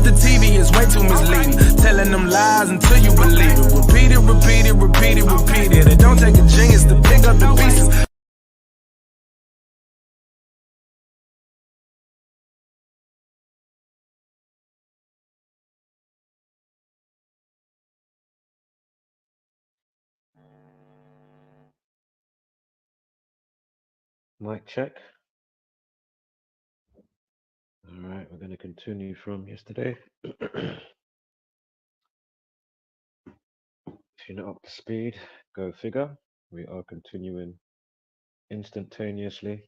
off the TV is way too misleading. Telling them lies until you believe it. Repeat it, repeat it, repeat it, repeat it. It don't take a genius to pick up the pieces. Mic check. All right, we're going to continue from yesterday. If you're not up to speed, go figure. We are continuing instantaneously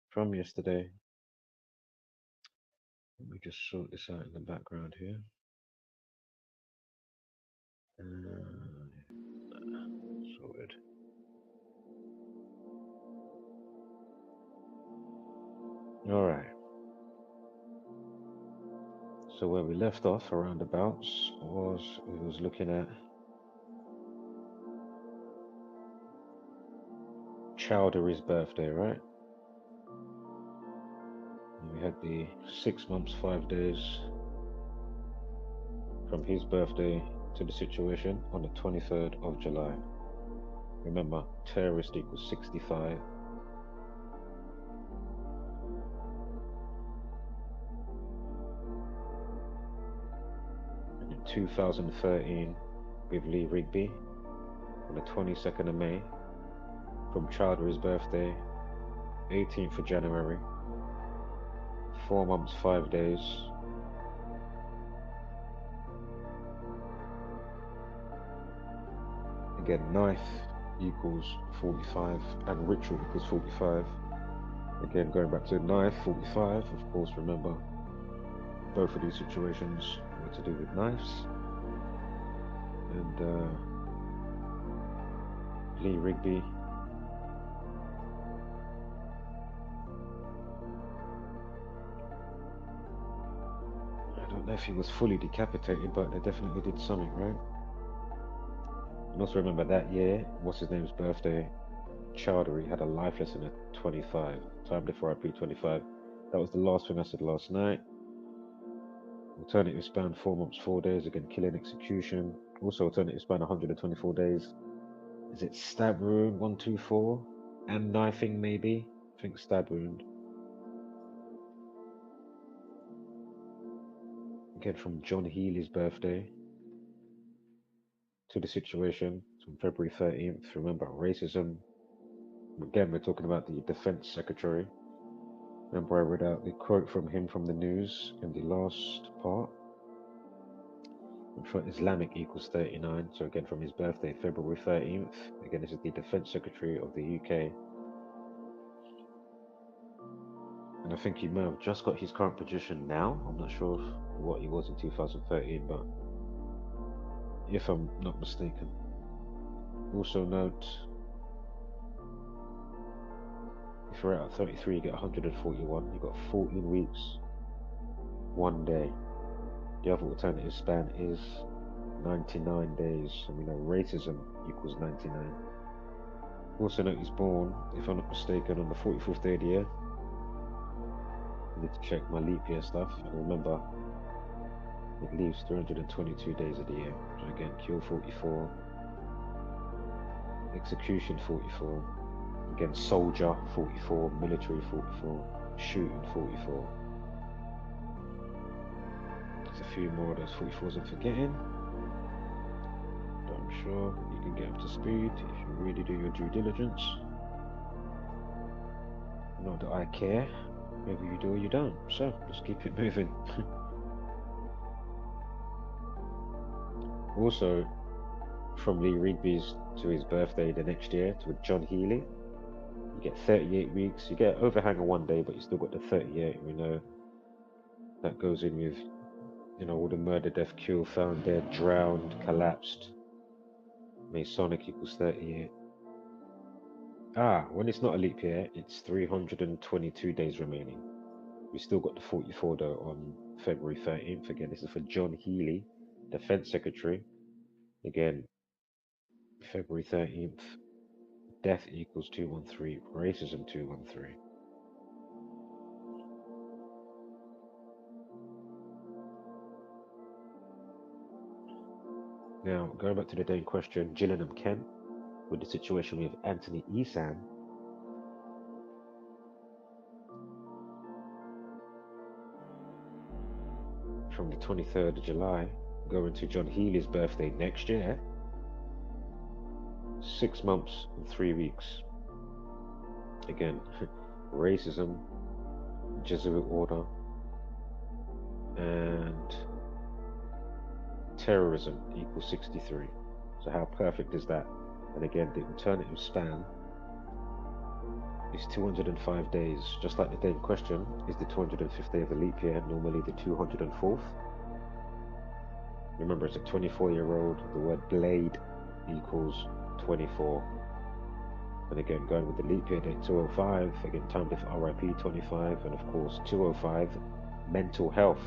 from yesterday. Let me just sort this out in the background here. Sorted. All right. So where we left off around abouts was looking at Chowdhury's birthday, right? And we had the 6 months, 5 days from his birthday to the situation on the 23rd of July. Remember, terrorist equals 65. And in 2013, with Lee Rigby, on the 22nd of May, from Chowdhury's birthday, 18th of January, 4 months, 5 days. Again, knife equals 45 and ritual equals 45. Again, going back to knife, 45, of course, remember, both of these situations were to do with knives. And Lee Rigby, I don't know if he was fully decapitated, but they definitely did something, right? And also remember that year, what's his name's birthday, Chowdhury had a life lesson at 25, time before IP 25. That was the last thing I said last night. Alternative span 4 months, 4 days, again, killing execution. Also alternative span 124 days. Is it stab wound 124 and knifing maybe? I think stab wound. Again, from John Healy's birthday to the situation from February 13th. Remember, racism. Again, we're talking about the Defense Secretary. Remember, I read out the quote from him from the news in the last part. For Islamic equals 39. So again, from his birthday, February 13th. Again, this is the Defense Secretary of the UK. And I think he may have just got his current position now. I'm not sure what he was in 2013, but if I'm not mistaken. Also note, if you're at 33, you get 141. You got 14 weeks, 1 day. The other alternative span is 99 days. And we know racism equals 99. Also note he's born, if I'm not mistaken, on the 44th day of the year. I need to check my leap year stuff. And remember, it leaves 322 days of the year. So again, kill 44, execution 44, again soldier 44, military 44, shooting 44. There's a few more of those 44s I'm forgetting. But I'm sure you can get up to speed if you really do your due diligence. Not that I care. Maybe you do or you don't. So let's keep it moving. Also, from Lee Rigby's to his birthday the next year to John Healy, you get 38 weeks. You get overhang of 1 day, but you still got the 38. We know that goes in with, you know, all the murder, death, kill, found dead, drowned, collapsed. Masonic equals 38. When it's not a leap year, it's 322 days remaining. We still got the 44 though on February 13th. Again, this is for John Healy, Defense Secretary. Again, February 13th, death equals 213, racism 213. Now, going back to the day in question, Gillingham, Kent, with the situation with Anthony Esan. From the 23rd of July, going to John Healy's birthday next year, 6 months and 3 weeks. Again, racism, Jesuit order, and terrorism equals 63. So how perfect is that? And again, the alternative span is 205 days, just like the day in question is the 205th day of the leap year, normally the 204th. Remember, it's a 24-year-old. The word blade equals 24. And again, going with the leap year date 205, again, timed with RIP 25, and of course 205, mental health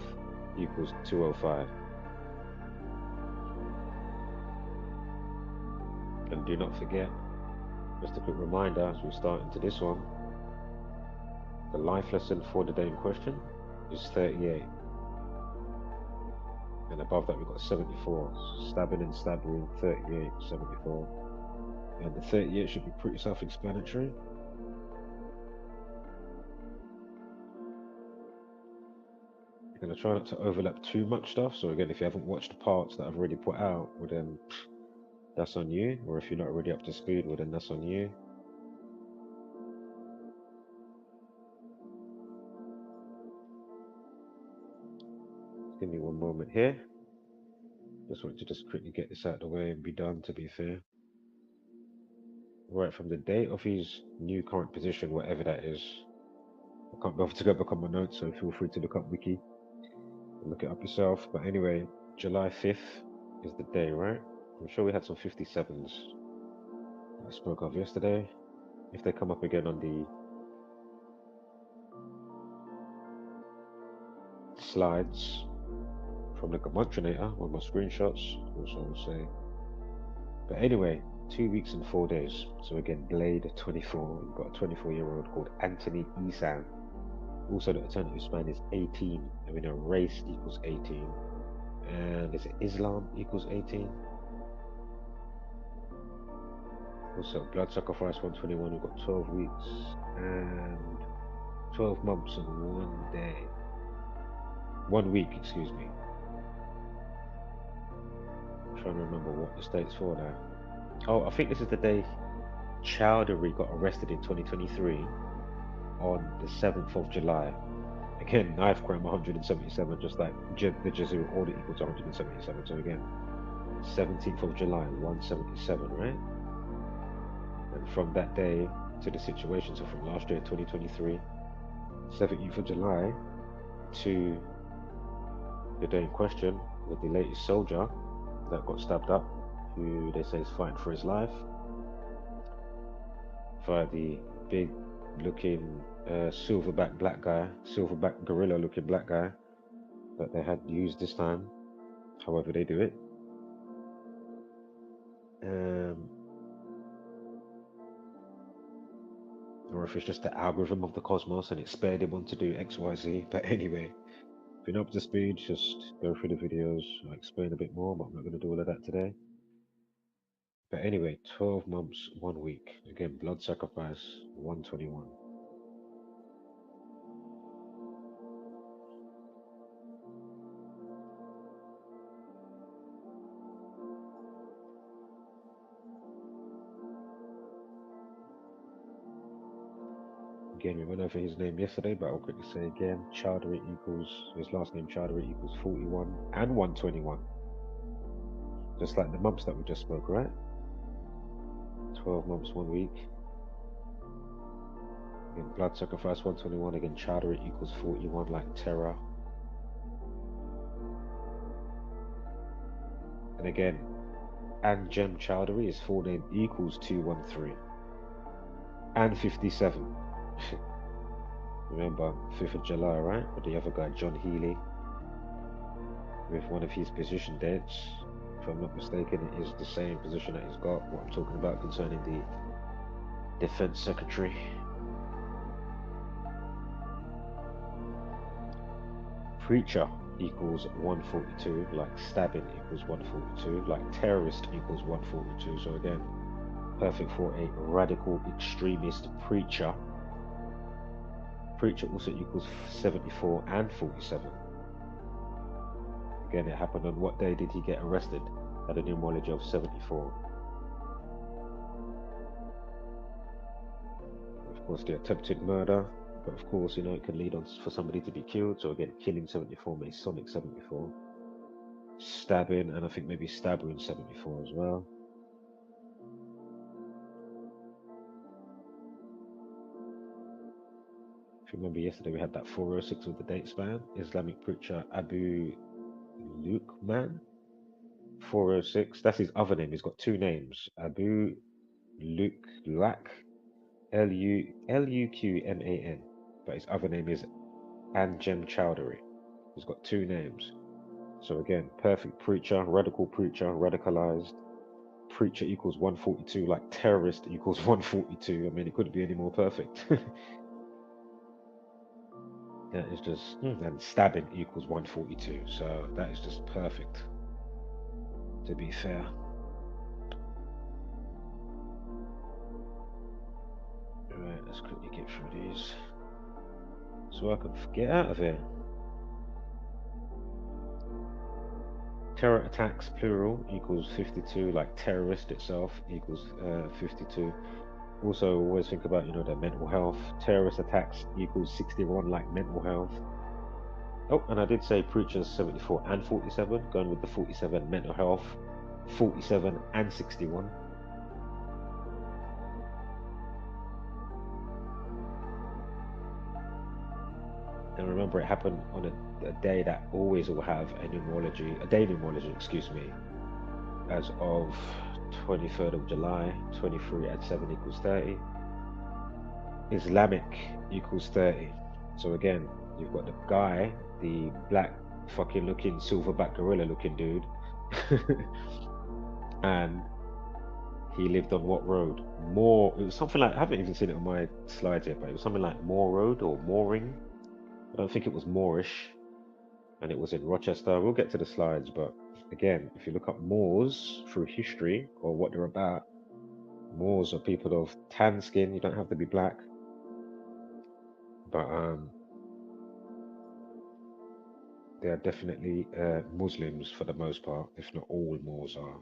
equals 205. And do not forget, just a quick reminder as we start into this one, the life lesson for the day in question is 38. And above that we've got 74. Stabbing and stabbing, 38, 74. And the 38 should be pretty self-explanatory. I'm going to try not to overlap too much stuff. So again, if you haven't watched the parts that I've already put out, well then that's on you. Or if you're not already up to speed, well then that's on you. Give me one moment here. Just want to just quickly get this out of the way and be done, to be fair. Right, from the date of his new current position, whatever that is. I can't bother to go back on my notes, so feel free to look up Wiki and look it up yourself. But anyway, July 5th is the day, right? I'm sure we had some 57s that I spoke of yesterday. If they come up again on the slides from the demonstrator on my screenshots, also I will say. But anyway, 2 weeks and 4 days. So again, Blade 24. You've got a 24-year-old called Anthony Esan. Also, the alternative span is 18. I mean, a race equals 18. And is it Islam equals 18? Also, blood sacrifice 121. We've got 12 weeks and 12 months and 1 day. 1 week, excuse me. I'm trying to remember what the state's for now. Oh, I think this is the day Chowdhury got arrested in 2023 on the 7th of July. Again, knife crime 177, just like the Jesuit order equals 177. So again, 17th of July, 177, right? And from that day to the situation, so from last year, 2023, 17th of July to the day in question with the latest soldier that got stabbed up, who they say is fighting for his life, via the big looking silverback gorilla looking black guy that they had used this time, however they do it. Or if it's just the algorithm of the cosmos and it spared him on to do XYZ. But anyway, if you're not up to speed, just go through the videos. I'll explain a bit more, but I'm not going to do all of that today. But anyway, 12 months, 1 week. Again, blood sacrifice, 121. Again, we went over his name yesterday, but I'll quickly say again, Chowdhury equals, his last name Chowdhury equals 41 and 121. Just like the months that we just spoke, right? 12 months, 1 week. Again, blood sacrifice 121. Again, Chowdhury equals 41, like terror. And again, Anjem Chowdhury, his full name equals 213 and 57. Remember, 5th of July, right? But the other guy, John Healy, with one of his position dates, if I'm not mistaken, it is the same position that he's got. What I'm talking about concerning the Defense Secretary. Preacher equals 142, like stabbing equals 142, like terrorist equals 142. So again, perfect for a radical extremist preacher. Preacher also equals 74 and 47. Again, it happened on what day did he get arrested? At a numerology of 74. Of course, the attempted murder, but of course, you know, it can lead on for somebody to be killed. So again, killing 74, Masonic 74, stabbing, and I think maybe stabbing 74 as well. If you remember yesterday, we had that 406 with the date span. Islamic preacher Abu Luqman, 406. That's his other name. He's got two names. Abu Luqman, Luqman. But his other name is Anjem Chowdhury. He's got two names. So again, perfect preacher, radicalized. Preacher equals 142, like terrorist equals 142. I mean, it couldn't be any more perfect. That is just, and stabbing equals 142. So that is just perfect, to be fair. Alright, let's quickly get through these so I can get out of here. Terror attacks, plural, equals 52, like terrorist itself equals 52. Also, always think about, you know, the mental health. Terrorist attacks equals 61, like mental health. Oh, and I did say preachers 74 and 47, going with the 47 mental health, 47 and 61. And remember, it happened on a day that always will have a numerology, a day numerology, excuse me, as of 23rd of July, 23 at 7 equals 30. Islamic equals 30. So again, you've got the guy, the black fucking looking silverback gorilla looking dude. And he lived on what road? Moor. It was something like, I haven't even seen it on my slides yet, but it was something like Moor Road or Mooring. I don't think it was Moorish. And it was in Rochester. We'll get to the slides, but again, if you look up Moors through history or what they're about, Moors are people of tan skin. You don't have to be black, but they are definitely Muslims for the most part, if not all Moors are.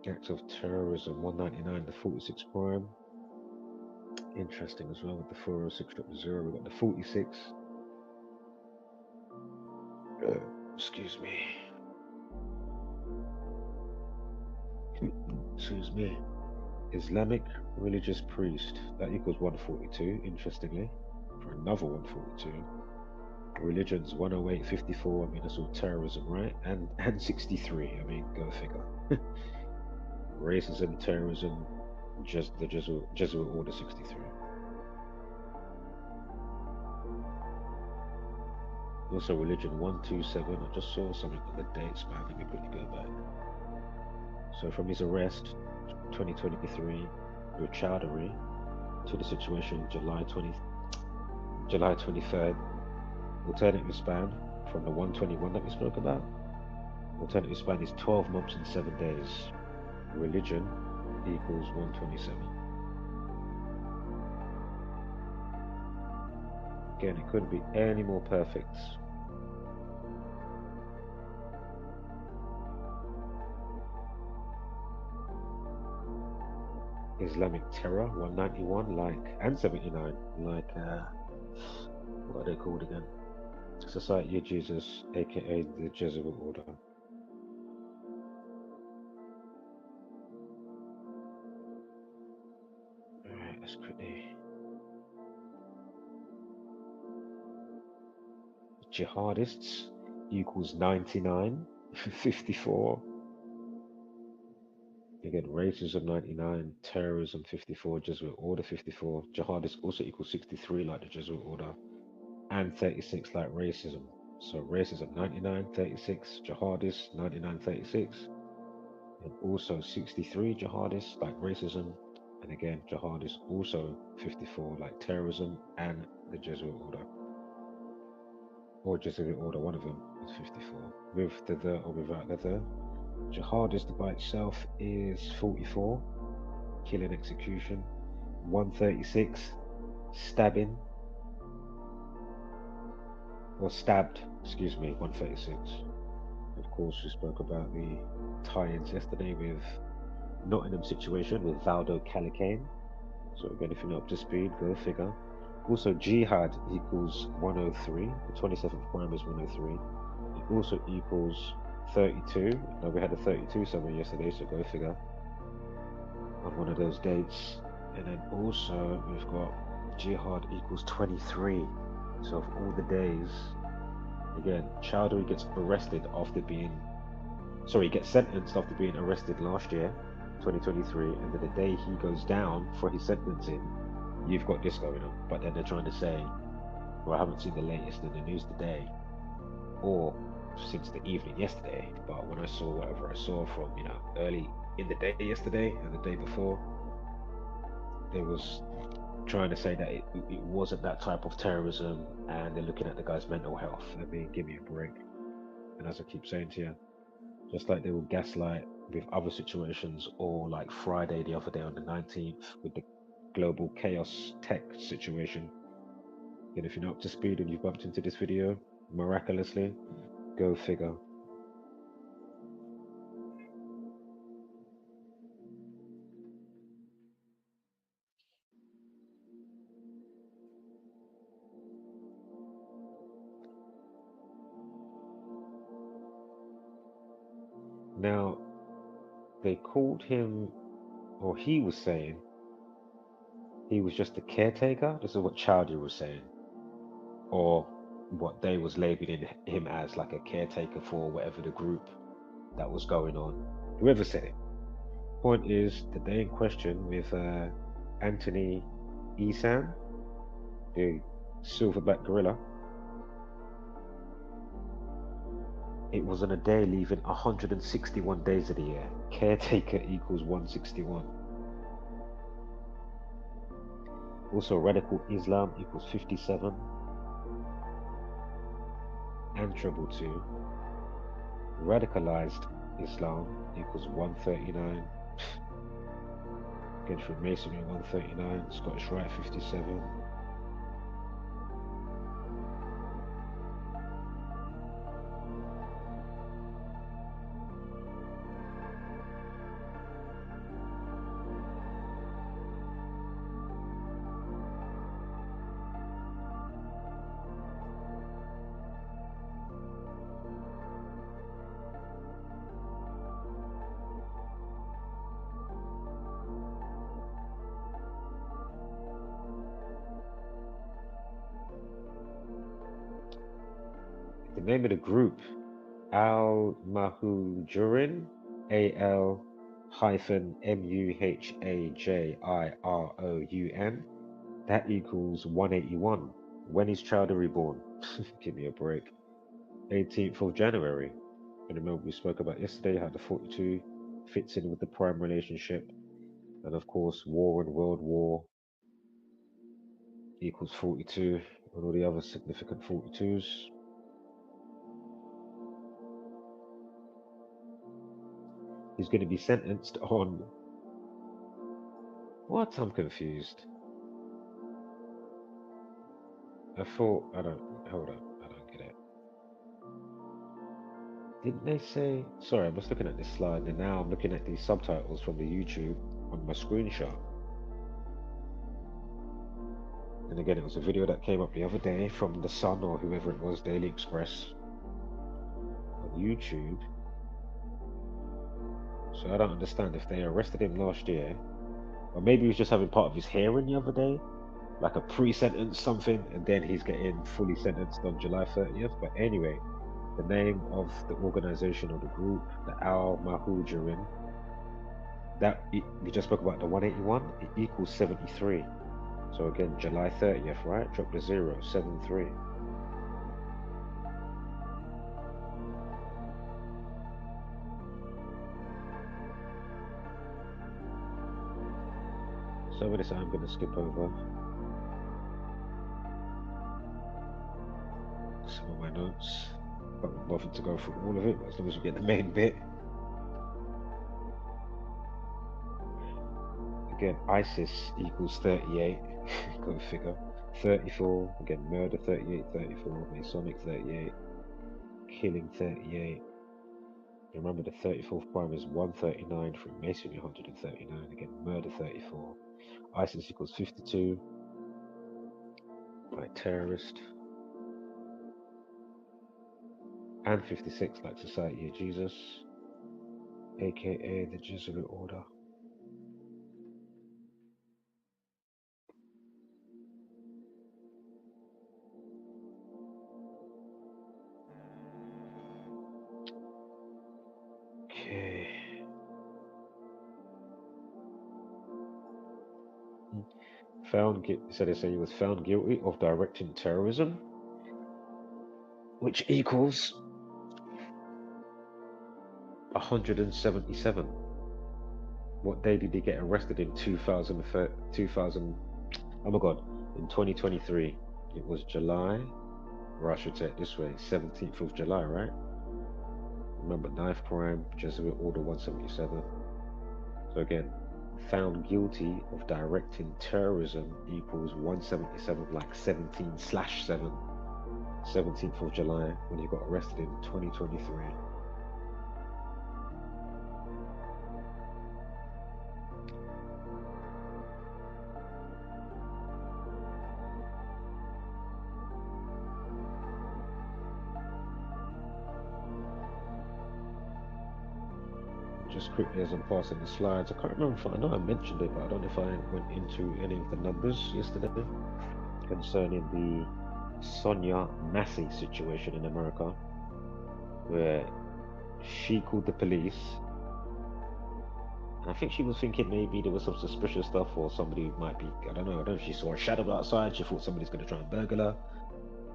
Acts of terrorism, 199, the 46 prime. Interesting as well with the 406.0. We've got the 46. Excuse me. Excuse me. Islamic religious priest. That equals 142, interestingly, for another 142. Religions 108.54. I mean, that's all terrorism, right? And 63. I mean, go figure. Racism, terrorism, just the Jesuit order 63. Also, religion 127. I just saw something on the date span. Let me quickly go back. So, from his arrest, 2023, with Chowdhury, to the situation July 23rd, alternative span from the 121 that we spoke about. Alternative span is 12 months and 7 days. Religion equals 127. Again, it couldn't be any more perfect. Islamic terror 191, like, and 79, like what are they called again? Society of Jesus, aka the Jesuit order. Alright, let's quickly. Jihadists equals 99, 54. Again, racism 99, terrorism 54, Jesuit order 54. Jihadists also equals 63, like the Jesuit order, and 36, like racism. So racism 9936, jihadists 9936, and also 63 jihadists like racism, and again jihadists also 54 like terrorism, and the Jesuit order or Jesuit order, one of them is 54 with the or without the. Jihadist by itself is 44, killing execution, 136, stabbing or stabbed, excuse me, 136. Of course, we spoke about the tie-ins yesterday with Nottingham situation with Valdo Calicane. So again, if you're not up to speed, go figure. Also, jihad equals 103. The 27th prime is 103. It also equals 32. Now we had a 32 somewhere yesterday, so go figure on one of those dates. And then also we've got jihad equals 23. So of all the days, again, Chowdhury gets arrested after being, sorry, gets sentenced after being arrested last year, 2023, and then the day he goes down for his sentencing, you've got this going on. But then they're trying to say, well, I haven't seen the latest in the news today, or since the evening yesterday, but when I saw whatever I saw from, early in the day yesterday and the day before, they was trying to say that it wasn't that type of terrorism, and they're looking at the guy's mental health. I mean, give me a break. And as I keep saying to you, just like they will gaslight with other situations, or like Friday the other day on the 19th with the global chaos tech situation. And if you're not up to speed and you've bumped into this video, miraculously, go figure. Now, they called him, or he was saying, he was just a caretaker. This is what Chowdhury was saying, or what they was labeling him as, like a caretaker for whatever the group that was going on. Whoever said it. Point is, the day in question with Anthony Esan, the silverback gorilla, it was on a day leaving 161 days of the year. Caretaker equals 161. Also, radical Islam equals 57. And treble 2. Radicalized Islam equals 139. Again, for Masonry 139. Scottish Rite 57. The name of the group, Al Mahujurin, AL-MUHAJIROUN, that equals 181. When is Chowdhury born? Give me a break. 18th of January. And remember, we spoke about yesterday how the 42 fits in with the prime relationship. And of course, war and world war equals 42, and all the other significant 42s. He's going to be sentenced on what? I'm confused. I thought, hold up, I don't get it. Didn't they say, sorry, I was looking at this slide and now I'm looking at these subtitles from the YouTube on my screenshot. And again, it was a video that came up the other day from The Sun or whoever it was, Daily Express, on YouTube. So I don't understand if they arrested him last year, or maybe he was just having part of his hearing the other day, like a pre-sentence something, and then he's getting fully sentenced on July 30th. But anyway, the name of the organization or the group, the Al Mahujurin, that we just spoke about the 181, it equals 73. So again, July 30th, right? Drop the 0, 73. Some of this I'm going to skip over. Some of my notes. Not bothered to go through all of it, but as long as you get the main bit. Again, ISIS equals 38. Go figure. 34. Again, murder 38, 34. Masonic 38. Killing 38. Remember, the 34th prime is 139. Freemasonry 139. Again, murder 34. ISIS equals 52. Like terrorist. And 56, like Society of Jesus, aka the Jesuit order. Okay. So they say he was found guilty of directing terrorism, which equals 177. What day did he get arrested in 2000? Oh my God, in 2023. It was July, or I should say it this way, 17th of July, right? Remember, knife crime, Jesuit order 177. So again, found guilty of directing terrorism equals 177, like 17/7, 17th of July, when he got arrested in 2023. Just quickly as I'm passing the slides, I can't remember if I know I mentioned it, but I don't know if I went into any of the numbers yesterday concerning the Sonia Massey situation in America, where she called the police. And I think she was thinking maybe there was some suspicious stuff, or somebody might be, I don't know if she saw a shadow outside, she thought somebody's going to try and burgle her,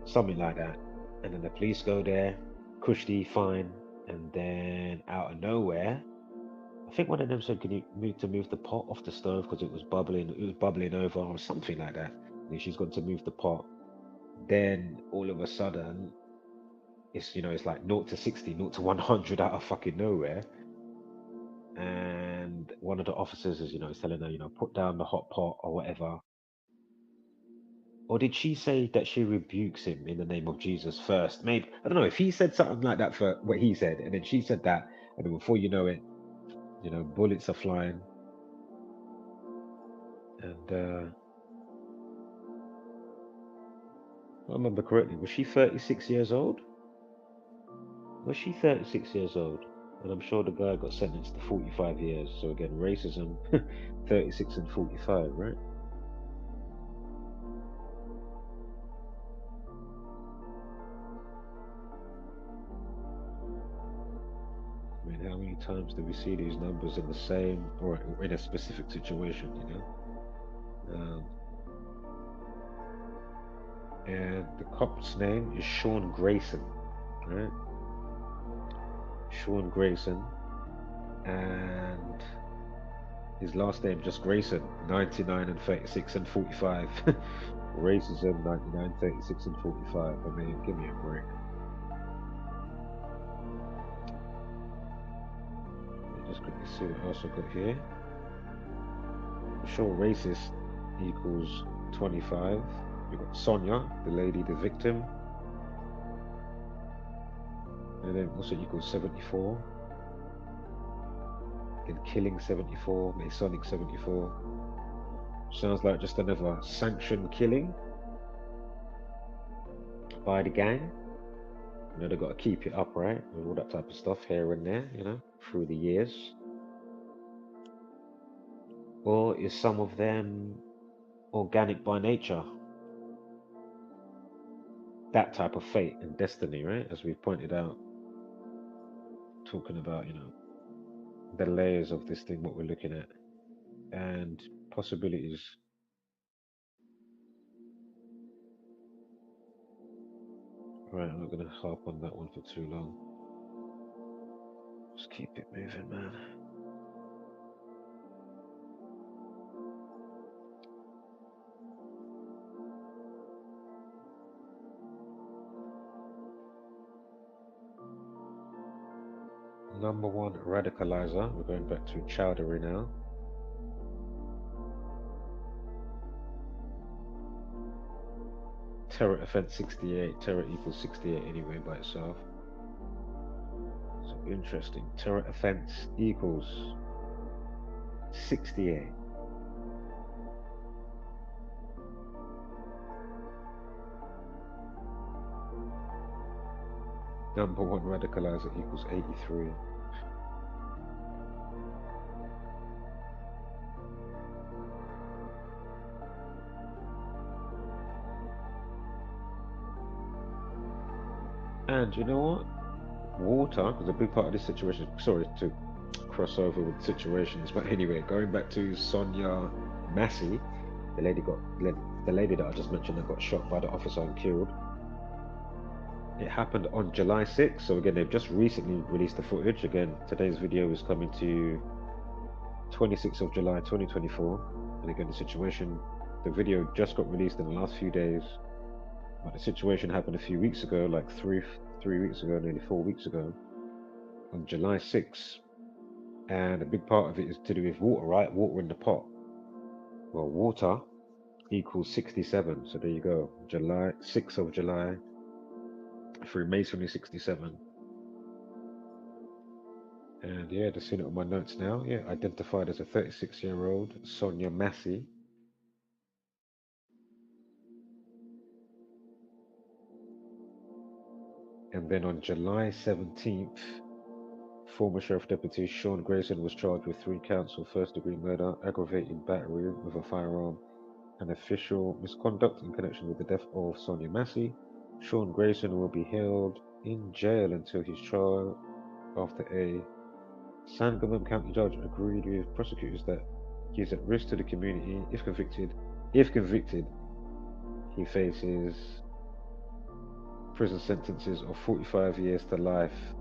something like that. And then the police go there, Kushti, fine, and then out of nowhere, I think one of them said, "Can you move the pot off the stove because it was bubbling over or something like that." And she's gone to move the pot. Then all of a sudden, it's like 0 to 60, 0 to 100 out of fucking nowhere. And one of the officers is telling her, put down the hot pot or whatever. Or did she say that she rebukes him in the name of Jesus first? Maybe, I don't know, if he said something like that for what he said, and then she said that, and then before you know it, bullets are flying. And if I remember correctly, was she 36 years old? Was she 36 years old? And I'm sure the guy got sentenced to 45 years. So again, racism, 36 and 45, right? I mean, how many times do we see these numbers in the same, or in a specific situation, and the cop's name is Sean Grayson, right? Sean Grayson, and his last name just Grayson, 99 and 36 and 45. Racism, 99, 36 and 45. I mean, give me a break. Let me just quickly see what else I've got here. I'm sure racist equals 25. We've got Sonia, the lady, the victim. And then also equals 74. Then killing 74, Masonic 74. Sounds like just another sanctioned killing by the gang. They've got to keep it up, right? And all that type of stuff here and there, through the years. Or is some of them organic by nature? That type of fate and destiny, right? As we've pointed out, talking about, the layers of this thing, what we're looking at, and possibilities. Right, I'm not going to harp on that one for too long. Just keep it moving, man. Number one radicalizer. We're going back to Chowdhury now. Terror offense 68. Terror equals 68 anyway by itself. So interesting. Terror offense equals 68. Number one radicalizer equals 83. And you know what? Water, because a big part of this situation, sorry to cross over with situations, but anyway, going back to Sonia Massey, the lady that I just mentioned that got shot by the officer and killed. It happened on July 6th. So again, they've just recently released the footage. Again, today's video is coming to 26th of July 2024. And again, the video just got released in the last few days. But the situation happened a few weeks ago, like three weeks ago, nearly 4 weeks ago, on July 6th. And a big part of it is to do with water, right? Water in the pot. Well, water equals 67. So there you go. July 6th of July. Freemasonry 67. And yeah, just seeing it on my notes now. Yeah, identified as a 36-year-old Sonia Massey. And then on July 17th, former Sheriff Deputy Sean Grayson was charged with 3 counts of first-degree murder, aggravated battery with a firearm, and official misconduct in connection with the death of Sonia Massey. Sean Grayson will be held in jail until his trial after a Sangamon County judge agreed with prosecutors that he is at risk to the community. If convicted, he faces prison sentences of 45 years to life.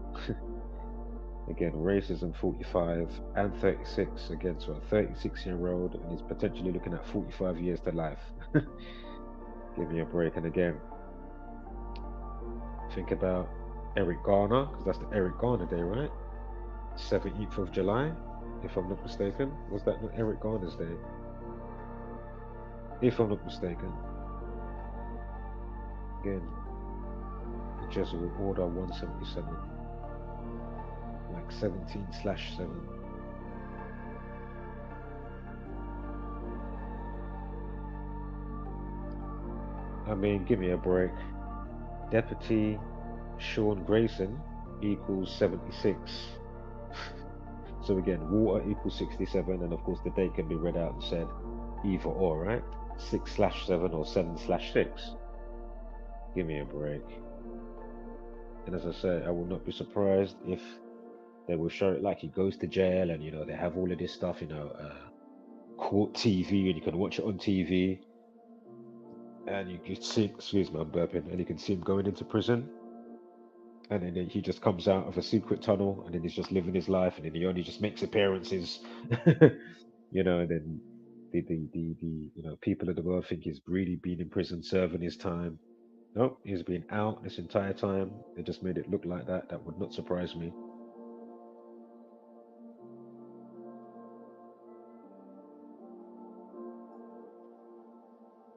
Again, racism 45 and 36. Again, so a 36-year-old, and he's potentially looking at 45 years to life. Give me a break. And again, think about Eric Garner, because that's the Eric Garner Day, right? 17th of July, if I'm not mistaken. Was that not Eric Garner's day? If I'm not mistaken. Again, the Jesuit Order 177. Like 17/7. I mean, give me a break. Deputy Sean Grayson equals 76. So again, water equals 67, and of course the date can be read out and said either or, right? 6/7 or 7/6. Give me a break. And as I say, I will not be surprised if they will show it like he goes to jail, and they have all of this stuff, court TV, and you can watch it on TV, and you can see, excuse me, I'm burping, and you can see him going into prison. And then he just comes out of a secret tunnel, and then he's just living his life, and then he only just makes appearances, and then the people of the world think he's really been in prison serving his time. Nope, he's been out this entire time. They just made it look like that. That would not surprise me.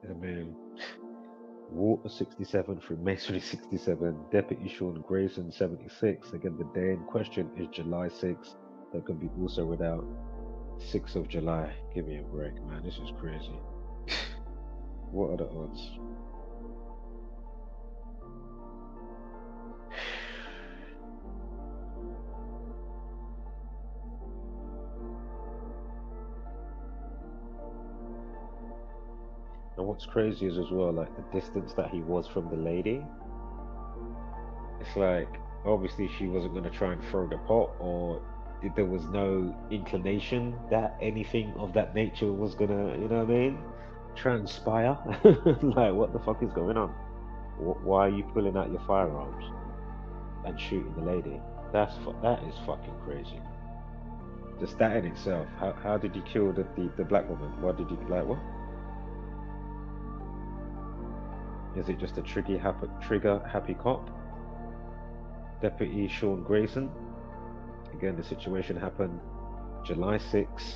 I mean, Water 67 through Masonry 67, Deputy Sean Grayson 76. Again, the day in question is July 6th. That can be also read out 6th of July. Give me a break, man. This is crazy. What are the odds? And what's crazy is as well, like the distance that he was from the lady. It's like, obviously she wasn't going to try and throw the pot, or there was no inclination that anything of that nature was going to, you know what I mean, transpire. Like, what the fuck is going on? Why are you pulling out your firearms and shooting the lady? That is fucking crazy. Just that in itself. How did you kill the black woman? Why did you, like, what? Is it just a trigger happy cop? Deputy Sean Grayson. Again, the situation happened July 6th.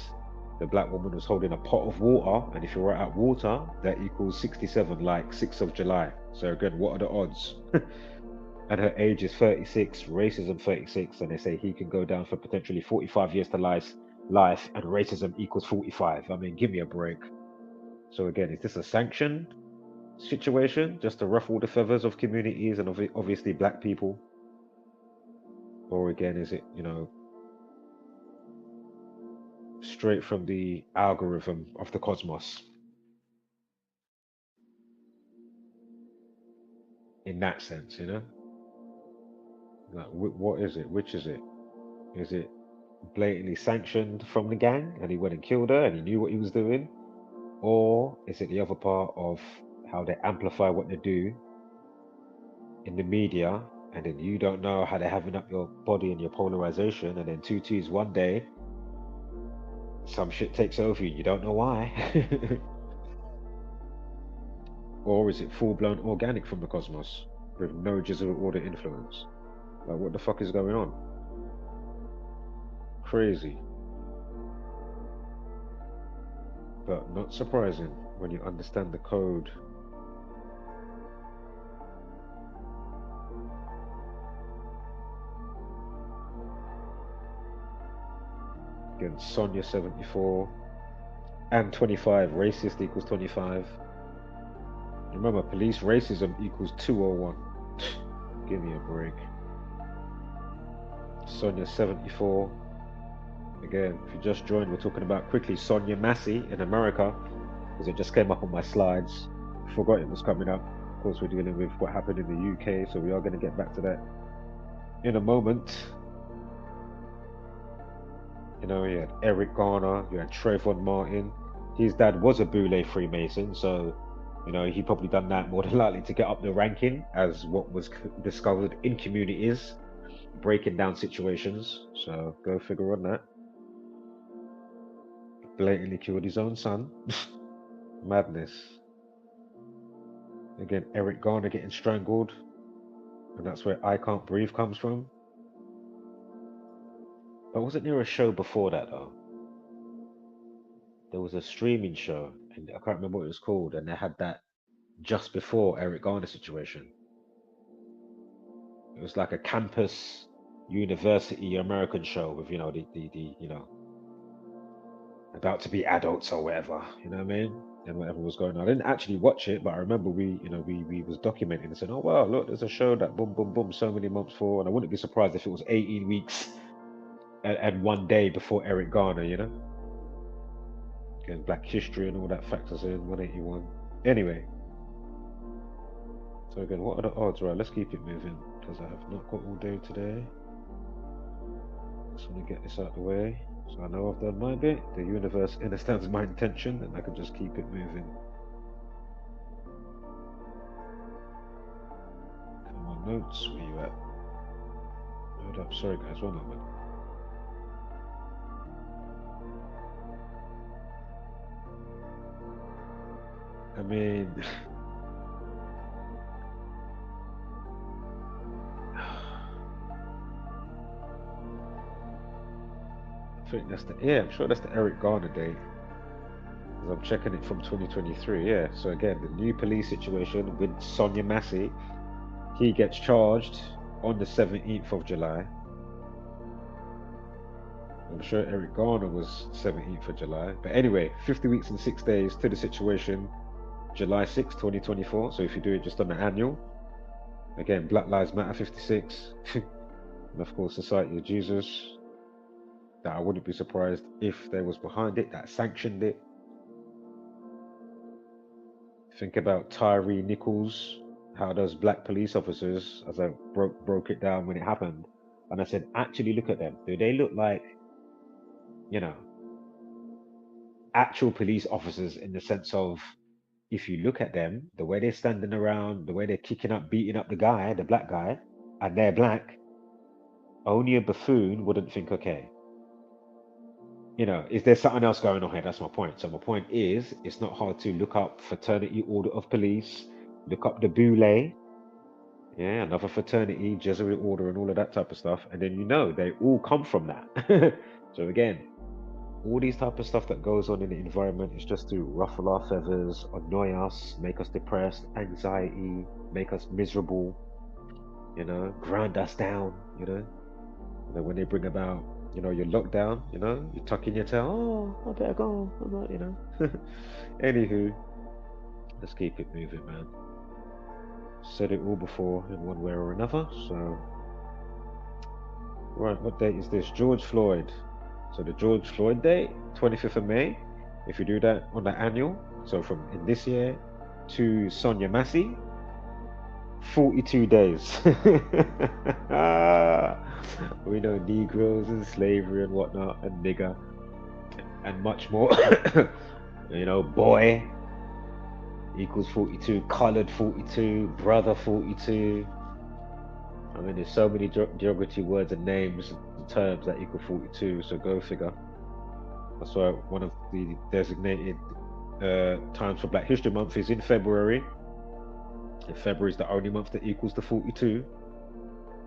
The black woman was holding a pot of water, and if you write out water, that equals 67, like 6th of July. So again, what are the odds? And her age is 36, racism 36, and they say he can go down for potentially 45 years to life, and racism equals 45. I mean, give me a break. So again, is this a sanctioned situation just to ruffle the feathers of communities and obviously black people? Or again, is it, straight from the algorithm of the cosmos? In that sense, Like, what is it? Which is it? Is it blatantly sanctioned from the gang and he went and killed her and he knew what he was doing? Or is it the other part of how they amplify what they do in the media, and then you don't know how they're having up your body and your polarization, and then two twos one day, some shit takes over you and you don't know why? Or is it full-blown organic from the cosmos with no Jesuit order influence? Like, what the fuck is going on? Crazy. But not surprising when you understand the code. Again, Sonia 74 and 25. Racist equals 25. Remember, police racism equals 201. Give me a break. Sonia 74. Again, if you just joined, we're talking about quickly Sonia Massey in America, because it just came up on my slides. Forgot it was coming up. Of course, we're dealing with what happened in the UK, so we are going to get back to that in a moment. You had Eric Garner, you had Trayvon Martin. His dad was a Boule Freemason, so he probably done that more than likely to get up the ranking as what was discovered in communities, breaking down situations. So go figure on that. Blatantly killed his own son. Madness. Again, Eric Garner getting strangled, and that's where I Can't Breathe comes from. But wasn't there a show before that though? There was a streaming show, and I can't remember what it was called, and they had that just before Eric Garner situation. It was like a campus university American show with the about to be adults or whatever, you know what I mean? And whatever was going on. I didn't actually watch it, but I remember we was documenting and said, oh wow, look, there's a show that boom boom boom so many months for, and I wouldn't be surprised if it was 18 weeks and one day before Eric Garner, Again, Black history and all that factors in 181. Anyway. So again, what are the odds? Right, let's keep it moving because I have not got all day today. Just want to get this out of the way. So I know I've done my bit. The universe understands my intention, and I can just keep it moving. Come on, notes. Where you at? Hold up. Sorry, guys. 1 moment. I mean, I think that's I'm sure that's the Eric Garner date. I'm checking it from 2023, yeah. So again, the new police situation with Sonia Massey, he gets charged on the 17th of July. I'm sure Eric Garner was 17th of July. But anyway, 50 weeks and 6 days to the situation, July 6, 2024. So if you do it just on the annual, again, Black Lives Matter 56, and of course, Society of Jesus, that I wouldn't be surprised if they was behind it, that sanctioned it. Think about Tyree Nichols, how those black police officers, as I broke it down when it happened, and I said, actually look at them. Do they look like, actual police officers in the sense of, if you look at them, the way they're standing around, the way they're kicking up, beating up the guy, the black guy, and they're black, only a buffoon wouldn't think, okay, is there something else going on here? That's my point. So my point is, it's not hard to look up Fraternity Order of Police, look up the Boule, Yeah, another fraternity, Jesuit order, and all of that type of stuff. And then they all come from that. So again, all these type of stuff that goes on in the environment is just to ruffle our feathers, annoy us, make us depressed, anxiety, make us miserable, grind us down, when they bring about, your lockdown, you tuck in your tail, oh, I better go, I'm not. Anywho, let's keep it moving, man. Said it all before in one way or another, so. Right, what date is this? George Floyd. So the George Floyd Day, 25th of May. If you do that on the annual, so from in this year to Sonia Massey, 42 days. We know Negroes and slavery and whatnot, and nigger, and much more. Boy equals 42, colored 42, brother 42. I mean, there's so many geography words and names and terms that equal 42, so go figure. That's why one of the designated times for Black History Month is in February. And February is the only month that equals the 42.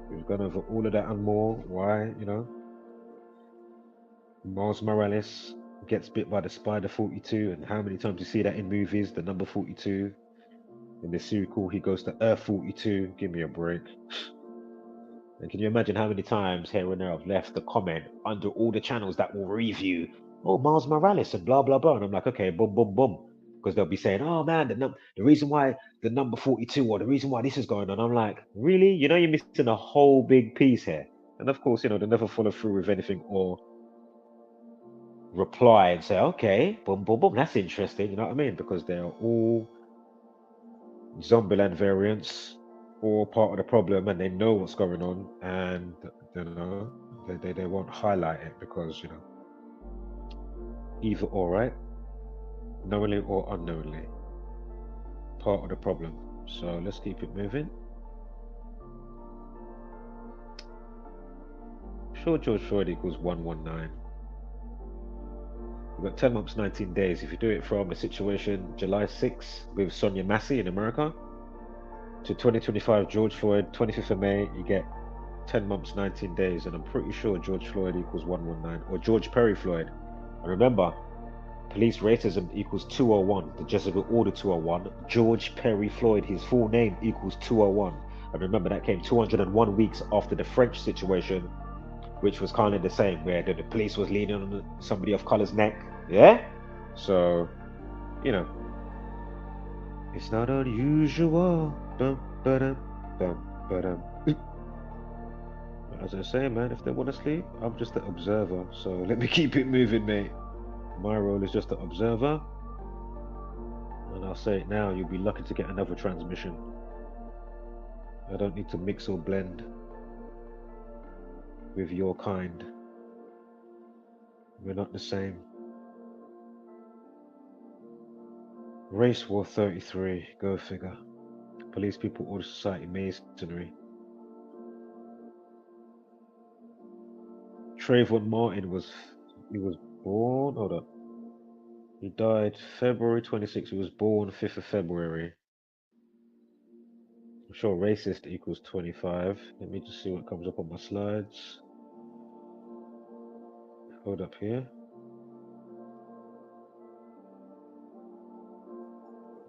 We've gone over all of that and more. Why, Miles Morales gets bit by the spider 42, and how many times you see that in movies, the number 42. In the sequel, he goes to Earth 42. Give me a break. And can you imagine how many times here and there I've left the comment under all the channels that will review, oh, Miles Morales and blah, blah, blah. And I'm like, okay, boom, boom, boom. Because they'll be saying, oh, man, the reason why the number 42 or the reason why this is going on. I'm like, really? You're missing a whole big piece here. And of course, they never follow through with anything or reply and say, okay, boom, boom, boom. That's interesting. You know what I mean? Because they're all Zombieland variants, all part of the problem, and they know what's going on, and they won't highlight it because either or, right, knowingly or unknowingly, part of the problem. So let's keep it moving. Sure, George Floyd equals 119. We've got 10 months, 19 days. If you do it from a situation July 6 with Sonia Massey in America to 2025 George Floyd, 25th of May, you get 10 months, 19 days. And I'm pretty sure George Floyd equals 119. Or George Perry Floyd. And remember, police racism equals 201. The Jesuit order 201. George Perry Floyd, his full name, equals 201. And remember, that came 201 weeks after the French situation, which was kind of the same, where the police was leaning on somebody of color's neck. Yeah? So, it's not unusual. Dum, ba-dum, dum, ba-dum. As I say, man, if they want to sleep, I'm just an observer. So let me keep it moving, mate. My role is just an observer. And I'll say it now, you'll be lucky to get another transmission. I don't need to mix or blend with your kind. We're not the same. Race War 33, go figure. Police people order society masonry. Trayvon Martin was born, hold up. He died February 26th, he was born 5th of February. I'm sure racist equals 25. Let me just see what comes up on my slides. Hold up here.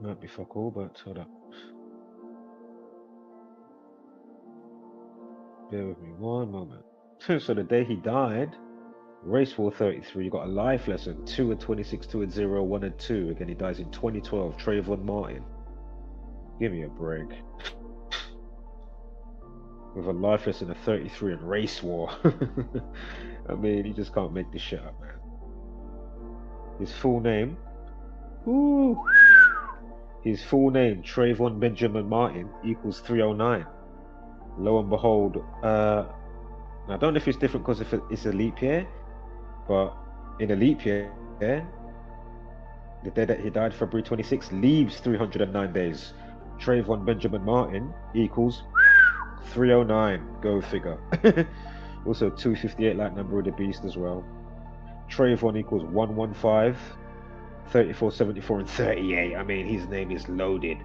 Might be fuck all, but hold up. Bear with me one moment. So the day he died, Race War 33, you got a life lesson, 2 and 26, 2 and 0, 1 and 2. Again, he dies in 2012, Trayvon Martin. Give me a break. With a life lesson of 33 in Race War. I mean, you just can't make this shit up, man. His full name, his full name, Trayvon Benjamin Martin, equals 309. Lo and behold, I don't know if it's different because if it's a leap year, but in a leap year, the day that he died, February 26, leaves 309 days. Trayvon Benjamin Martin equals 309. Go figure. Also 258, like number of the beast as well. Trayvon equals 115, 34, 74, and 38. I mean, his name is loaded.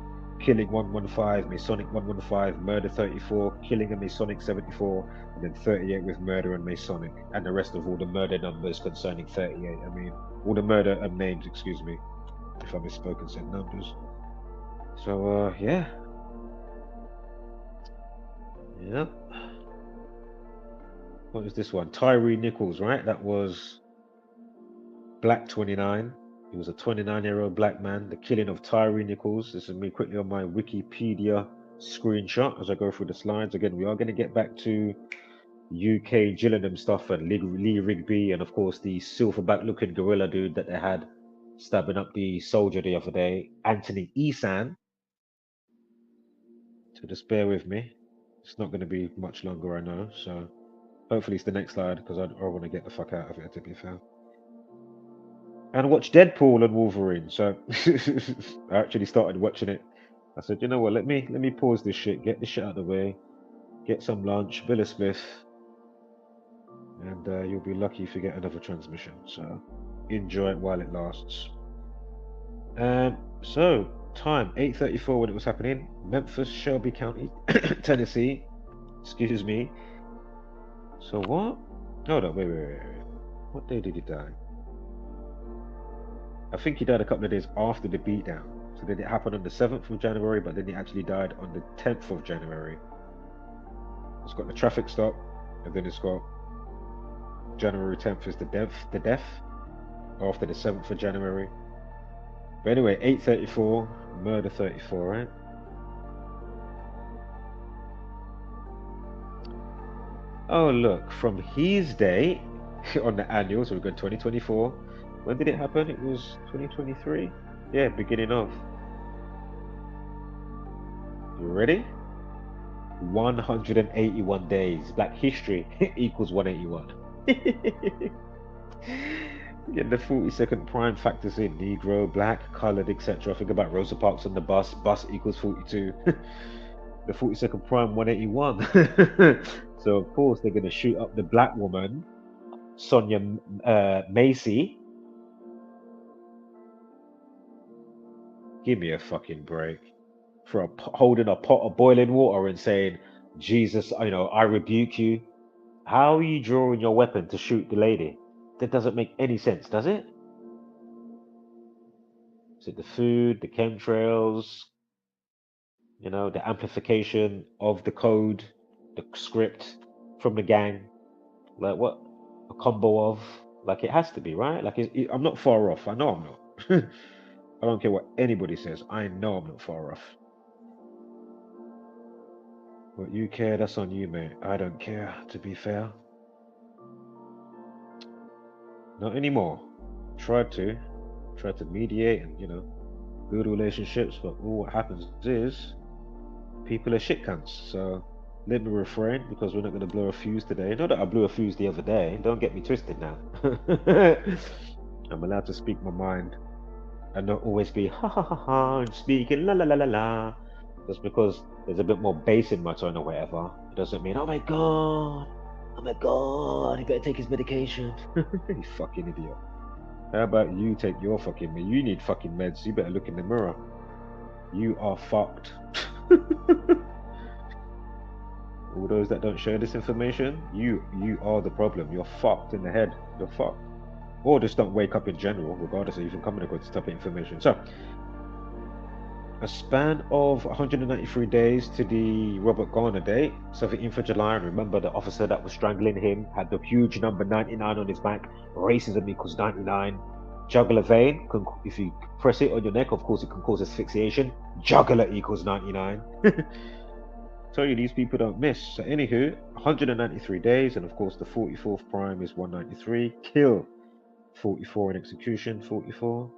killing 115, Masonic 115, murder 34, killing a Masonic 74, and then 38 with murder and Masonic, and the rest of all the murder numbers concerning 38. I mean, all the murder names, excuse me, if I misspoke and said numbers. So, yeah. Yep. What is this one? Tyree Nichols, right? That was Black 29. He was a 29-year-old black man. The killing of Tyree Nichols. This is me quickly on my Wikipedia screenshot as I go through the slides. Again, we are going to get back to UK Gillingham stuff and Lee Rigby, and of course the silverback looking gorilla dude that they had stabbing up the soldier the other day, Anthony Esan. So just bear with me. It's not going to be much longer, I know. So hopefully it's the next slide, because I want to get the fuck out of it, to be fair. And watch Deadpool and Wolverine. So I actually started watching it. I said, you know what, let me pause this shit, get this shit out of the way, get some lunch, bill a spliff, and you'll be lucky if you get another transmission. So enjoy it while it lasts. So time 8:34 when it was happening. Memphis, Shelby County, Tennessee. Excuse me. So what? Hold on, wait. What day did he die? I think he died a couple of days after the beatdown. So did it happen on the 7th of January, but then he actually died on the 10th of January. It's got the traffic stop, and then it's got January 10th is the death after the 7th of January. But anyway, 8:34, murder 34, right? Oh look, from his day on the annual, so we've got 2024. When did it happen? It was 2023? Yeah, beginning of. You ready? 181 days. Black history equals 181. Get the 40-second prime factors in: Negro, black, colored, etc. Think about Rosa Parks on the bus. Bus equals 42. The 40-second prime 181. So of course they're going to shoot up the black woman, Sonia Macy. Give me a fucking break. For holding a pot of boiling water and saying, Jesus, I rebuke you. How are you drawing your weapon to shoot the lady? That doesn't make any sense, does it? Is it the food, the chemtrails, the amplification of the code, the script from the gang? Like what? A combo of? Like it has to be, right? Like I'm not far off. I know I'm not. I don't care what anybody says. I know I'm not far off. What you care, that's on you, mate. I don't care, to be fair. Not anymore. Tried to mediate and, build relationships, but all what happens is people are shit cunts. So let me refrain, because we're not going to blow a fuse today. Not that I blew a fuse the other day. Don't get me twisted now. I'm allowed to speak my mind and not always be ha ha ha ha and speaking la la la la la. Just because there's a bit more bass in my tone or whatever, it doesn't mean, oh my god, he better take his medication. You fucking idiot. How about you take your fucking med? You need fucking meds. You better look in the mirror. You are fucked. All those that don't share this information, you are the problem. You're fucked in the head. You're fucked. Or just don't wake up in general, regardless of even coming across this type of information. So, a span of 193 days to the Robert Garner Day, 17th of July. And remember, the officer that was strangling him had the huge number 99 on his back. Racism equals 99. Jugular vein, if you press it on your neck, of course, it can cause asphyxiation. Jugular equals 99. Tell you, these people don't miss. So, anywho, 193 days, and of course, the 44th prime is 193. Kill 44 in execution, 44.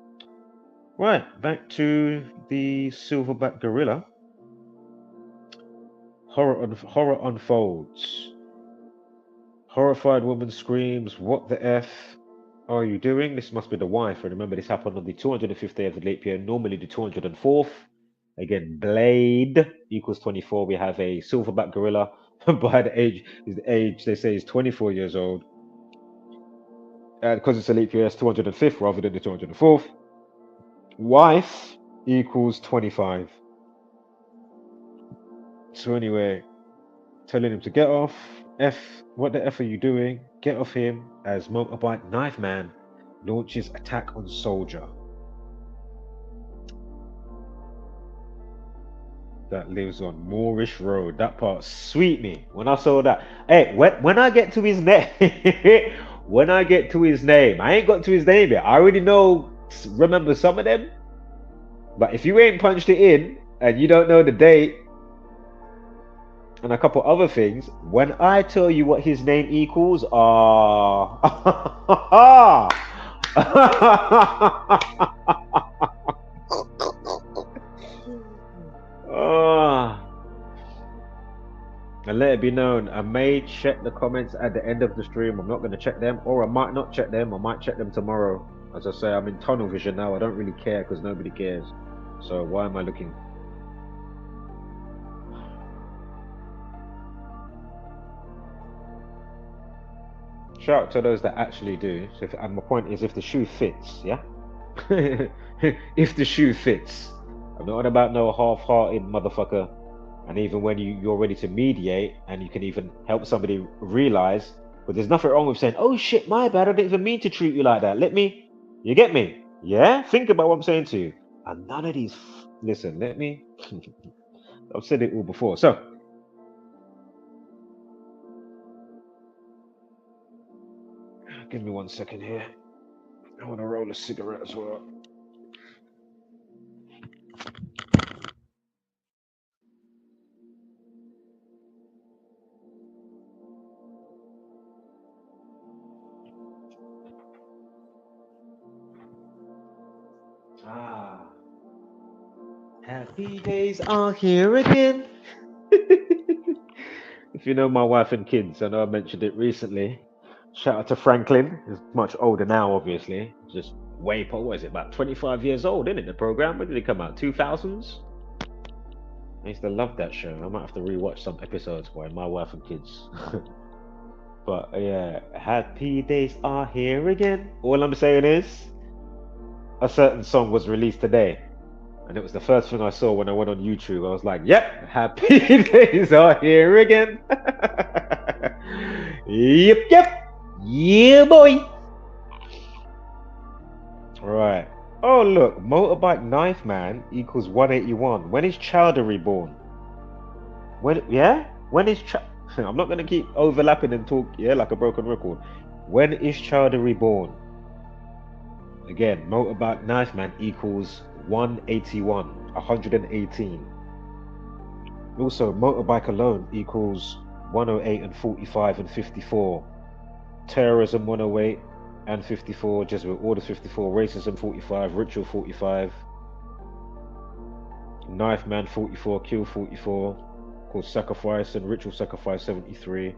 Right, back to the silverback gorilla. Horror unfolds. Horrified woman screams, "What the F are you doing?" This must be the wife. And remember, this happened on the 205th day of the leap year, normally the 204th. Again, Blade equals 24. We have a silverback gorilla. By the age they say is 24 years old. And because it's a leap year, it's 205th rather than the 204th. Wife equals 25. So anyway, telling him to get off. What the F are you doing? Get off him as motorbike knife man launches attack on soldier that lives on Moorish Road. That part sweet me when I saw that. Hey, when I get to his name, when I get to his name, I ain't got to his name yet. I already remember some of them. But if you ain't punched it in and you don't know the date and a couple other things, when I tell you what his name equals, and let it be known, I may check the comments at the end of the stream. I'm not going to check them, or I might not check them. I might check them tomorrow. As I say, I'm in tunnel vision now. I don't really care because nobody cares. So why am I looking? Shout out to those that actually do. So and my point is, if the shoe fits, yeah? If the shoe fits. I'm not on about no half-hearted motherfucker. And even when you're ready to mediate and you can even help somebody realize, but there's nothing wrong with saying, oh shit, my bad, I didn't even mean to treat you like that. You get me? Yeah? Think about what I'm saying to you. And none of these, listen, I've said it all before. So, give me 1 second here. I want to roll a cigarette as well. Happy days are here again. If you know my wife and kids, I know I mentioned it recently. Shout out to Franklin. He's much older now, obviously. Just what is it, about 25 years old, isn't it, the program? When did it come out? 2000s? I used to love that show. I might have to rewatch some episodes by my wife and kids. But yeah, happy days are here again. All I'm saying is, a certain song was released today. And it was the first thing I saw when I went on YouTube. I was like, yep, happy days are here again. Yep. Yeah, boy. Right. Oh, look. Motorbike knife man equals 181. When is Chowdhury born? When is I'm not going to keep overlapping and talk, like a broken record. When is Chowdhury born? Again, motorbike knife man equals 181, 118. Also, motorbike alone equals 108 and 45 and 54. Terrorism 108 and 54. Jesuit orders 54. Racism 45. Ritual 45. Knife man 44. Kill 44. Called sacrifice and ritual sacrifice 73.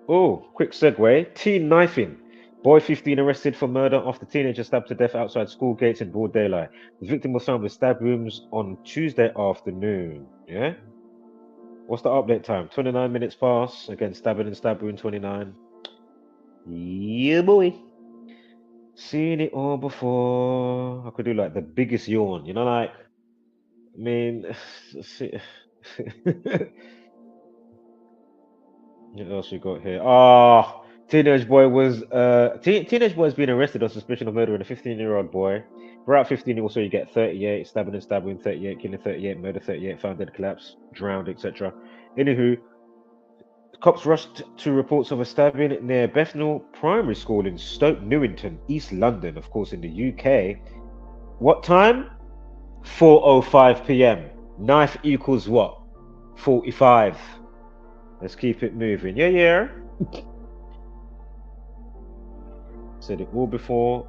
Oh, quick segue. Teen knifing. Boy 15 arrested for murder after teenager stabbed to death outside school gates in broad daylight. The victim was found with stab wounds on Tuesday afternoon. Yeah? What's the update time? 29 minutes past. Again, stabbing and stab wound 29. Yeah, boy. Seen it all before. I could do like the biggest yawn, like, I mean, what else we got here? Teenage boy has been arrested on suspicion of murdering a 15-year-old boy. Throughout 15, also you get 38, stabbing and stabbing 38, killing 38, murder 38, found dead, collapse, drowned, etc. Anywho, cops rushed to reports of a stabbing near Bethnal Primary School in Stoke Newington, East London, of course, in the UK. What time? 4:05 p.m. Knife equals what? 45. Let's keep it moving. Yeah. Said it all before.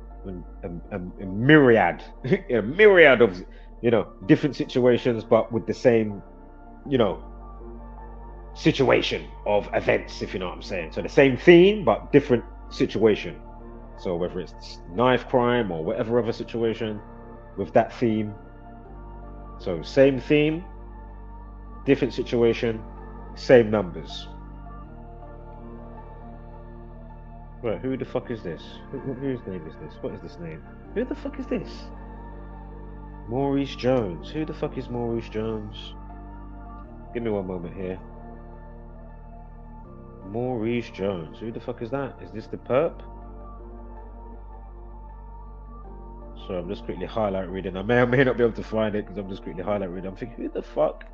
A myriad, a myriad of, different situations, but with the same, situation of events, if you know what I'm saying. So the same theme, but different situation. So whether it's knife crime or whatever other situation with that theme. So same theme, different situation, same numbers. Right, who the fuck is this? Whose name is this? What is this name? Who the fuck is this? Maurice Jones. Who the fuck is Maurice Jones? Give me one moment here. Maurice Jones. Who the fuck is that? Is this the perp? So I'm just quickly highlight reading. I may or may not be able to find it because I'm just quickly highlight reading. I'm thinking, who the fuck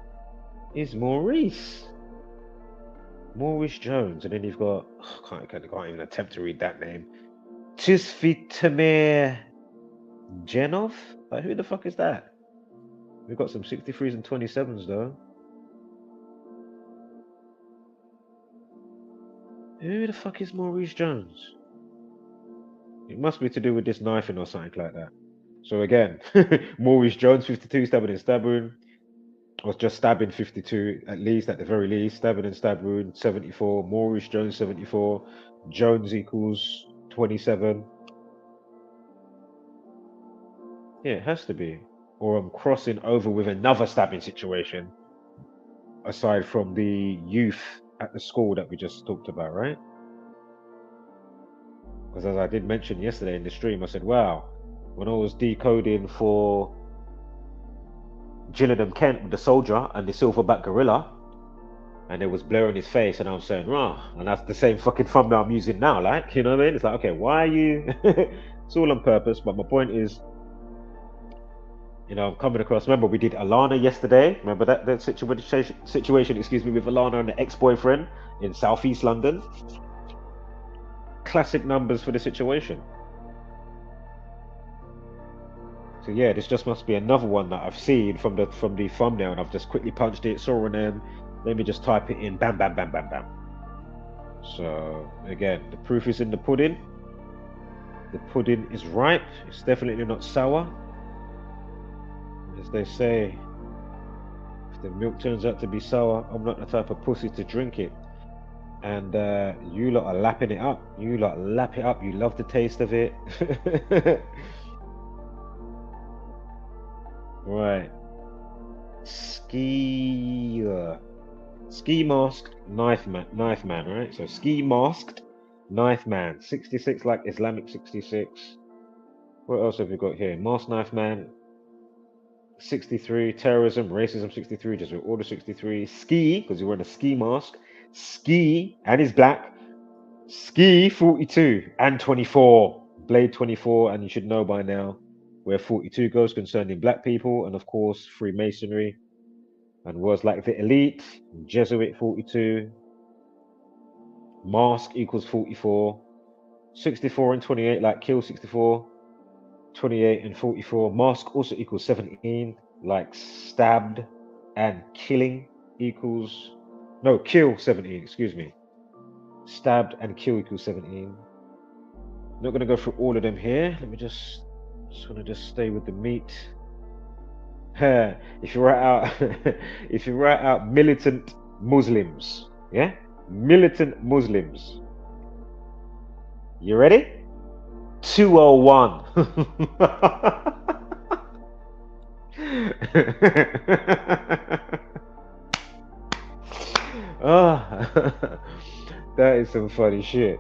is Maurice? Maurice Jones. And then you've got, I can't even attempt to read that name. Tisvitamir Genov? Like, who the fuck is that? We've got some 63s and 27s though. Who the fuck is Maurice Jones? It must be to do with this knifing or something like that. So again, Maurice Jones, 52, stabbing and stab wound. Was just stabbing 52, at least, at the very least. Stabbing and stab wound, 74. Maurice Jones, 74. Jones equals 27. Yeah, it has to be. Or I'm crossing over with another stabbing situation, aside from the youth at the school that we just talked about, right? Because as I did mention yesterday in the stream, I said, wow, when I was decoding for Gillingham Kent with the soldier and the silverback gorilla, and it was blurring his face, and I was saying, rah, and that's the same fucking thumbnail I'm using now, like, you know what I mean? It's like, okay, why are you? It's all on purpose, but my point is, you know, I'm coming across. Remember, we did Alana yesterday. Remember that situation, excuse me, with Alana and the ex-boyfriend in southeast London. Classic numbers for the situation. So yeah, this just must be another one that I've seen from the thumbnail, and I've just quickly punched it, saw a name. Let me just type it in. Bam, bam, bam, bam, bam. So again, the proof is in the pudding. The pudding is ripe. It's definitely not sour. As they say, if the milk turns out to be sour, I'm not the type of pussy to drink it. And you lot are lapping it up. You lot lap it up. You love the taste of it. Right. Ski masked knife man, right? So ski masked knife man, 66, like Islamic 66. What else have we got here? Masked knife man, 63. Terrorism, racism, 63. Just order 63. Ski, because he's wearing a ski mask. Ski, and he's black. Ski, 42 and 24. Blade 24, and you should know by now where 42 goes concerning black people, and of course Freemasonry and words like the elite. Jesuit, 42. Mask equals 44. 64 and 28, like kill, 64. 28 and 44. Mask also equals 17, like stabbed and killing equals, no, kill 17, excuse me. Stabbed and kill equals 17. Not going to go through all of them here. Let me just want to stay with the meat. If you write out if you write out militant Muslims, yeah, militant Muslims, you ready? 201. Oh, that is some funny shit.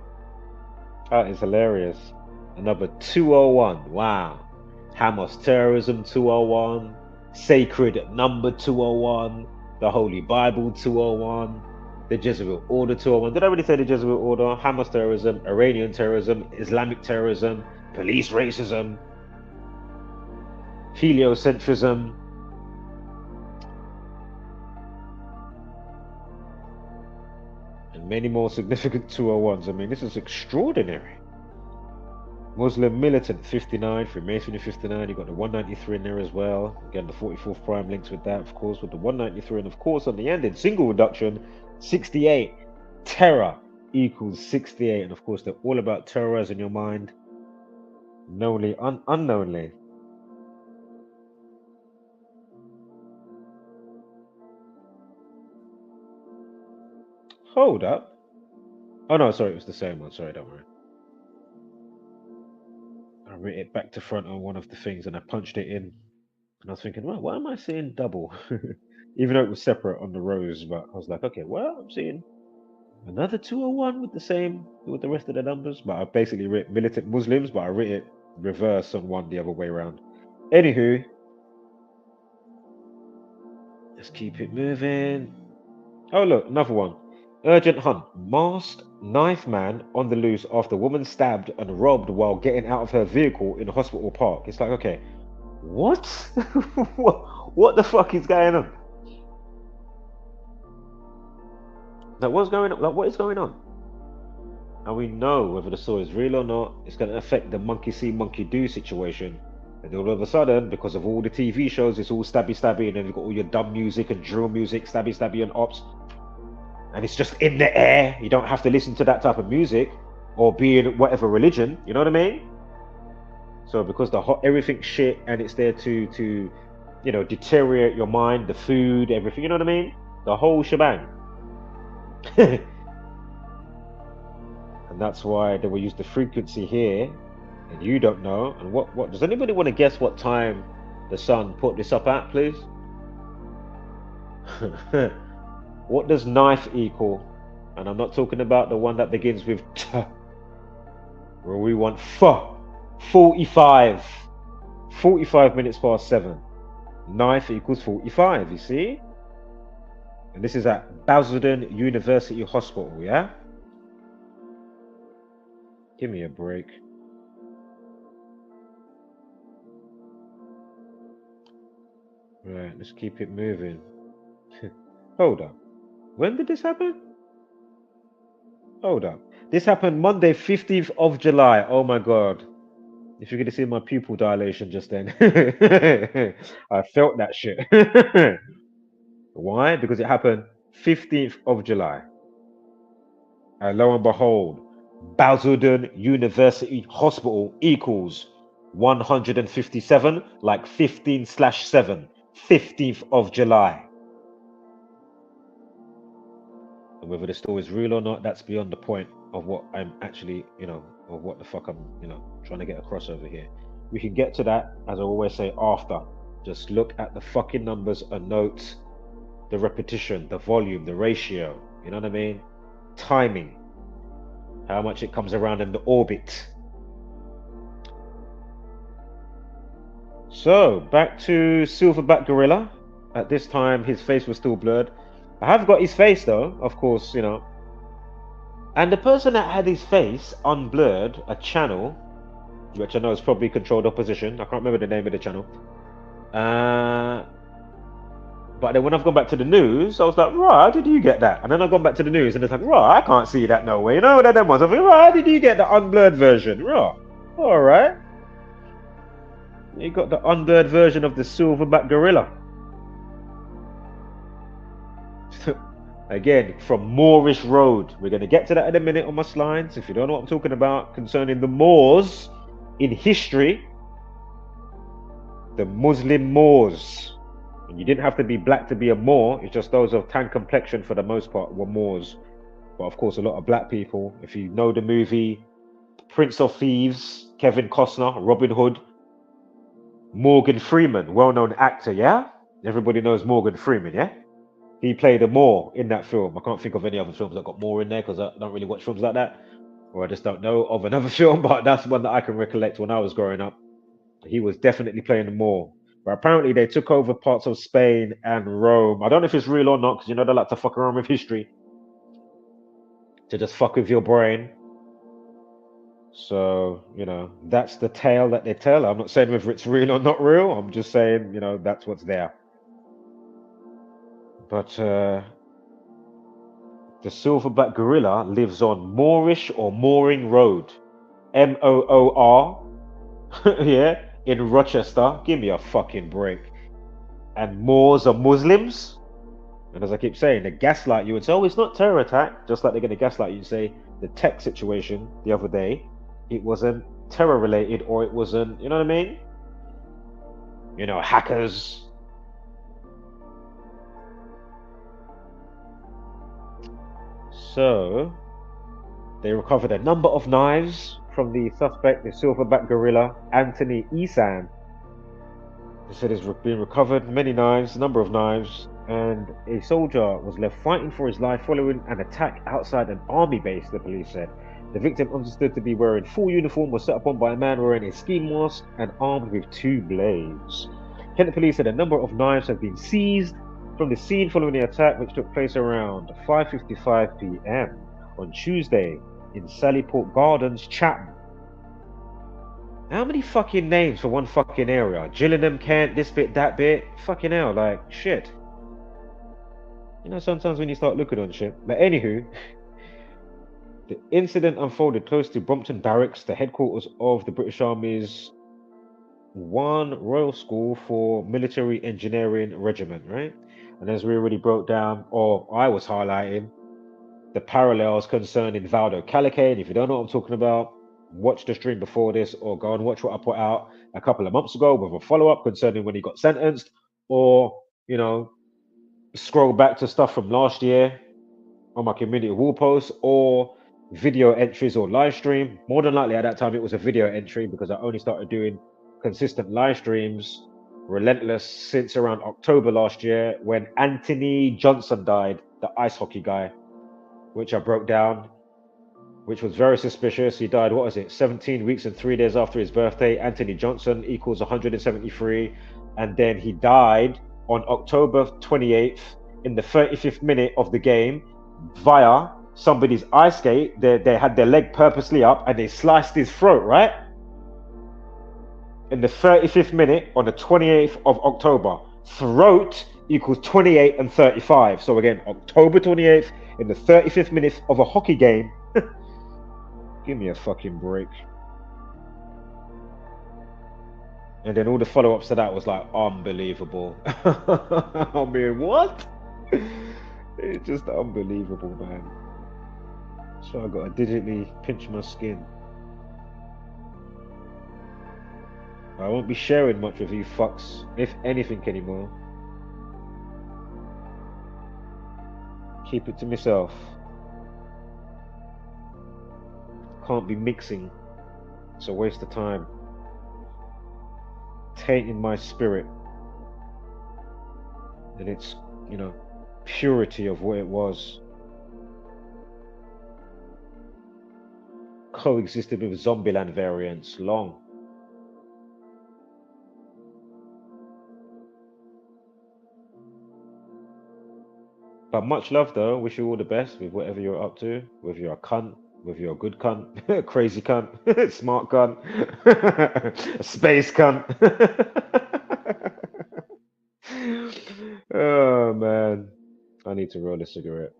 That is hilarious. Number 201. Wow. Hamas terrorism 201. Sacred number 201. The Holy Bible 201. The Jesuit order 201. Did I already say the Jesuit order? Hamas terrorism, Iranian terrorism, Islamic terrorism, police racism, heliocentrism. And many more significant 201s. I mean, this is extraordinary. Muslim militant 59, Freemasonry 59, you got the 193 in there as well. Again, the 44th prime links with that, of course, with the 193, and of course on the end in single reduction, 68. Terror equals 68, and of course they're all about terrorizing your mind, knowingly, unknowingly. Hold up. Oh no, sorry, it was the same one. Sorry, don't worry. I wrote it back to front on one of the things and I punched it in. And I was thinking, well, why am I seeing double? Even though it was separate on the rows, but I was like, okay, well, I'm seeing another 201 with the rest of the numbers. But I basically wrote militant Muslims, but I wrote it reverse on one the other way around. Anywho, let's keep it moving. Oh, look, another one. Urgent hunt. Masked knife man on the loose after woman stabbed and robbed while getting out of her vehicle in a hospital park. It's like, okay, what? What the fuck is going on? Like, what's going on? Like, what is going on? And we know whether the story is real or not. It's going to affect the monkey see, monkey do situation. And all of a sudden, because of all the TV shows, it's all stabby stabby, and then you've got all your dumb music and drill music, stabby stabby and ops. And it's just in the air. You don't have to listen to that type of music or be in whatever religion. You know what I mean? So because everything's shit and it's there to you know, deteriorate your mind, the food, everything. You know what I mean? The whole shebang. And that's why they will use the frequency here, and you don't know. And what does anybody want to guess what time the sun put this up at, please? What does knife equal? And I'm not talking about the one that begins with t, where we want f. 45 minutes past 7. Knife equals 45, you see? And this is at Basildon University Hospital, yeah? Give me a break. Right, let's keep it moving. Hold up. When did this happen? Hold up. This happened Monday, 15th of July. Oh my God. If you're going to see my pupil dilation just then. I felt that shit. Why? Because it happened 15th of July. And lo and behold, Basildon University Hospital equals 157, like 15/7, 15th of July. And whether the story is real or not, that's beyond the point of what I'm actually, you know, of what the fuck I'm, you know, trying to get across over here. We can get to that, as I always say, after. Just look at the fucking numbers and note the repetition, the volume, the ratio, you know what I mean? Timing, how much it comes around in the orbit. So, back to Silverback Gorilla. At this time, his face was still blurred. I have got his face though, of course, you know. And the person that had his face unblurred, a channel, which I know is probably Controlled Opposition. I can't remember the name of the channel. But then when I've gone back to the news, I was like, right, how did you get that? And then I've gone back to the news and it's like, right, I can't see that no way. You know what that was? I was like, right, how did you get the unblurred version? Right, all right. You got the unblurred version of the Silverback Gorilla. Again, from Moorish Road. We're going to get to that in a minute on my slides. If you don't know what I'm talking about concerning the Moors in history, the Muslim Moors. And you didn't have to be black to be a Moor. It's just those of tan complexion for the most part were Moors. But of course, a lot of black people. If you know the movie Prince of Thieves, Kevin Costner, Robin Hood, Morgan Freeman, well-known actor, yeah? Everybody knows Morgan Freeman, yeah? He played a Moor in that film. I can't think of any other films that got Moor in there because I don't really watch films like that. Or I just don't know of another film, but that's one that I can recollect when I was growing up. He was definitely playing a Moor. But apparently they took over parts of Spain and Rome. I don't know if it's real or not, because you know they like to fuck around with history. To just fuck with your brain. So, you know, that's the tale that they tell. I'm not saying whether it's real or not real. I'm just saying, you know, that's what's there. But the Silverback Gorilla lives on Moorish or Mooring Road. Moor. Yeah, in Rochester. Give me a fucking break. And Moors are Muslims. And as I keep saying, they gaslight you and say, oh, it's not terror attack. Just like they're going to gaslight you and say the tech situation the other day, it wasn't terror related, or it wasn't, you know what I mean? You know, hackers. So, they recovered a number of knives from the suspect, the Silverback Gorilla, Anthony Isan. They said there's been recovered many knives, a number of knives, and a soldier was left fighting for his life following an attack outside an army base, the police said. The victim, understood to be wearing full uniform, was set upon by a man wearing a ski mask and armed with 2 blades. Kent police said a number of knives have been seized from the scene following the attack, which took place around 5:55 p.m. on Tuesday in Sallyport Gardens, Chatham. How many fucking names for one fucking area? Gillingham, Kent, this bit, that bit. Fucking hell, like, shit. You know, sometimes when you start looking on shit. But anywho, the incident unfolded close to Brompton Barracks, the headquarters of the British Army's 1 Royal School for Military Engineering Regiment, right? And as we already broke down, or I was highlighting, the parallels concerning Valdo Calicane. And if you don't know what I'm talking about, watch the stream before this, or go and watch what I put out a couple of months ago with a follow-up concerning when he got sentenced, or, you know, scroll back to stuff from last year on my community wall posts, or video entries or live stream. More than likely at that time it was a video entry, because I only started doing consistent live streams, relentless, since around October last year, when Anthony Johnson died, the ice hockey guy, which I broke down, which was very suspicious. He died, what was it, 17 weeks and 3 days after his birthday. Anthony Johnson equals 173. And then he died on October 28th in the 35th minute of the game via somebody's ice skate. They had their leg purposely up and they sliced his throat, right? In the 35th minute on the 28th of October. Throat equals 28 and 35. So again, October 28th in the 35th minute of a hockey game. Give me a fucking break. And then all the follow-ups to that was like unbelievable. I mean, what? It's just unbelievable, man. So I gotta digitally pinch my skin. I won't be sharing much with you fucks, if anything anymore. Keep it to myself. Can't be mixing. It's a waste of time. Tainting my spirit. And its, you know, purity of what it was. Coexisted with Zombieland variants long. But much love though, wish you all the best with whatever you're up to, whether you're a cunt, whether you're a good cunt, crazy cunt, smart cunt, space cunt. Oh man, I need to roll a cigarette.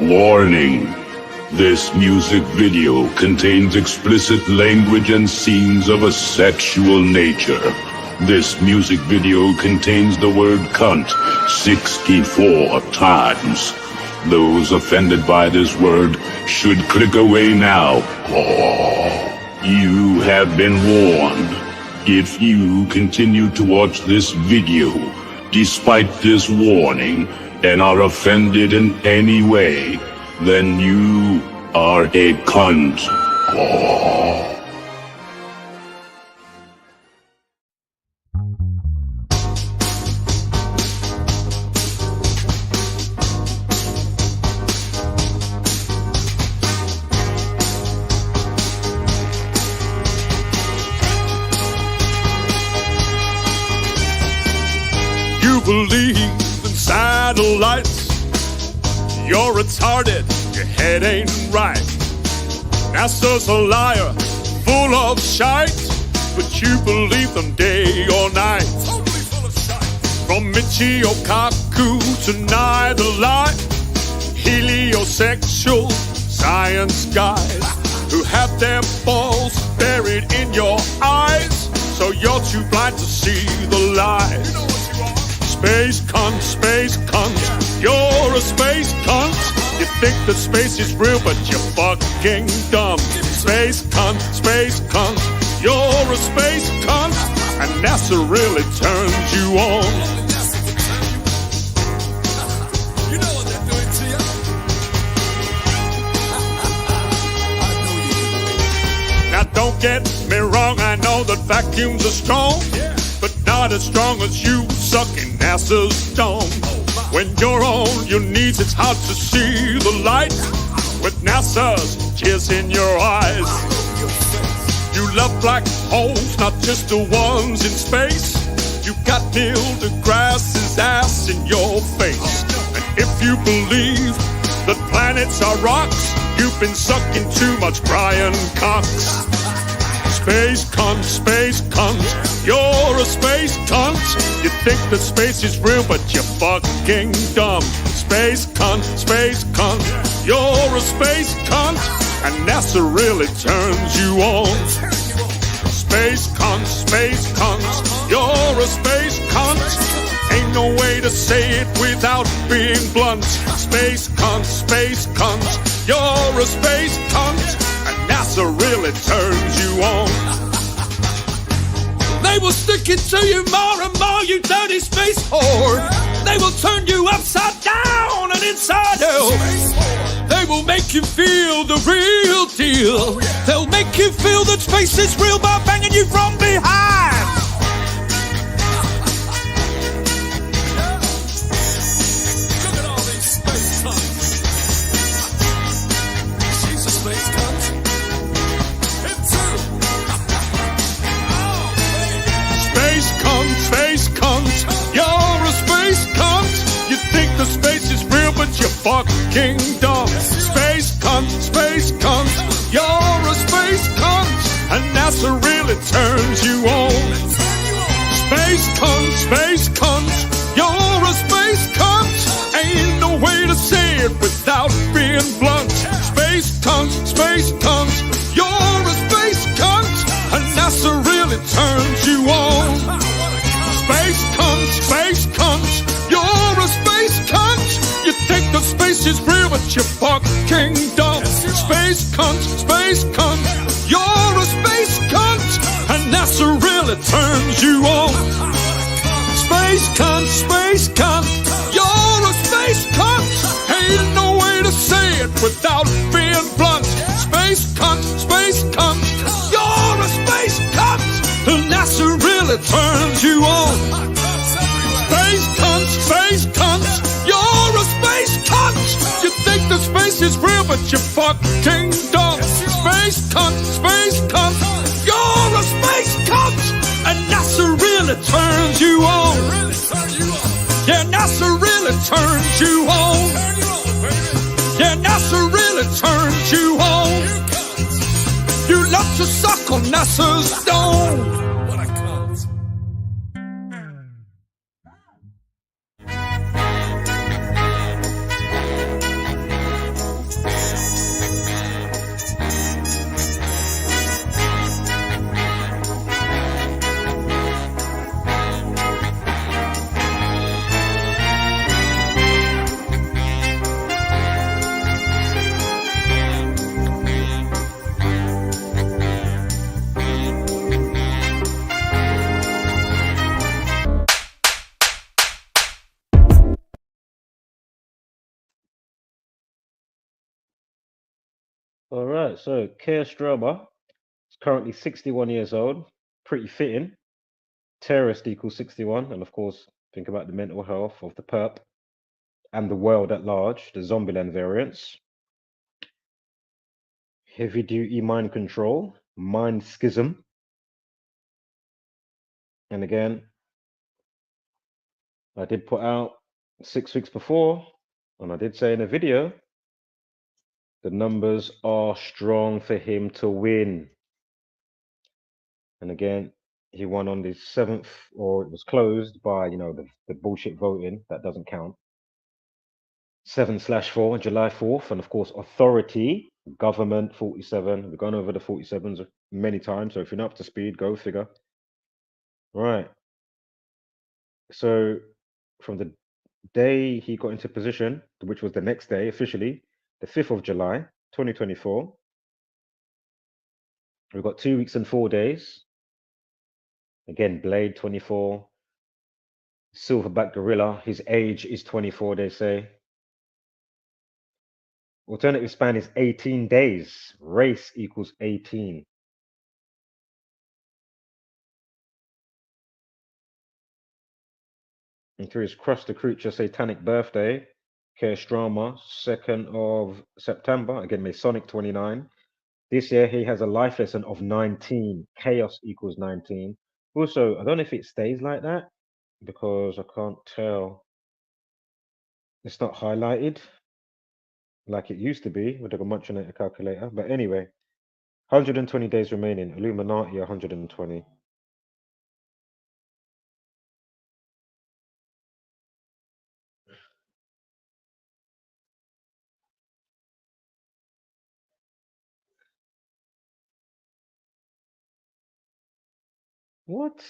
Warning. This music video contains explicit language and scenes of a sexual nature. This music video contains the word cunt 64 times. Those offended by this word should click away now. You have been warned. If you continue to watch this video, despite this warning, and are offended in any way, then you are a cunt. You believe in satellites. You're retarded, your head ain't right. NASA's a liar, full of shite, but you believe them day or night. Totally full of shite. From Michio Kaku to Neither Lie, heliosexual science guys who have their balls buried in your eyes, so you're too blind to see the light. You know what you are? Space cunt, you're a space cunt. You think that space is real, but you're fucking dumb. Space cunt, you're a space cunt, and NASA really turns you on. You know what they're doing to you? Now don't get me wrong, I know that vacuums are strong, but not as strong as you sucking NASA's dome. When you're on your knees, it's hard to see the light. With NASA's tears in your eyes. You love black holes, not just the ones in space. You got Neil deGrasse's ass in your face. And if you believe that planets are rocks, you've been sucking too much Brian Cox. Space cunt, you're a space cunt. You think that space is real, but you're fucking dumb. Space cunt, you're a space cunt. And NASA really turns you on. Space cunt, you're a space cunt. Ain't no way to say it without being blunt. Space cunt, you're a space cunt. And NASA really turns you on. They will stick it to you more and more, you dirty space whore. They will turn you upside down and inside out. They will make you feel the real deal. They'll make you feel that space is real by banging you from behind. Look at all these space cunts. She's a space cunt. Him too. Oh, Space cunt, you're a space cunt. You think the space is real, but you're fucking dumb. Space cunt, you're a space cunt. And NASA really turns you on. Space cunt, you're a space cunt. Ain't no way to say it without being blunt. Space cunt, you're a space cunt. And NASA really turns you on. Space cunt, you're a space cunt. You think the space is real, but you're fucking dumb. Space cunt, you're a space cunt. And NASA really turns you on. Space cunt, you're a space cunt. Ain't no way to say it without being blunt. Space cunt, you're a space cunt. And NASA really turns you on. Space cunt, you're a space cunt. You think the space is real, but you're fucking dumb. Space cunt, you're a space cunt. And NASA really turns you on. Yeah, NASA really turns you on. Yeah, NASA really turns you on. You love to suck on NASA's dome. All right, so Keir Starmer is currently 61 years old, pretty fitting. Terrorist equals 61, and of course, think about the mental health of the perp and the world at large, the Zombieland variants. Heavy duty mind control, mind schism. And again, I did put out 6 weeks before, and I did say in a video, the numbers are strong for him to win. And again, he won on the 7th, or it was closed by, you know, the bullshit voting. That doesn't count. 7/4, July 4th. And of course, authority, government, 47. We've gone over the 47s many times. So if you're not up to speed, go figure. Right. So from the day he got into position, which was the next day officially, the 5th of July, 2024, we've got 2 weeks and 4 days. Again, Blade 24, Silverback Gorilla, his age is 24, they say. Alternative span is 18 days. Race equals 18. And through his Crush the Creature satanic birthday, Kerstrama, 2nd of September, again Masonic 29. This year he has a life lesson of 19. Chaos equals 19. Also, I don't know if it stays like that because I can't tell. It's not highlighted like it used to be with the Gematria calculator. But anyway, 120 days remaining. Illuminati 120. What?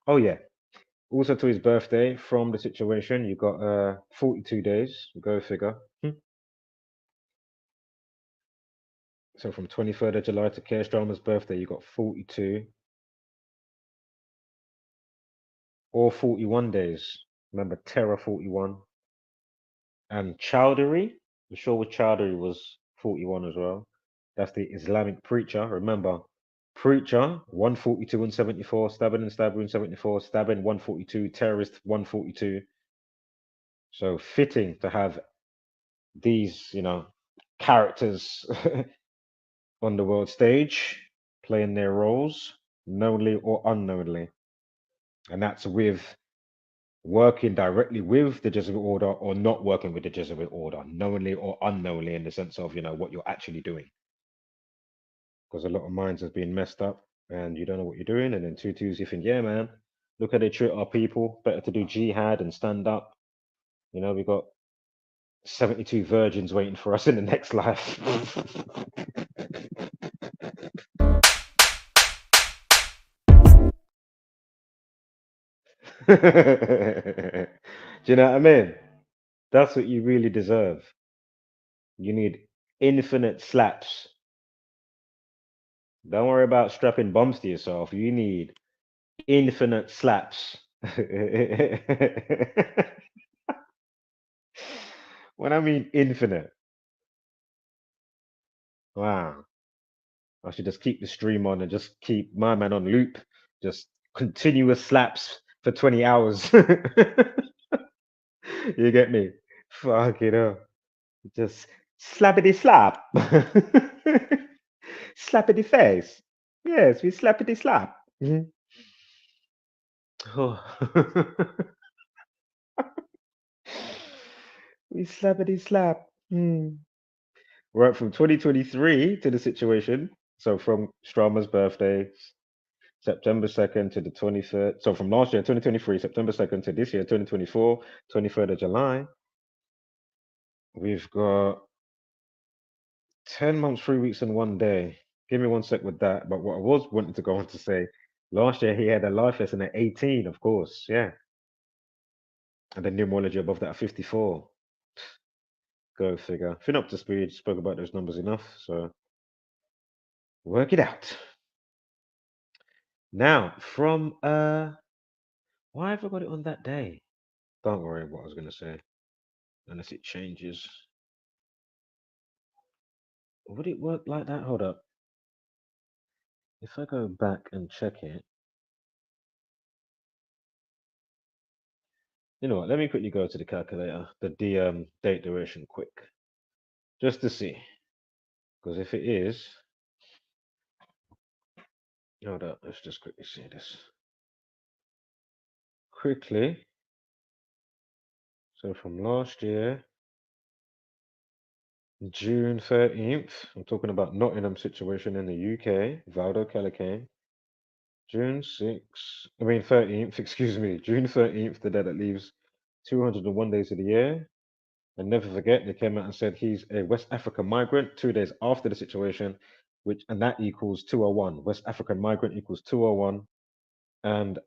Oh yeah. Also to his birthday, from the situation, you got 42 days. Go figure. So from 23rd of July to Kerstrama's birthday, you got 42 or 41 days. Remember Terra 41 and Chowdhury. I'm sure with Chowdhury was 41 as well. That's the Islamic preacher. Remember, preacher 142 and 74, stabbing and stabbing 74, stabbing 142, terrorist 142. So fitting to have these, characters on the world stage playing their roles, knowingly or unknowingly. And that's with working directly with the Jesuit order or not working with the Jesuit order, knowingly or unknowingly, in the sense of, what you're actually doing. Because a lot of minds have been messed up and you don't know what you're doing. And then twos, you think, yeah, man, look how they treat our people. Better to do jihad and stand up. We got 72 virgins waiting for us in the next life. Do you know what I mean? That's what you really deserve. You need infinite slaps. Don't worry about strapping bombs to yourself. You need infinite slaps. When I mean infinite, wow. I should just keep the stream on and just keep my man on loop. Just continuous slaps for 20 hours. You get me? Fuck it up. Just slappity slap. Slappity face. Yes, we slappity slap. Mhm. Oh. We slappity slap. Right, from 2023 to the situation. So from Strama's birthday, September 2nd to the 23rd. So from last year, 2023, September 2nd to this year, 2024, 23rd of July, we've got 10 months, 3 weeks, and 1 day. Give me 1 sec with that. But what I was wanting to go on to say, last year he had a life lesson at 18, of course. Yeah. And then numerology above that at 54. Go figure. If you're not up to speed, spoke about those numbers enough. So work it out. Now, from why have I got it on that day? Don't worry what I was gonna say. Unless it changes. Would it work like that? Hold up. If I go back and check it. You know what? Let me quickly go to the calculator, the date duration quick. Just to see. Because if it is, hold up, let's just quickly see this. Quickly. So from last year, June 13th, I'm talking about Nottingham situation in the UK, Valdo Kellicane. June 13th, excuse me, June 13th, the day that leaves 201 days of the year. And never forget, they came out and said he's a West African migrant 2 days after the situation, and that equals 201. West African migrant equals 201. And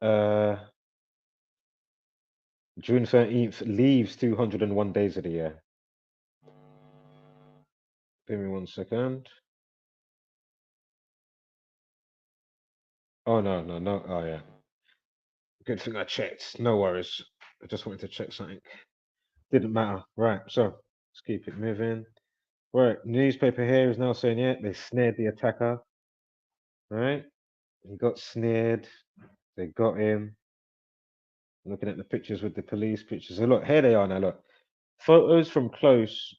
June 13th leaves 201 days of the year. Give me 1 second. Oh, no. Oh, yeah. Good thing I checked. No worries. I just wanted to check something. Didn't matter. Right, so let's keep it moving. Right, newspaper here is now saying, yeah, they snared the attacker. Right, he got snared. They got him. Looking at the pictures with the police pictures. So look, here they are now. Look, photos from close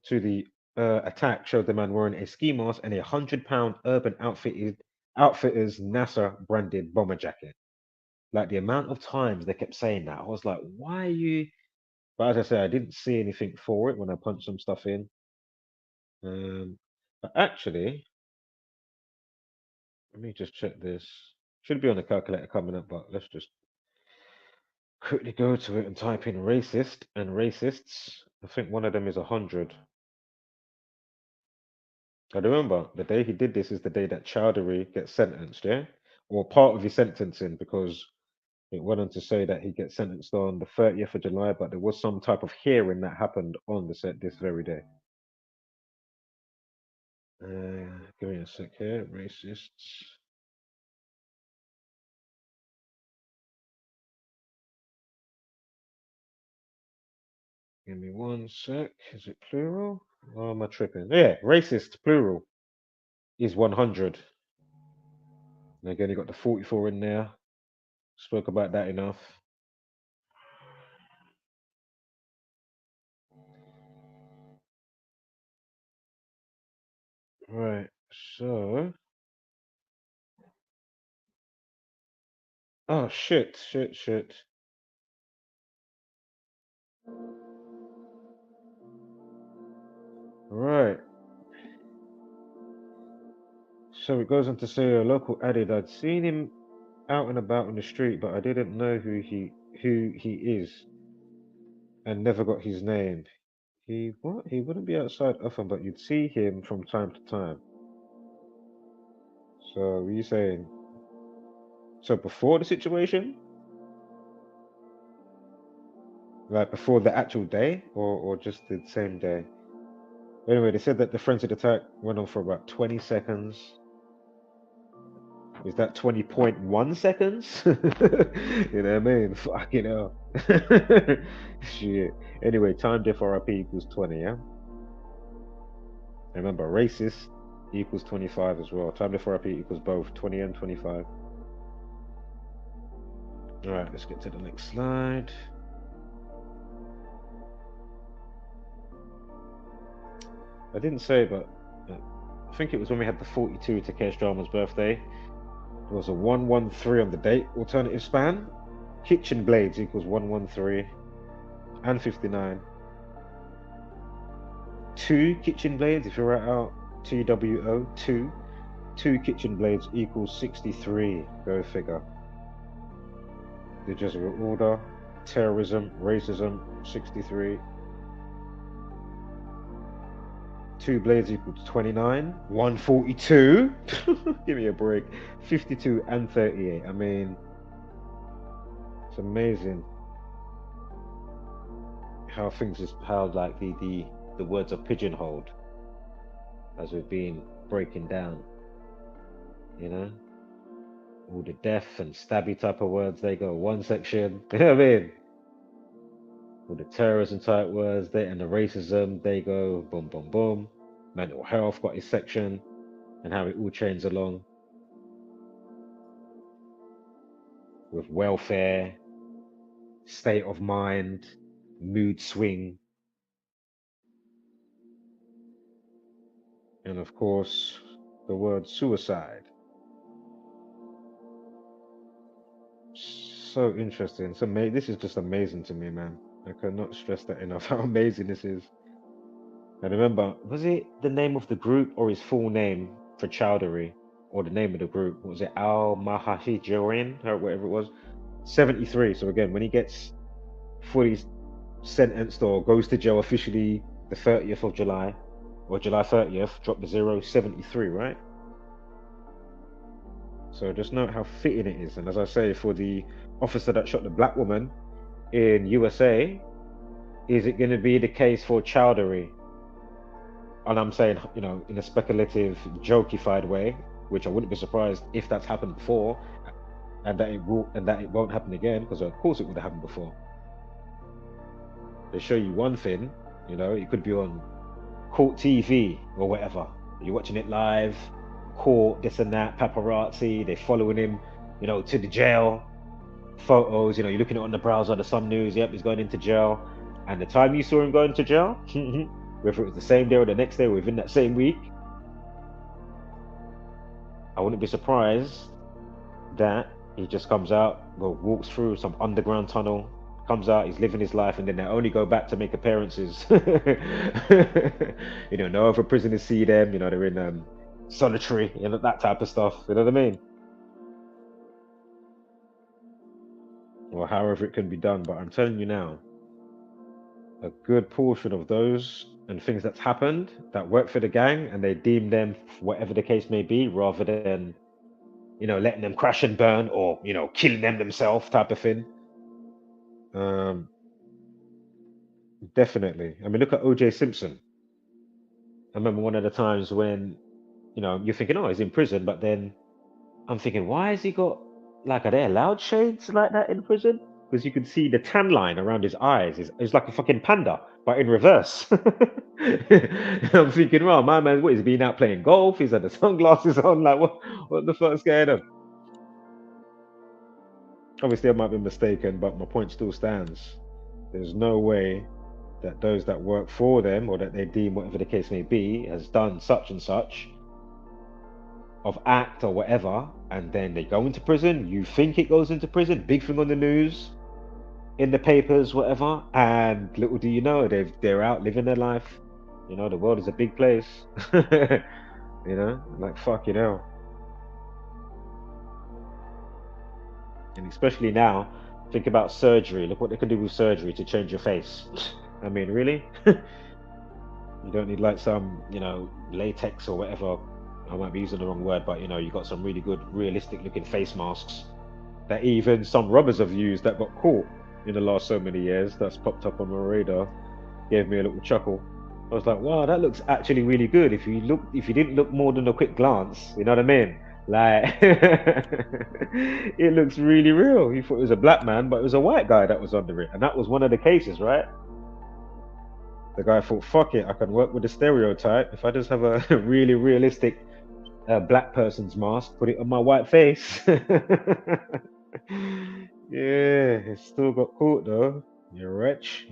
to the attack showed the man wearing a ski mask and a £100 Urban Outfitters NASA branded bomber jacket. Like the amount of times they kept saying that, I was like, why are you? But as I say, I didn't see anything for it when I punched some stuff in. But actually, let me just check this. Should be on the calculator coming up, but let's just quickly go to it and type in racist and racists. I think one of them is 100. I remember the day he did this is the day that Chowdhury gets sentenced, yeah? Or part of his sentencing, because it went on to say that he gets sentenced on the 30th of July, but there was some type of hearing that happened on the set this very day. Give me a sec here. Racists. Give me one sec. Is it plural? Or am I tripping? Yeah, racist plural is 100. And again, you got the 44 in there. Spoke about that enough. Right. So. Oh shit! Shit! Right. So it goes on to say a local added, I'd seen him out and about on the street, but I didn't know who he is, and never got his name. He what? He wouldn't be outside often, but you'd see him from time to time. So what are you saying? So before the situation, like before the actual day, or just the same day? Anyway, they said that the frenzied attack went on for about 20 seconds. Is that 20.1 seconds? You know what I mean? Fucking hell. Shit. Anyway, time diff RIP equals 20, yeah? Remember, racist equals 25 as well. Time diff RIP equals both 20 and 25. Alright, let's get to the next slide. I didn't say, but I think it was when we had the 42 Takesh Drama's birthday. There was a 113 on the date alternative span. Kitchen blades equals 113 and 59. 2 kitchen blades, if you write out TWO, 2 kitchen blades equals 63. Go figure. The Jesuit order, terrorism, racism, 63. 2 blades equals 29. 142. Give me a break. 52 and 38. I mean, it's amazing how things is how like the words are pigeonholed as we've been breaking down. You know, all the death and stabby type of words, they go one section. You know what I mean? All the terrorism type words, and the racism, they go boom, boom, boom. Mental health got its section, and how it all chains along with welfare, state of mind, mood swing, and of course, the word suicide. So interesting. So this is just amazing to me, man. I cannot stress that enough. How amazing this is. And remember, was it the name of the group or his full name for Chowdhury, or the name of the group? Was it Al Mahajirin or whatever it was? 73. So again, when he gets fully sentenced or goes to jail officially the 30th of July, or July 30th, drop the 0, 73, right? So just note how fitting it is. And as I say, for the officer that shot the black woman in USA, is it going to be the case for Chowdhury? And I'm saying, you know, in a speculative, jokified way, which I wouldn't be surprised if that's happened before, and that it won't happen again, because of course it would have happened before. They show you one thing, you know, it could be on court TV or whatever. You're watching it live, court, this and that, paparazzi, they're following him, you know, to the jail. photos. You know, you're looking at it on the browser, the Sun News. Yep, he's going into jail. And the time you saw him going to jail, whether it was the same day or the next day or within that same week, I wouldn't be surprised that he just comes out, well, walks through some underground tunnel, comes out, he's living his life, and then they only go back to make appearances. You know, no other prisoners see them. You know, they're in solitary, you know, that type of stuff. You know what I mean? Or however it can be done. But I'm telling you now, a good portion of those and things that's happened that work for the gang, and they deem them, whatever the case may be, rather than, you know, letting them crash and burn, or, you know, killing them themselves type of thing. Definitely. I mean, look at OJ Simpson. I remember one of the times when, you know, you're thinking, oh, he's in prison, but then I'm thinking, why has he got, like, are there allowed shades like that in prison? Because you can see the tan line around his eyes is like a fucking panda, but in reverse. I'm thinking, well, my man, what, is he been out playing golf? He's had the sunglasses on, like, what the fuck's going on? Obviously, I might be mistaken, but my point still stands. There's no way that those that work for them, or that they deem, whatever the case may be, has done such and such of act or whatever, and then they go into prison. You think it goes into prison, big thing on the news, in the papers, whatever, and little do you know, they're out living their life. You know, the world is a big place. You know, like, fuck, you know. And especially now, think about surgery. Look what they can do with surgery to change your face. I mean, really? You don't need like some, you know, latex or whatever. I might be using the wrong word, but, you know, you got some really good, realistic looking face masks that even some robbers have used that got caught in the last so many years. That's popped up on my radar. Gave me a little chuckle. I was like, wow, that looks actually really good. If you didn't look more than a quick glance, you know what I mean? Like, it looks really real. You thought it was a black man, but it was a white guy that was under it. And that was one of the cases, right? The guy thought, fuck it, I can work with the stereotype. If I just have a really realistic black person's mask, put it on my white face. Yeah, it still got caught though. You wretch.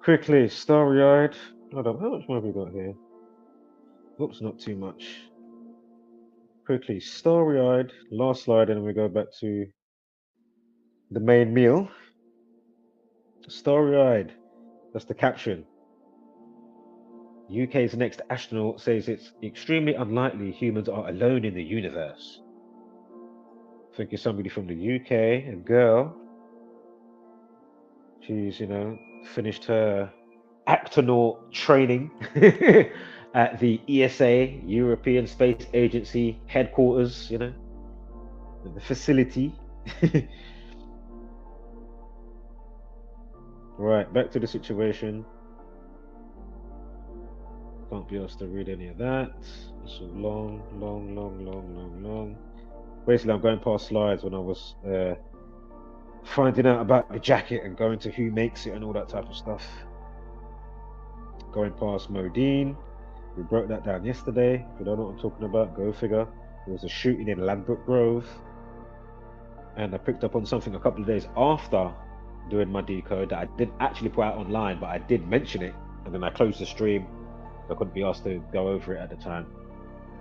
Quickly, starry-eyed. Hold on, how much more have we got here? Oops, not too much. Quickly, starry-eyed. Last slide, and then we go back to the main meal. Starry-eyed. That's the caption. UK's next astronaut says it's extremely unlikely humans are alone in the universe. I think it's somebody from the UK, a girl. She's, you know, finished her actonaut training at the ESA, European Space Agency headquarters, you know, the facility. Right, back to the situation. Can't be asked to read any of that. It's so long. Basically, I'm going past slides when I was finding out about the jacket and going to who makes it and all that type of stuff. Going past Modine. We broke that down yesterday. If you don't know what I'm talking about, go figure. There was a shooting in Ladbroke Grove. And I picked up on something a couple of days after doing my decode that I didn't actually put out online, but I did mention it. And then I closed the stream. I couldn't be asked to go over it at the time,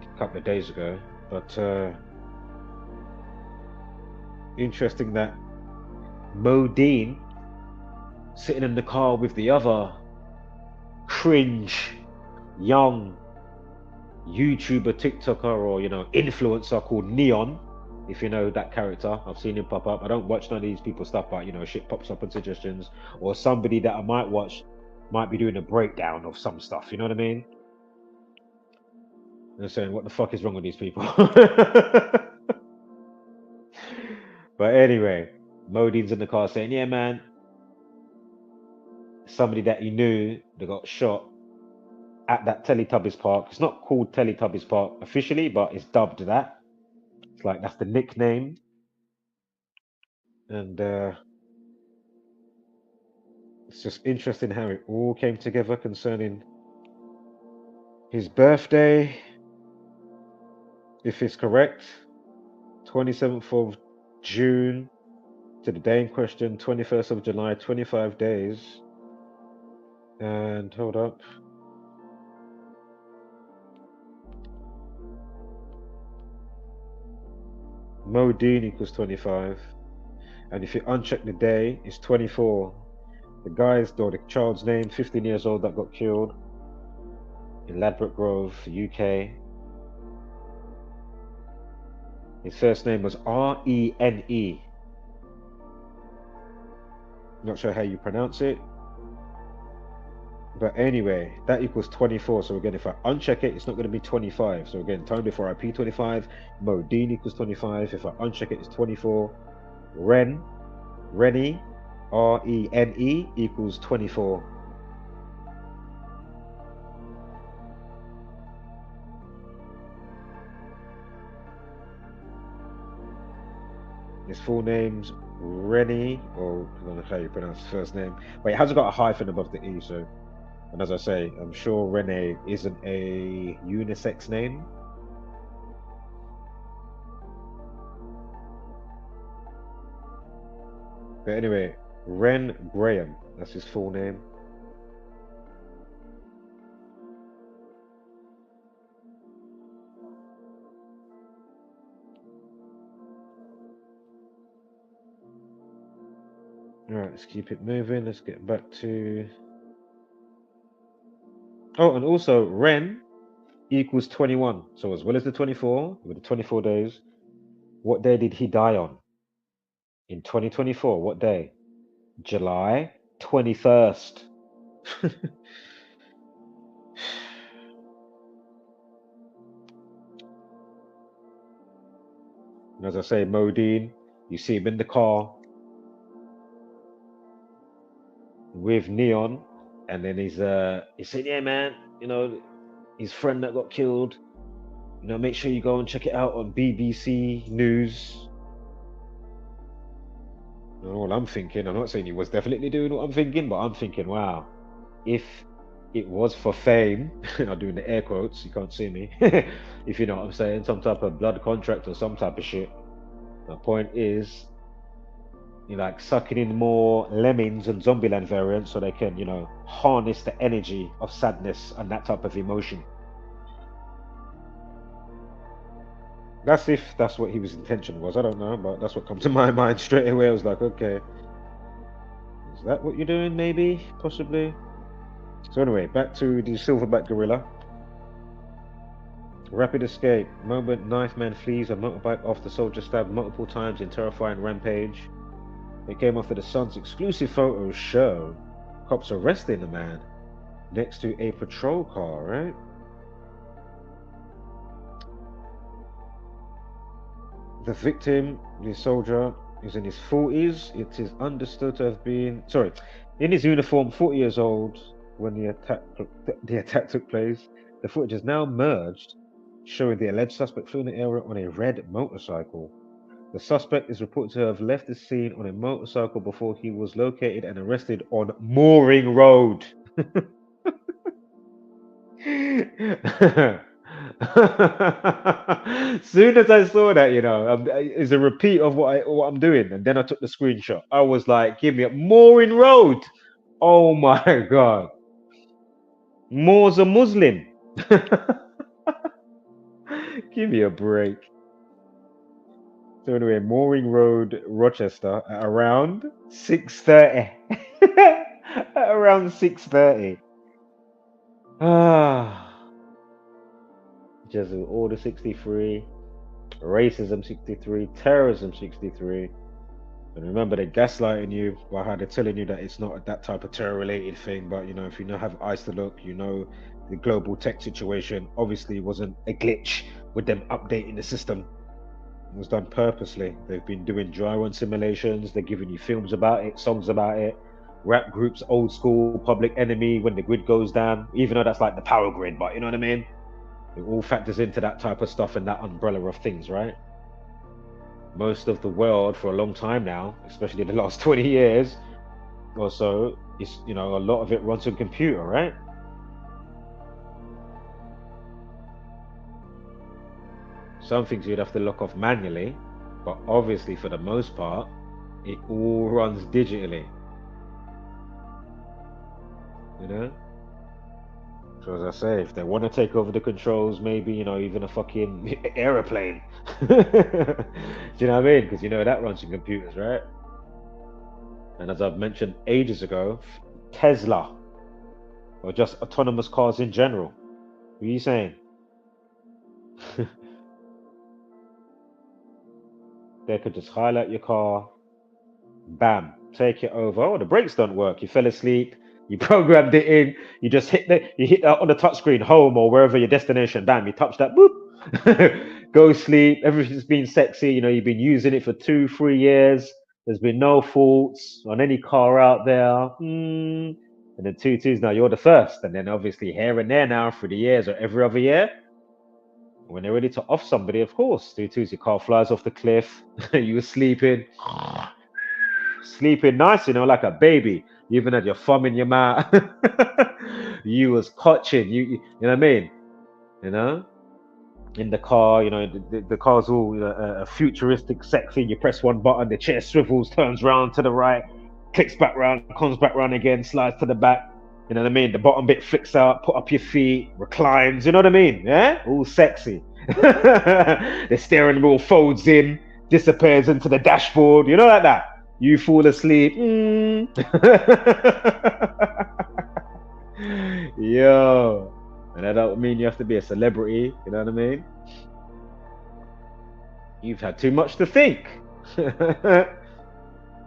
a couple of days ago. But interesting that Modine sitting in the car with the other cringe young YouTuber, TikToker, or, you know, influencer called Neon. If you know that character, I've seen him pop up. I don't watch none of these people stuff, but, you know, shit pops up in suggestions, or somebody that I might watch might be doing a breakdown of some stuff, you know what I mean? And saying, what the fuck is wrong with these people? But anyway, Modine's in the car saying, yeah, man, somebody that he knew that got shot at that Teletubbies Park. It's not called Teletubbies Park officially, but it's dubbed that. It's like, that's the nickname. And it's just interesting how it all came together concerning His birthday, if it's correct, 27th of June to the day in question, 21st of July, 25 days. And hold up. Modine equals 25. And if you uncheck the day, it's 24. The guy's, or the child's name, 15 years old, that got killed in Ladbroke Grove, UK. His first name was Rene. Not sure how you pronounce it. But anyway, that equals 24. So again, if I uncheck it, it's not going to be 25. So again, time before IP 25. Modine equals 25. If I uncheck it, it's 24. Rene, Rene equals 24. His full name's Rene, or I don't know how you pronounce his first name. But it hasn't got a hyphen above the E, so. And as I say, I'm sure Rene isn't a unisex name. But anyway, Ren Graham, that's his full name. Alright, let's keep it moving. Let's get back to... Oh, and also Ren equals 21. So as well as the 24, with the 24 days, what day did he die on? In 2024, what day? July 21st. And as I say, Modine, you see him in the car with Neon, and then he's saying, yeah, man, you know, his friend that got killed, you know, make sure you go and check it out on BBC News. And all I'm thinking, I'm not saying he was definitely doing what I'm thinking, but I'm thinking, wow, if it was for fame, I'm doing the air quotes, you can't see me, if you know what I'm saying, some type of blood contract or some type of shit. The point is, you know, like sucking in more lemmings and Zombieland variants so they can, you know, harness the energy of sadness and that type of emotion. That's if that's what his intention was. I don't know, but that's what comes to my mind straight away. I was like, okay, is that what you're doing? Maybe, possibly. So anyway, back to the silverback gorilla. Rapid escape. Moment knife man flees a motorbike after soldier stabbed multiple times in terrifying rampage. It came after the Sun's exclusive photos show cops arresting the man next to a patrol car, right? The victim, the soldier, is in his 40s. It is understood to have been, in his uniform, 40 years old when the attack took place. The footage is now merged, showing the alleged suspect fleeing the area on a red motorcycle. The suspect is reported to have left the scene on a motorcycle before he was located and arrested on Mooring Road. Soon as I saw that, you know, it's a repeat of what I'm doing, and then I took the screenshot. I was like, "Give me a Mooring Road." Oh my god, Moore's a Muslim. Give me a break. So anyway, Mooring Road, Rochester, at around 6:30. At around 6:30. Jesuit Order 63, Racism 63, Terrorism 63. And remember, they're gaslighting you by how they're telling you that it's not that type of terror-related thing. But you know, if you know have eyes to look, you know the global tech situation obviously wasn't a glitch with them updating the system. It was done purposely. They've been doing dry run simulations. They're giving you films about it, songs about it. Rap groups, old school, Public Enemy, when the grid goes down. Even though that's like the power grid, but you know what I mean? It all factors into that type of stuff and that umbrella of things, right? Most of the world for a long time now, especially the last 20 years or so, is, you know, a lot of it runs on computer, right? Some things you'd have to lock off manually, but obviously for the most part, it all runs digitally. You know? So as I say, if they want to take over the controls, maybe, you know, even a fucking aeroplane. Do you know what I mean? Because you know that runs on computers, right? And as I've mentioned ages ago, Tesla, or just autonomous cars in general. What are you saying? They could just highlight your car, bam, take it over. Oh, the brakes don't work. You fell asleep. You programmed it in. You just hit that on the touchscreen, home or wherever your destination. Bam, you touch that. Boop. Go sleep. Everything's been sexy. You know, you've been using it for 2-3 years. There's been no faults on any car out there. And then 2-2s now you're the first. And then obviously here and there now through the years or every other year, when they're ready to off somebody, of course, 2-2s, your car flies off the cliff. You were sleeping nice, you know, like a baby. You even had your thumb in your mouth. You was clutching. You know what I mean? You know, in the car, you know, the car's all futuristic, sexy. You press one button, the chair swivels, turns round to the right, clicks back round, comes back round again, slides to the back. You know what I mean? The bottom bit flicks out, put up your feet, reclines. You know what I mean? Yeah, all sexy. The steering wheel folds in, disappears into the dashboard. You know, like that. You fall asleep. Yo. And that don't mean you have to be a celebrity. You know what I mean? You've had too much to think.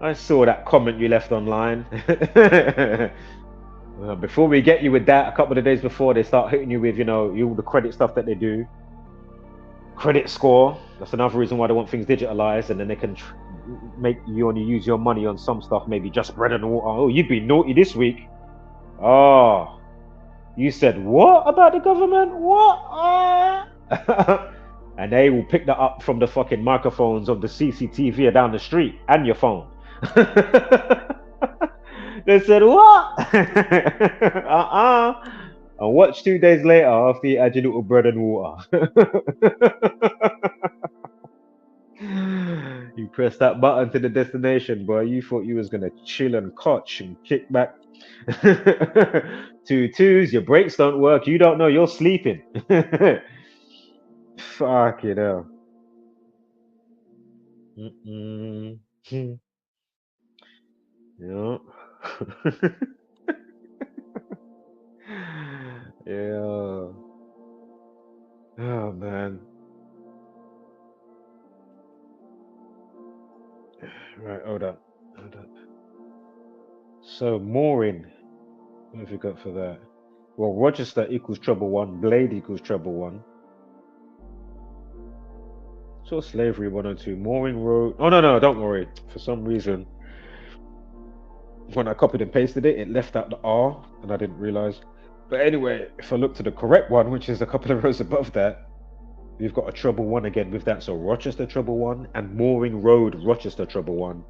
I saw that comment you left online. Before we get you with that, a couple of days before, they start hitting you with, you know, all the credit stuff that they do. Credit score. That's another reason why they want things digitalized, and then they can make you only use your money on some stuff, maybe just bread and water. Oh, you've been naughty this week. Oh, you said what about the government? What? And they will pick that up from the fucking microphones of the CCTV down the street and your phone. They said what? And watch 2 days later after you add your little bread and water. You press that button to the destination, boy. You thought you was gonna chill and cotch and kick back. 2-2s, your brakes don't work. You don't know you're sleeping. Fuck it up. Yeah. Yeah. Oh man. Right, hold up. So mooring. What have we got for that? Well, Rochester equals trouble one, Blade equals trouble one. So slavery 102, mooring road. Oh no, don't worry. For some reason, when I copied and pasted it, it left out the R, and I didn't realize. But anyway, if I look to the correct one, which is a couple of rows above that, we've got a trouble one again with that. So Rochester trouble one and mooring road Rochester trouble one.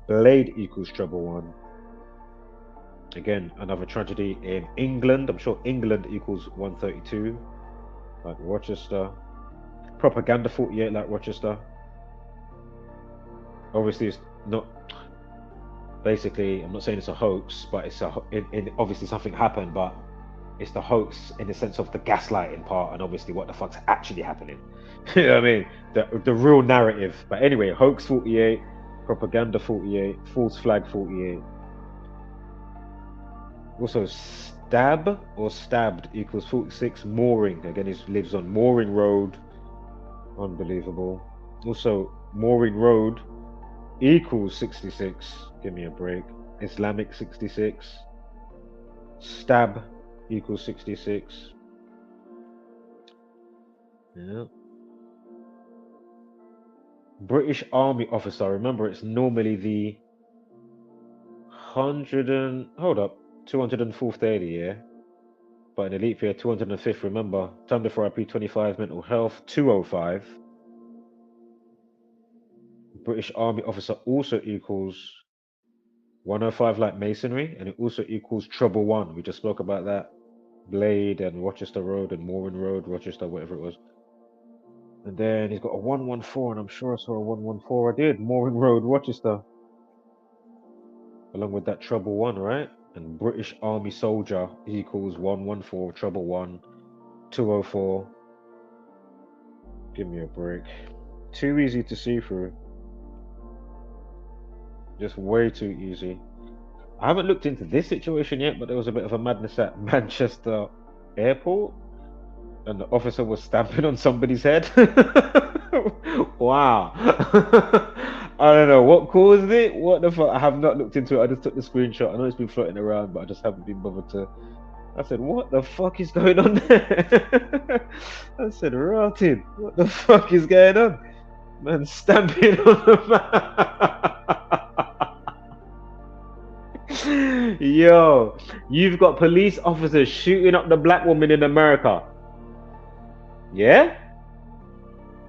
Blade equals trouble one. Again, another tragedy in England. I'm sure England equals 132, like Rochester. Propaganda 48, like Rochester. Obviously, it's not. Basically, I'm not saying it's a hoax, but it's obviously something happened, but it's the hoax in the sense of the gaslighting part, and obviously what the fuck's actually happening. You know what I mean? The real narrative. But anyway, hoax 48, propaganda 48, false flag 48. Also, stab or stabbed equals 46. Mooring, again, he lives on Mooring Road. Unbelievable. Also, Mooring Road equals 66. Give me a break. Islamic 66. Stab equals 66. Yeah. British Army officer. Remember, it's normally the 204th day of the year. But in elite year, 205th. Remember, time before IP 25, mental health 205. British Army officer also equals 105, like masonry, and it also equals trouble one. We just spoke about that. Blade and Rochester Road and Mooring Road, Rochester, whatever it was. And then he's got a 114, and I'm sure I saw a 114. I did. Mooring Road, Rochester. Along with that treble one, right? And British Army soldier equals 114, treble one, 204. Give me a break. Too easy to see through. Just way too easy. I haven't looked into this situation yet, but there was a bit of a madness at Manchester Airport. And the officer was stamping on somebody's head. Wow. I don't know what caused it. What the fuck? I have not looked into it. I just took the screenshot. I know it's been floating around, but I just haven't been bothered to. I said, what the fuck is going on there? I said, rotted. What the fuck is going on? Man, stamping on the man. Yo, you've got police officers shooting up the black woman in America. Yeah?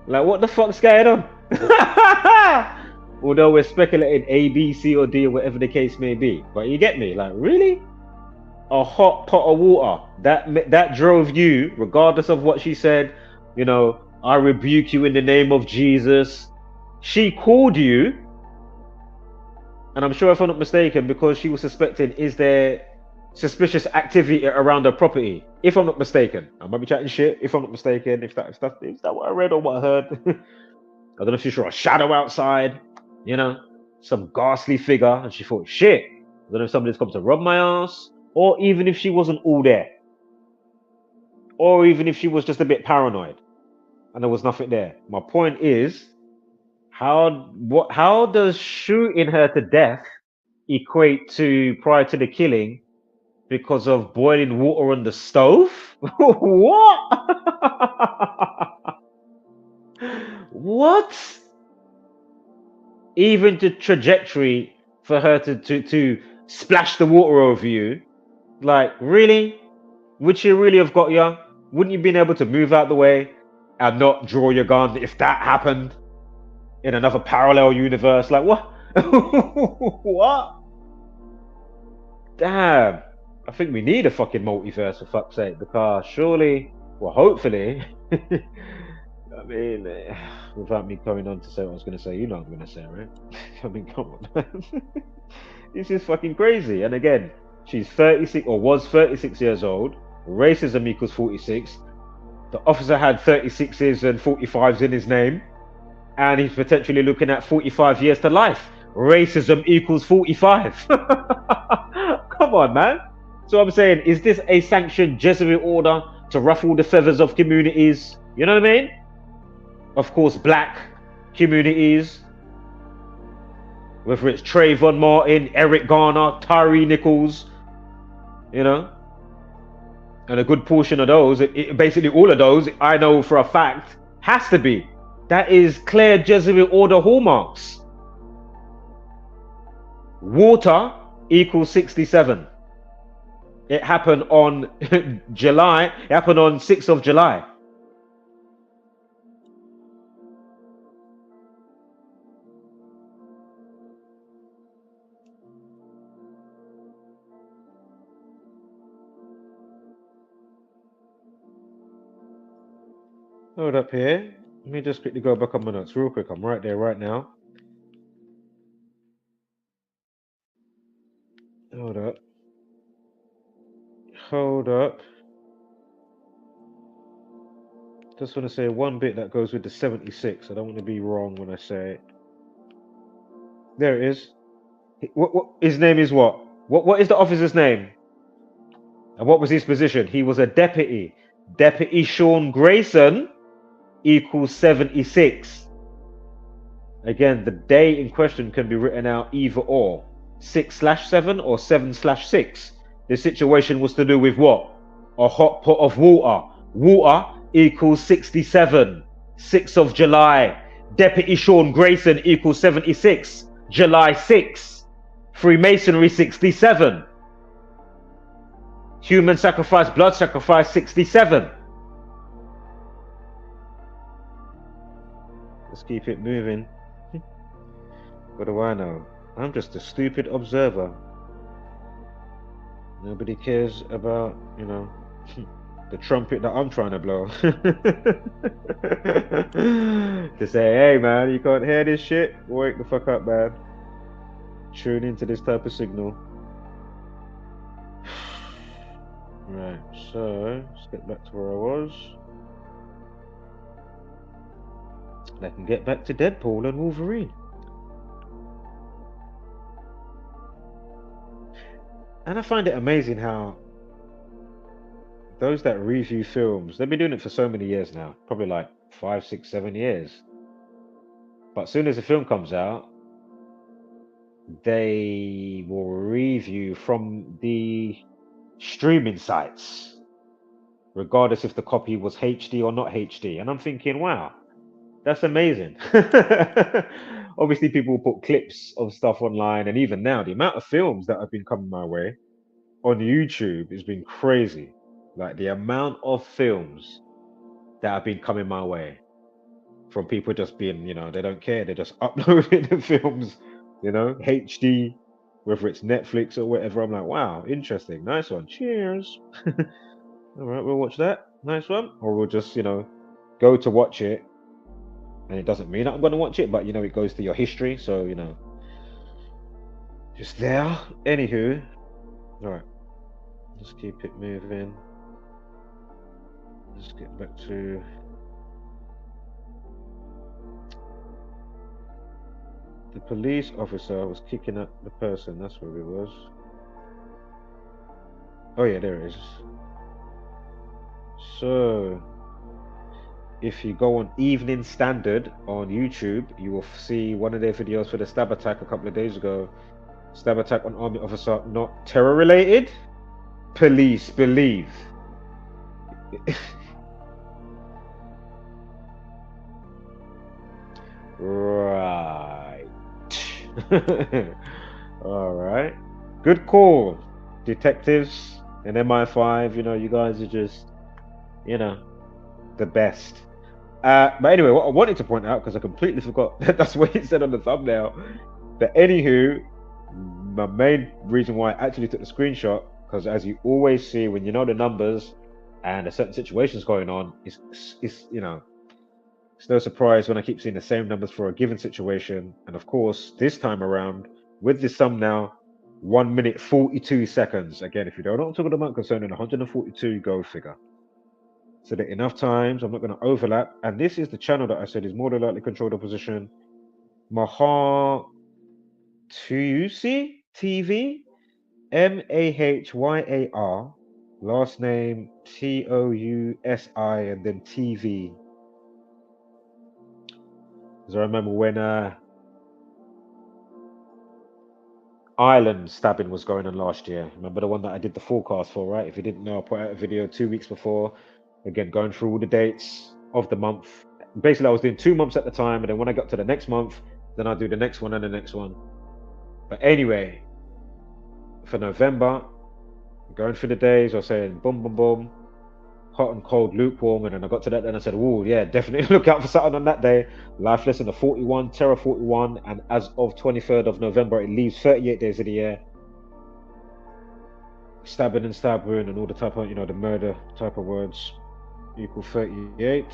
Like, what the fuck's going on? Although we're speculating A, B, C, or D, or whatever the case may be. But you get me? Like, really? A hot pot of water that drove you, regardless of what she said, you know, I rebuke you in the name of Jesus. She called you, and I'm sure if I'm not mistaken, because she was suspecting, is there suspicious activity around her property? If I'm not mistaken, I might be chatting shit. If I'm not mistaken, if that what I read or what I heard, I don't know if she saw a shadow outside, you know, some ghastly figure, and she thought, shit, I don't know if somebody's come to rob my ass, or even if she wasn't all there, or even if she was just a bit paranoid, and there was nothing there. My point is, how does shooting her to death equate to prior to the killing because of boiling water on the stove? What? What? Even the trajectory for her to splash the water over you, like, really? Would she really have got you? Wouldn't you been able to move out the way and not draw your gun if that happened in another parallel universe? Like, what? What? Damn. I think we need a fucking multiverse, for fuck's sake, because surely, well, hopefully, I mean, without me going on to say what I was going to say, you know what I'm going to say, right? I mean, come on, man. This is fucking crazy. And again, she's 36 or was 36 years old. Racism equals 46. The officer had 36s and 45s in his name, and he's potentially looking at 45 years to life. Racism equals 45. Come on, man. So I'm saying, is this a sanctioned Jesuit order to ruffle the feathers of communities? You know what I mean? Of course, black communities. Whether it's Trayvon Martin, Eric Garner, Tyree Nichols, you know? And a good portion of those, basically all of those, I know for a fact, has to be. That is clear Jesuit order hallmarks. Water equals 67. It happened on July. It happened on 6th of July. Hold up here. Let me just quickly go back on my notes real quick. I'm right there right now. Hold up. Hold up. Just want to say one bit that goes with the 76. I don't want to be wrong when I say it. There it is. What his name is what? What is the officer's name? And what was his position? He was a deputy. Deputy Sean Grayson equals 76. Again, the day in question can be written out either or. 6/7 or 7/6. The situation was to do with what? A hot pot of water. Water equals 67. 6th of July. Deputy Sean Grayson equals 76. July 6. Freemasonry 67. Human sacrifice, blood sacrifice 67. Let's keep it moving. What do I know? I'm just a stupid observer. Nobody cares about, you know, the trumpet that I'm trying to blow. To say, hey man, you can't hear this shit? Wake the fuck up, man. Tune into this type of signal. Right, so let's get back to where I was. And I can get back to Deadpool and Wolverine. And I find it amazing how those that review films, they've been doing it for so many years now, probably like 5, 6, 7 years. But as soon as the film comes out, they will review from the streaming sites, regardless if the copy was HD or not HD. And I'm thinking, wow, that's amazing. Obviously, people will put clips of stuff online, and even now, the amount of films that have been coming my way on YouTube has been crazy. Like the amount of films that have been coming my way from people just being, they don't care. They're just uploading the films, HD, whether it's Netflix or whatever. I'm like, wow, interesting. Nice one. Cheers. All right, we'll watch that. Nice one. Or we'll just, go to watch it. And it doesn't mean that I'm going to watch it, but, it goes to your history. So, just there. Anywho. All right. Let's keep it moving. Let's get back to... The police officer was kicking at the person. That's where it was. Oh yeah, there it is. So, if you go on Evening Standard on YouTube, you will see one of their videos for the stab attack a couple of days ago. Stab attack on army officer not terror related. Police believe. Right. All right. Good call, detectives and MI5. You guys are just, the best. But anyway, what I wanted to point out, because I completely forgot, that's what it said on the thumbnail. But anywho, my main reason why I actually took the screenshot, because as you always see when you know the numbers and a certain situation's going on, it's no surprise when I keep seeing the same numbers for a given situation. And of course, this time around, with this thumbnail, 1 minute 42 seconds. Again, if you don't know what I'm talking about concerning 142, go figure. So that enough times, I'm not going to overlap. And this is the channel that I said is more than likely controlled opposition. Mahar Tusi TV, Mahyar, last name Tousi, and then TV. Because I remember when Ireland stabbing was going on last year. Remember the one that I did the forecast for, right? If you didn't know, I put out a video 2 weeks before. Again, going through all the dates of the month. Basically, I was doing 2 months at the time, and then when I got to the next month, then I'd do the next one and the next one. But anyway, for November, going through the days, I was saying boom, boom, boom, hot and cold, lukewarm, and then I got to that, and I said, oh yeah, definitely look out for something on that day. Life lesson of 41, terror 41, and as of 23rd of November, it leaves 38 days of the year. Stabbing and stab wound and all the type of, the murder type of words equal 38.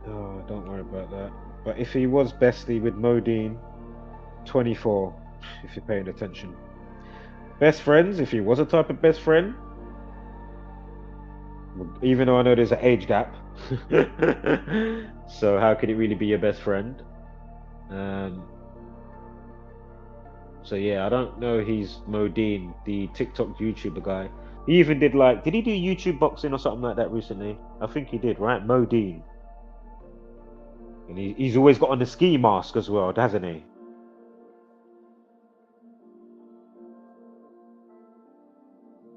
Oh, don't worry about that. But if he was bestie with Modine, 24, if you're paying attention. Best friends, if he was a type of best friend, even though I know there's an age gap, so how could it really be your best friend? So yeah, I don't know. He's Modine, the TikTok YouTuber guy. He even did did he do YouTube boxing or something like that recently? I think he did, right? Modine. And he's always got on the ski mask as well, hasn't he?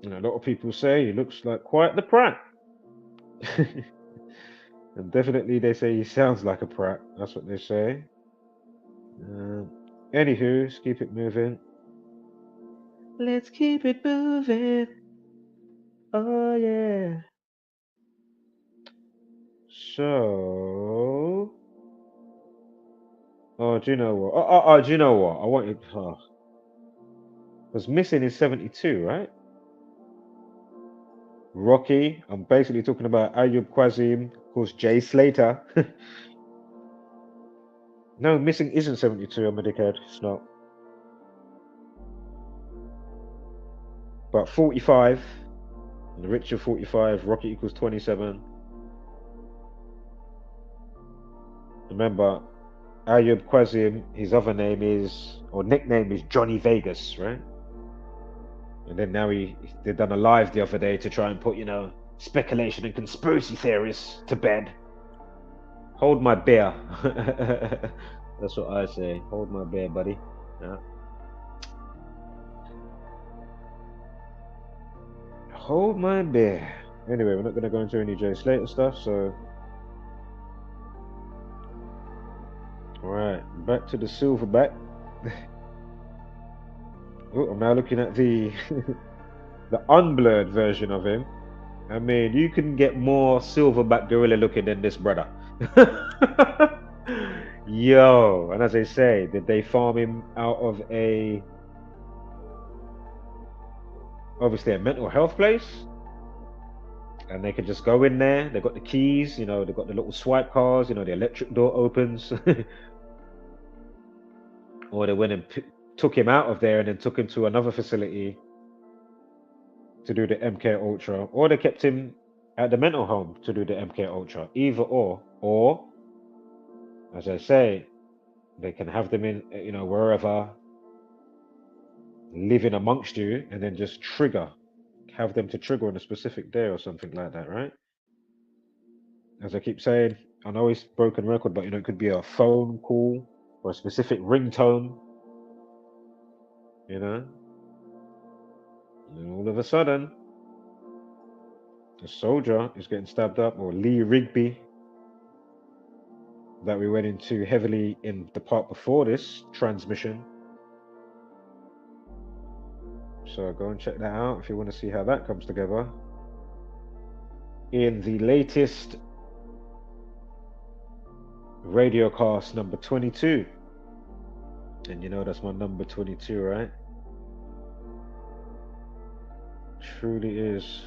And a lot of people say he looks like quite the prat. And definitely they say he sounds like a prat. That's what they say. Anywho, let's keep it moving. Let's keep it moving. Oh yeah. So do you know what? Oh, do you know what? I wanted. Was missing is 72, right? Rocky. I'm basically talking about Ayub Kwazim, of course, Jay Slater. No, missing isn't 72. I'm a dickhead. It's not. But 45. The Richard 45. Rocky equals 27. Remember, Ayub Kwazim, his other name is, or nickname is Johnny Vegas, right? And then now they done a live the other day to try and put, speculation and conspiracy theories to bed. Hold my beer. That's what I say. Hold my beer, buddy. Yeah. Hold my beer. Anyway, we're not going to go into any Jay Slater stuff, so... Alright, back to the silverback. Oh, I'm now looking at the the unblurred version of him. I mean, you can get more silverback gorilla looking than this brother. Yo, and as I say, did they farm him out of obviously a mental health place? And they could just go in there, they've got the keys, they've got the little swipe cars, the electric door opens. Or they went and took him out of there and then took him to another facility to do the MK Ultra, or they kept him at the mental home to do the MK Ultra. Either or as I say, they can have them in wherever, living amongst you, and then just have them to trigger on a specific day or something like that, right? As I keep saying, I know it's broken record, but it could be a phone call or a specific ringtone, and all of a sudden, a soldier is getting stabbed up, or Lee Rigby, that we went into heavily in the part before this transmission. So go and check that out if you want to see how that comes together. In the latest Radiocast number 22. And that's my number 22, right? Truly is.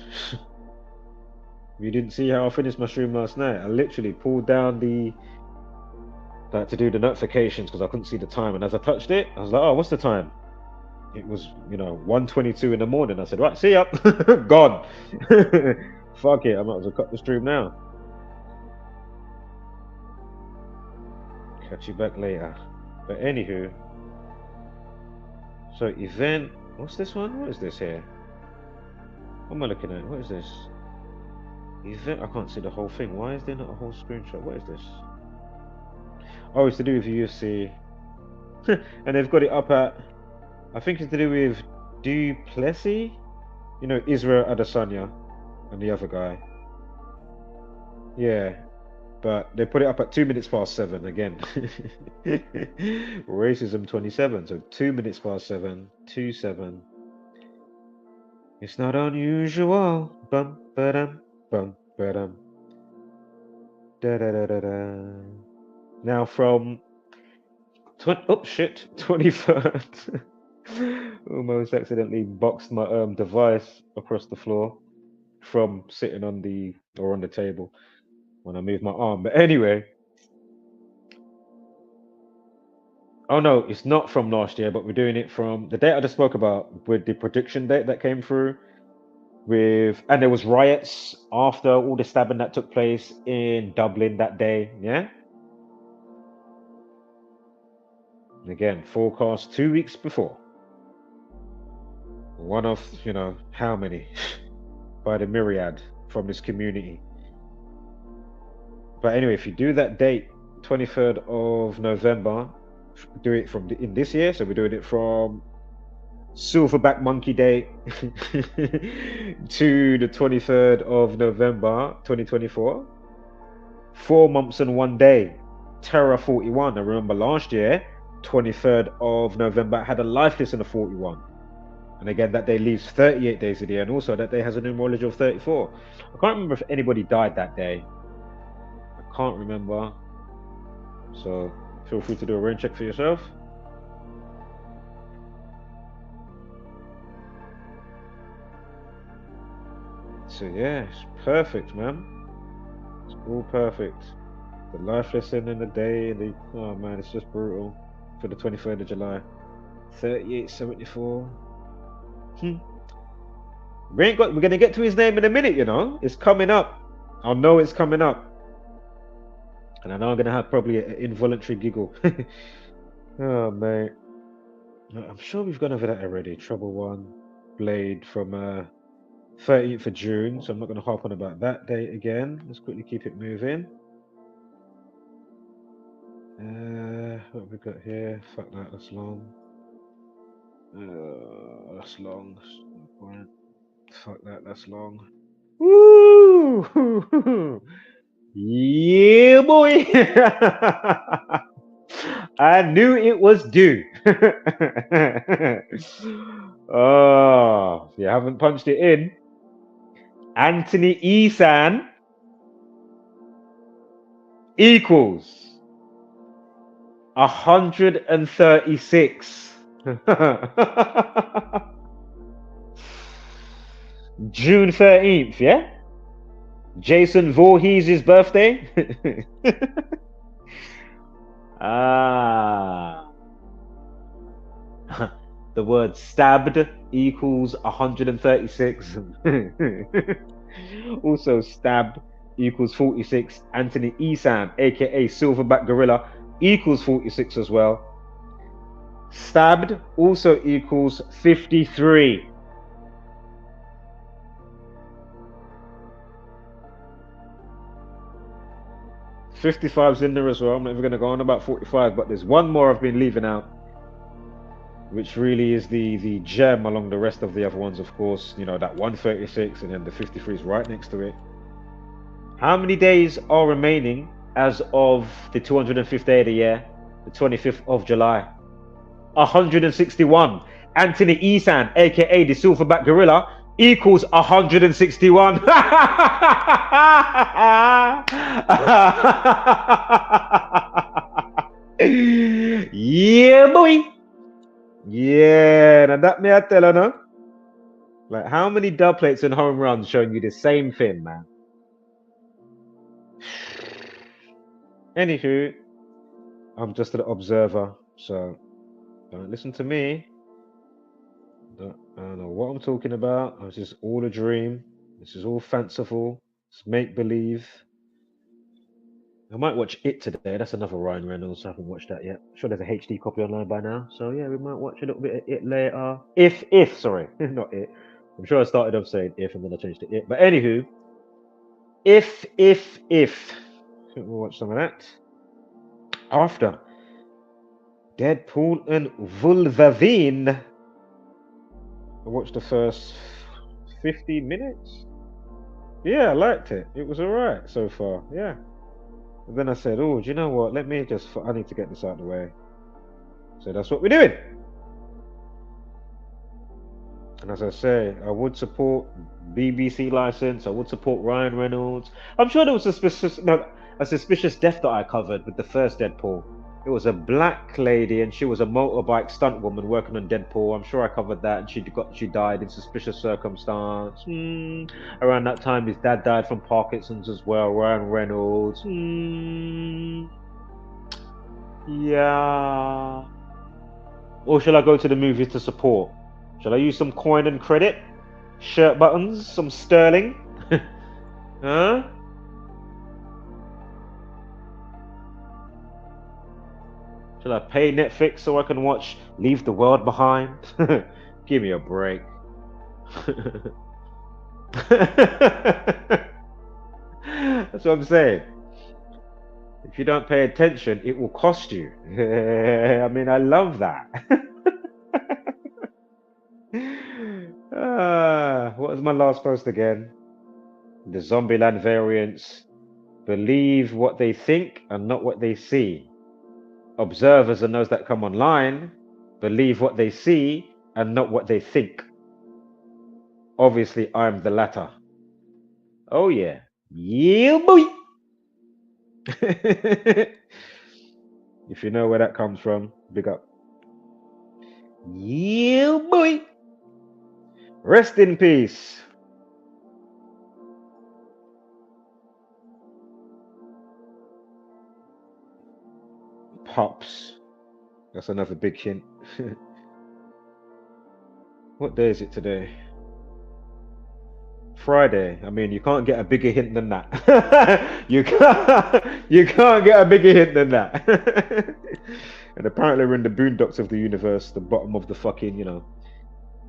You didn't see how I finished my stream last night. I literally pulled down to do the notifications because I couldn't see the time. And as I touched it, I was like, oh, what's the time? It was, 1:22 in the morning. I said, right, see ya. Gone. Fuck it, I might as well cut the stream now. Catch you back later. But anywho, so event, what's this one? What is this here? What am I looking at? What is this? Event, I can't see the whole thing. Why is there not a whole screenshot? What is this? Oh, it's to do with UFC. And they've got it up at, I think it's to do with Duplessis? Israel Adesanya and the other guy. Yeah. But they put it up at 2 minutes past 7 again. Racism 27. So 2 minutes past 7. 2-7. It's not unusual. Bum ba-dum. Bum ba-dum. Da da da da da. Now from 23rd. Almost accidentally boxed my device across the floor from sitting on the table when I moved my arm. But anyway, oh no, it's not from last year, but we're doing it from the date I just spoke about, with the prediction date that came through and there was riots after all the stabbing that took place in Dublin that day. Yeah. Again, forecast 2 weeks before. One of, how many? By the myriad from this community. But anyway, if you do that date, 23rd of November, do it in this year. So we're doing it from Silverback Monkey Day to the 23rd of November, 2024. 4 months and 1 day. Terror 41. I remember last year, 23rd of November, had a life listener 41. And again, that day leaves 38 days of the year. And also that day has a numerology of 34. I can't remember if anybody died that day. I can't remember. So Feel free to do a rain check for yourself. So yeah, it's perfect, man. It's all perfect. The life lesson in the day, oh man, it's just brutal. For the 23rd of July. 3874. We're gonna get to his name in a minute, you know. It's coming up. I'll know it's coming up. And I know I'm gonna have probably an involuntary giggle. Oh mate. I'm sure we've gone over that already. Trouble One, Blade from 13th of June, so I'm not gonna harp on about that date again. Let's quickly keep it moving. What have we got here? Fuck that, that's long. That's long. Fuck that, that's long. Woo! Yeah, boy! I knew it was due. Oh, if you haven't punched it in, Anthony Isan equals 136. June 13th, yeah? Jason Voorhees' birthday? The word stabbed equals 136. Also, stab equals 46. Anthony Isan, aka Silverback Gorilla, equals 46 as well. Stabbed also equals 53. '55's in there as well. I'm not even going to go on about 45, but there's one more I've been leaving out, which really is the gem along the rest of the other ones, of course. You know, that 136 and then the 53 is right next to it. How many days are remaining as of the 205th day of the year, the 25th of July? 161. Anthony Isan, aka the Silverback Gorilla, equals 161. Yeah, boy. Yeah, now that me I tell her, no? Like, how many dub plates and home runs showing you the same thing, man? Anywho, I'm just an observer, so don't listen to me. I don't know what I'm talking about. This is all a dream. This is all fanciful. It's make believe. I might watch It today. That's another Ryan Reynolds. I haven't watched that yet. I'm sure there's a HD copy online by now. So yeah, we might watch a little bit of It later. Sorry, not It. I'm sure I started off saying if and then I changed to It. But anywho, if. I think we'll watch some of that. After Deadpool and Wolverine. I watched the first 15 minutes. Yeah, I liked it. It was alright so far. Yeah. And then I said, oh, do you know what? I need to get this out of the way. So that's what we're doing. And as I say, I would support BBC license. I would support Ryan Reynolds. I'm sure there was a suspicious death that I covered with the first Deadpool. It was a black lady and she was a motorbike stunt woman working on Deadpool. I'm sure I covered that, and she died in suspicious circumstance. Around that time his dad died from Parkinson's as well, Ryan Reynolds. Yeah. Or shall I go to the movies to support? Shall I use some coin and credit? Shirt buttons? Some sterling? Huh? Shall I pay Netflix so I can watch Leave the World Behind? Give me a break. That's what I'm saying. If you don't pay attention, it will cost you. I mean, I love that. What was my last post again? The Zombieland variants. Believe what they think and not what they see. Observers and those that come online believe what they see and not what they think. Obviously, I'm the latter. Oh yeah. Yeah, boy. If you know where that comes from, big up. Yeah, boy. Rest in peace. Pops. That's another big hint. What day is it today? Friday. I mean, you can't get a bigger hint than that. you can't get a bigger hint than that. And apparently we're in the boondocks of the universe, the bottom of the fucking, you know,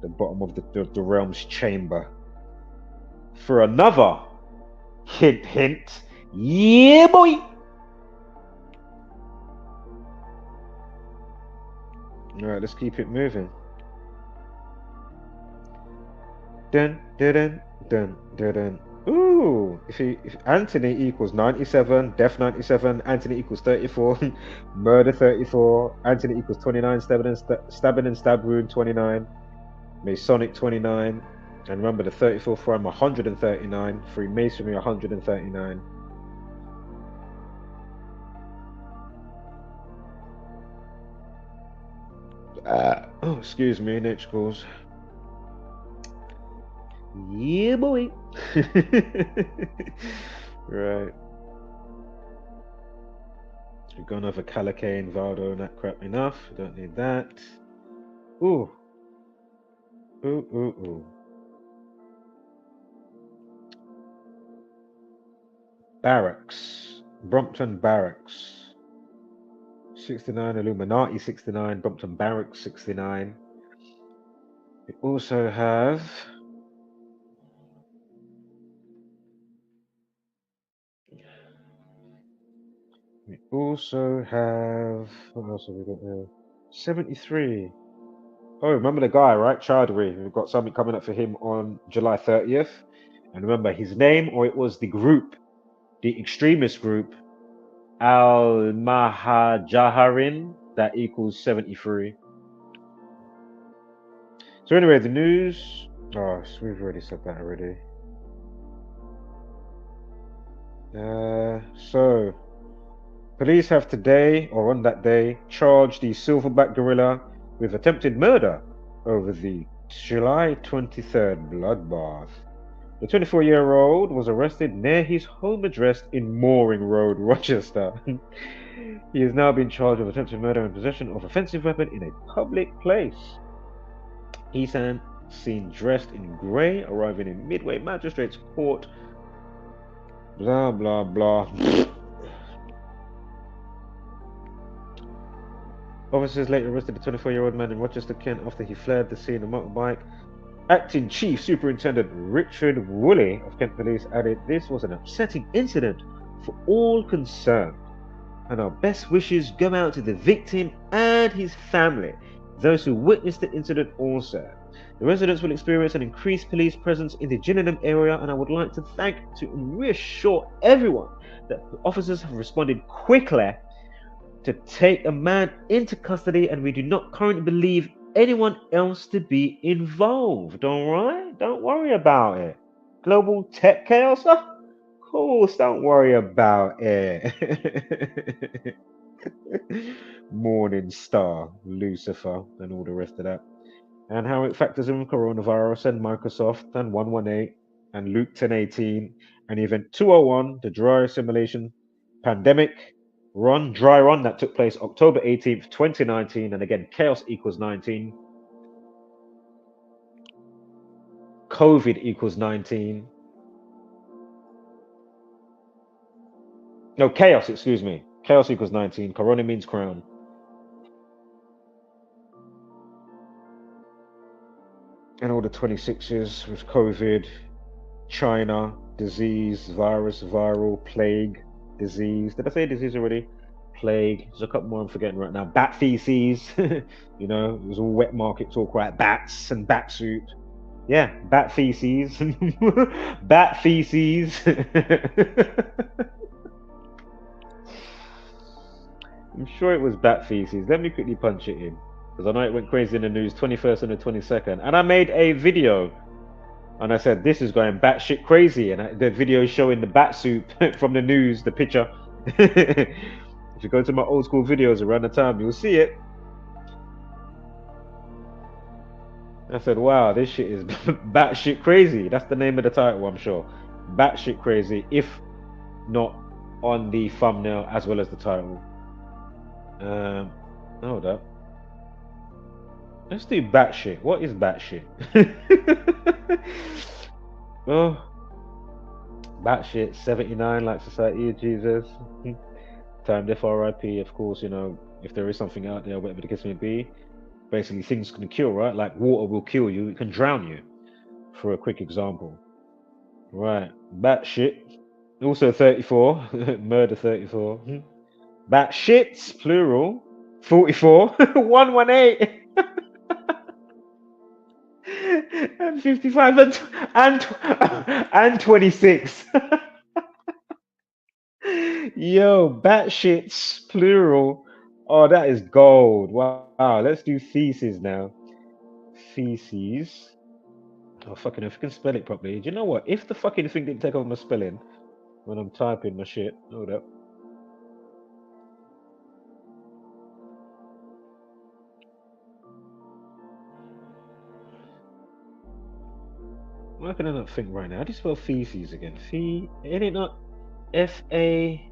the bottom of the realm's chamber. For another hint. Yeah, boy. All right, let's keep it moving. Dun dun dun dun dun dun. Ooh, if Anthony equals 97, death 97, Anthony equals 34, murder 34, Anthony equals 29, stabbing and stab wound 29, Masonic 29, and remember the 34 from 139, Freemasonry 139. Oh, excuse me, nature calls. Yeah, boy. Right. We've gone over Calicaine, Valdo, and that crap enough. Don't need that. Ooh. Ooh. Barracks. Brompton Barracks. 69, Illuminati 69, Brompton Barracks 69. We also have what else have we got there? 73. Oh, remember the guy, right? Chowdhury. We've got something coming up for him on July 30th. And remember his name, or it was the group, the extremist group, Al Mahajaharin, that equals 73. So anyway, the news. Oh, we've already said that already. So police have today, or on that day, charged the Silverback Gorilla with attempted murder over the July 23rd bloodbath. The 24-year-old was arrested near his home address in Mooring Road, Rochester. He has now been charged with attempted murder and possession of offensive weapon in a public place. He's seen dressed in grey, arriving in Midway Magistrates Court. Blah, blah, blah. Officers later arrested the 24-year-old man in Rochester, Kent, after he fled the scene on a motorbike. Acting Chief Superintendent Richard Woolley of Kent Police added, "This was an upsetting incident for all concerned, and our best wishes go out to the victim and his family. Those who witnessed the incident also. The residents will experience an increased police presence in the Gillingham area, and I would like to reassure everyone that the officers have responded quickly to take a man into custody, and we do not currently believe anyone else to be involved." All right, don't worry about it. Global tech chaos, of course, don't worry about it. Morning Star, Lucifer, and all the rest of that, and how it factors in coronavirus and Microsoft and 118 and Luke 10:18 and Event 201, the dry simulation pandemic dry run that took place October 18th, 2019, and again, chaos equals 19. COVID equals 19. No, chaos, excuse me. Chaos equals 19. Corona means crown. And all the 26s with COVID, China, disease, virus, viral, plague, disease. Did I say disease already? Plague. There's a couple more I'm forgetting right now. Bat feces. You know, it was all wet market talk, right? Bats and bat soup. Yeah, bat feces. Bat feces. I'm sure it was bat feces. Let me quickly punch it in, because I know it went crazy in the news 21st and the 22nd. And I made a video and I said, this is going batshit crazy. And the video showing the bat soup from the news, the picture. If you go to my old school videos around the time, you'll see it. I said, wow, this shit is batshit crazy. That's the name of the title, I'm sure. Batshit crazy, if not on the thumbnail as well as the title. Hold up. Let's do batshit. What is batshit? Oh, batshit 79, like Society of Jesus. Timed FRIP, of course, you know, if there is something out there, whatever the case may be. Basically, things can kill, right? Like water will kill you, it can drown you, for a quick example. Right, batshit. Also 34, murder 34. Batshits, plural, 44, 118. And 55 and 26. Yo, batshits, plural. Oh, that is gold. Wow. Let's do feces now. Feces. Oh, fucking, if I can spell it properly. Do you know what? If the fucking thing didn't take over my spelling when I'm typing my shit. Hold up. Why can I not think right now? How do you spell feces again? Ain't it not F-A-E?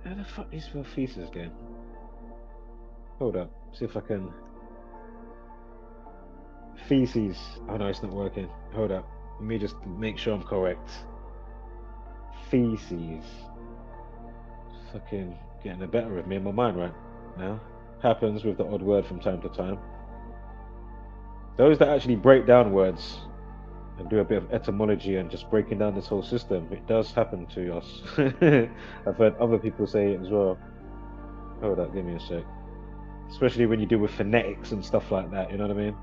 How the fuck do you spell feces again? Hold up, see if I can. Feces. Oh no, it's not working. Hold up. Let me just make sure I'm correct. Feces. Fucking getting the better of me in my mind right now. Happens with the odd word from time to time. Those that actually break down words and do a bit of etymology and just breaking down this whole system, it does happen to us. I've heard other people say it as well. Hold up, give me a sec. Especially when you deal with phonetics and stuff like that, you know what I mean?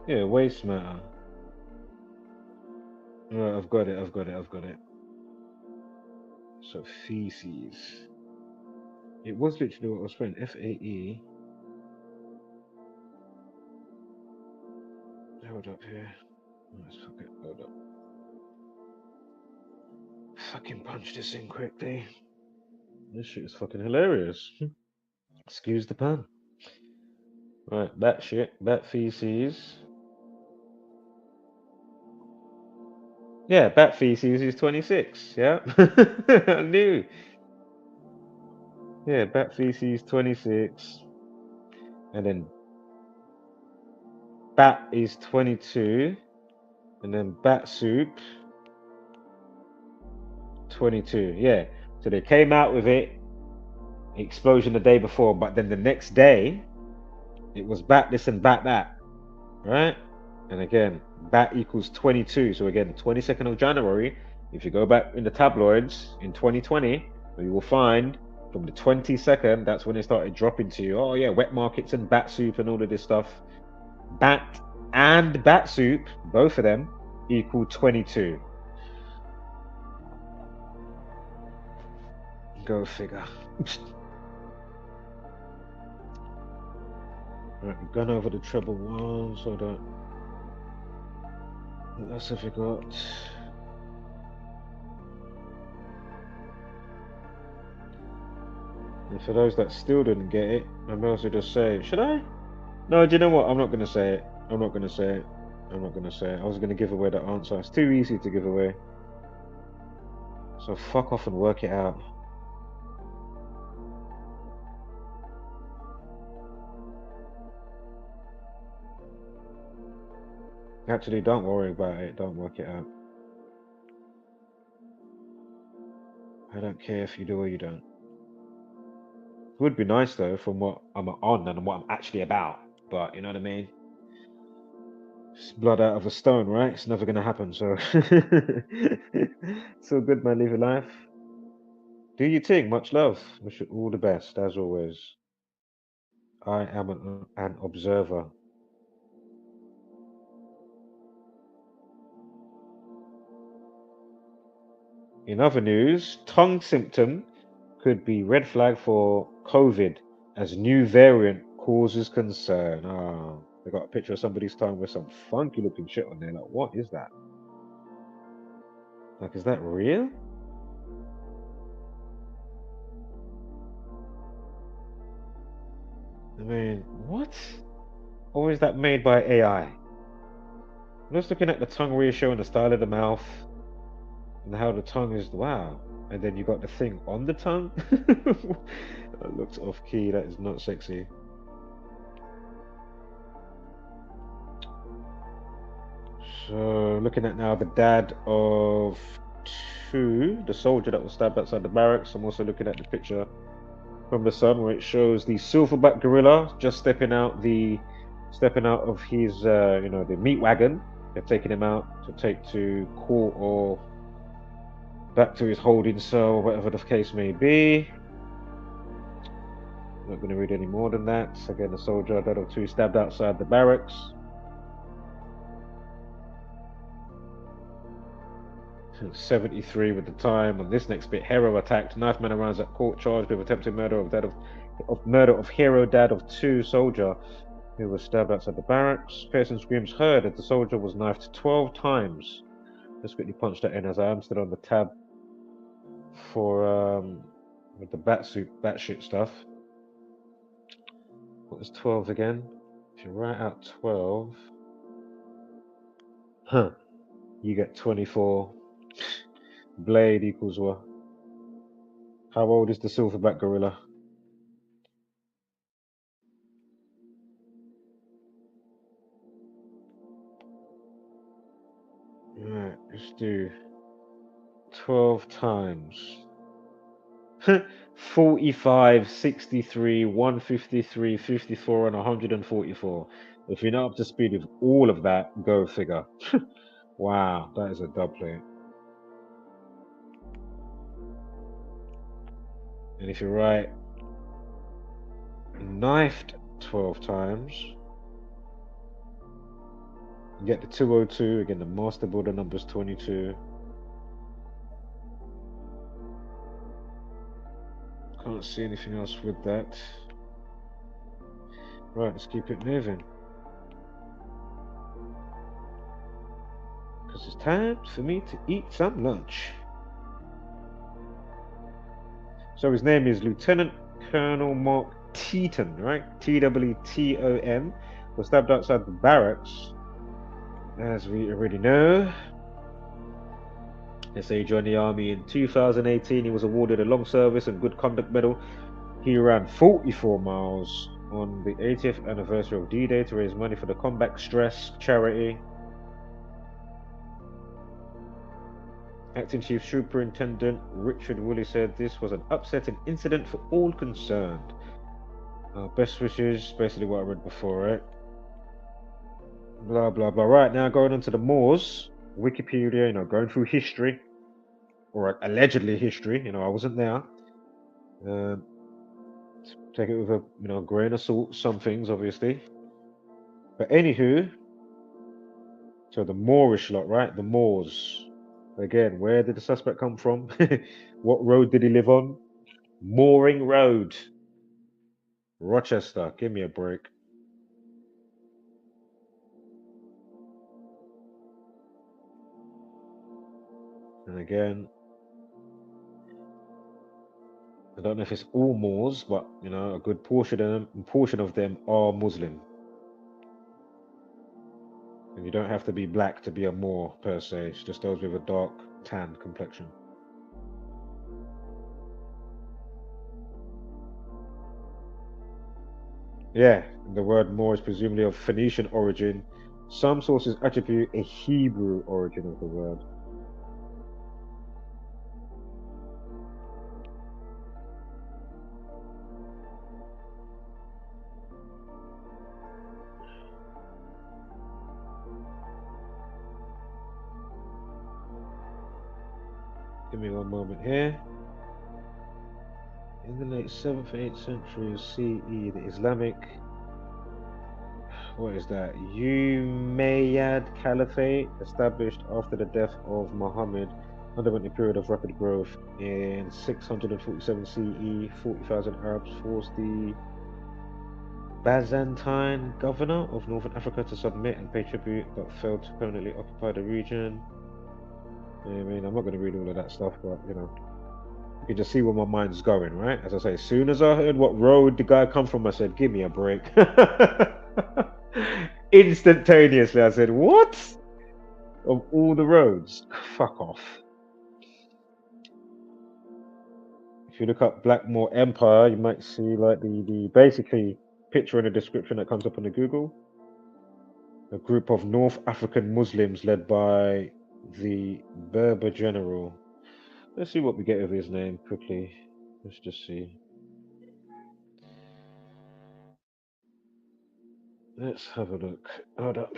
Yeah, waste matter. Right, I've got it. So feces. It was literally what I was spelling. F-A-E. Hold up here. Let's fuck it. Hold up. Fucking punch this in quickly. This shit is fucking hilarious. Excuse the pun. Right, bat shit, bat feces. Yeah, bat feces is 26. Yeah, I knew. Yeah, bat feces 26, and then bat is 22, and then bat soup 22. Yeah, so they came out with it. Explosion the day before, but then the next day it was bat this and bat that, right? And again, bat equals 22. So again, 22nd of January, if you go back in the tabloids in 2020, you will find from the 22nd, that's when it started dropping to you. Oh yeah, wet markets and bat soup and all of this stuff. Bat and bat soup, both of them, equal 22. Go figure. Right, we've gone over the treble one, so that. What else have we got? And for those that still didn't get it, I may also just say, should I? No, do you know what? I'm not going to say it. I was going to give away the answer. It's too easy to give away. So fuck off and work it out. Actually, don't worry about it. Don't work it out. I don't care if you do or you don't. It would be nice though, from what I'm on and what I'm actually about. But you know what I mean? It's blood out of a stone, right? It's never gonna happen. So, so good, man. Live your life. Do your thing. Much love. Wish you all the best, as always. I am an observer. In other news, tongue symptom could be red flag for COVID as new variant causes concern. Ah, they got a picture of somebody's tongue with some funky looking shit on there. Like, what is that? Like, is that real? I mean, what? Or is that made by AI? I'm just looking at the tongue ratio and the style of the mouth and how the tongue is. Wow. And then you got the thing on the tongue. That looks off key. That is not sexy. So, looking at now the dad of two, the soldier that was stabbed outside the barracks. I'm also looking at the picture from the sun where it shows the silverback gorilla just stepping out of his the meat wagon. They're taking him out to take to court or back to his holding cell, whatever the case may be. I'm not going to read any more than that. Again, the soldier dead of two stabbed outside the barracks. 73 with the time. On this next bit, hero attacked. Knife man arrives at court charged with attempted murder of hero dad of two soldier who was stabbed outside the barracks. Piercing screams heard as the soldier was knifed 12 times. Let's quickly punch that in as I am still on the tab for with the batshit stuff. What is 12 again? If you write out 12, you get 24. Blade equals what? How old is the silverback gorilla? Right, let's do 12 times 45, 63, 153, 54, and 144. If you're not up to speed with all of that, go figure. Wow, that is a dub plate. And if you write knifed 12 times, you get the 202. Again, the master builder number is 22. Can't see anything else with that. Right, let's keep it moving. Because it's time for me to eat some lunch. So his name is Lieutenant Colonel Mark Teton, right? Twton. Was stabbed outside the barracks. As we already know. They say he joined the army in 2018. He was awarded a long service and good conduct medal. He ran 44 miles on the 80th anniversary of D-Day to raise money for the Combat Stress charity. Acting Chief Superintendent Richard Woolley said this was an upsetting incident for all concerned. Best wishes, basically what I read before, right? Blah, blah, blah. Right, now going on to the Moors. Wikipedia, going through history, or allegedly history, I wasn't there. Take it with a grain of salt, some things obviously. But anywho, so the Moorish lot, right? The Moors. Again, where did the suspect come from? What road did he live on? Mooring Road. Rochester, give me a break. And again, I don't know if it's all Moors, but a good portion of them are Muslim. And you don't have to be black to be a Moor per se. It's just those with a dark tan complexion. Yeah, the word Moor is presumably of Phoenician origin. Some sources attribute a Hebrew origin of the word. Give me one moment here. In the late 7th and 8th centuries CE, the Islamic, what is that? Umayyad Caliphate, established after the death of Muhammad, underwent a period of rapid growth. In 647 CE, 40,000 Arabs forced the Byzantine governor of northern Africa to submit and pay tribute, but failed to permanently occupy the region. I mean, I'm not going to read all of that stuff, but you know, you can just see where my mind's going, right? As I say, as soon as I heard what road the guy come from, I said, give me a break. Instantaneously, I said, what? Of all the roads? Fuck off. If you look up Blackmore Empire, you might see like the basically picture in the description that comes up on the Google. A group of North African Muslims led by the Berber general. Let's see what we get of his name quickly. Let's just see. Let's have a look. Hold up.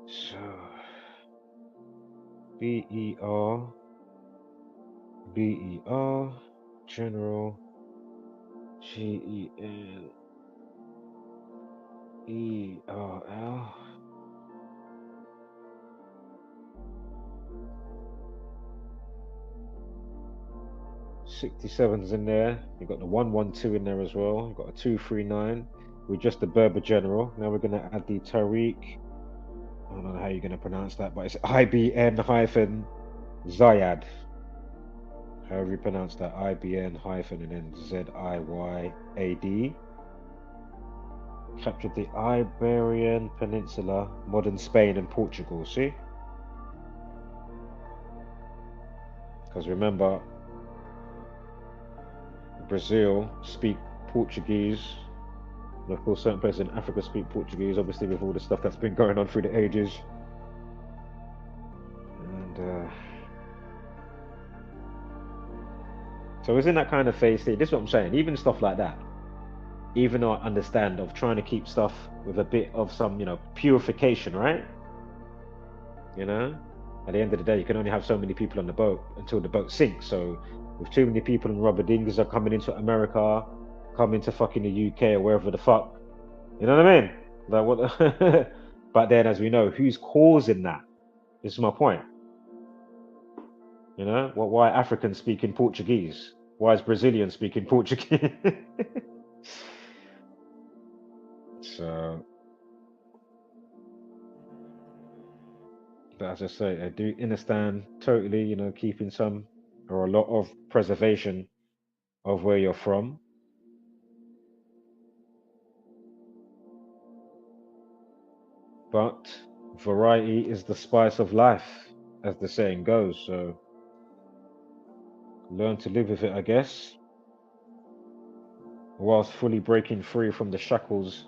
So, B-E-R, B-E-R, General, G-E-N-E-R-L. 67's in there. You've got the 112 in there as well. You've got a 239 with just the Berber general. Now we're going to add the Tariq. I don't know how you're going to pronounce that, but it's IBN hyphen Zayad. However you pronounce that, IBN hyphen and then Z-I-Y-A-D. Captured the Iberian Peninsula, modern Spain and Portugal, see? Because remember, Brazil speak Portuguese, and of course certain places in Africa speak Portuguese, obviously with all the stuff that's been going on through the ages. And so it's in that kind of phase state. This is what I'm saying, even stuff like that, even though I understand of trying to keep stuff with a bit of some, you know, purification, right? You know, at the end of the day, you can only have so many people on the boat until the boat sinks. So with too many people in rubber dinghies are coming into America, coming to fucking the UK or wherever the fuck, you know what I mean? Like what? But then, as we know, who's causing that? This is my point. You know, why Africans speaking Portuguese? Why is Brazilians speaking Portuguese? So, but as I say, I do understand totally, you know, keeping some or a lot of preservation of where you're from. But variety is the spice of life, as the saying goes. So learn to live with it, I guess, whilst fully breaking free from the shackles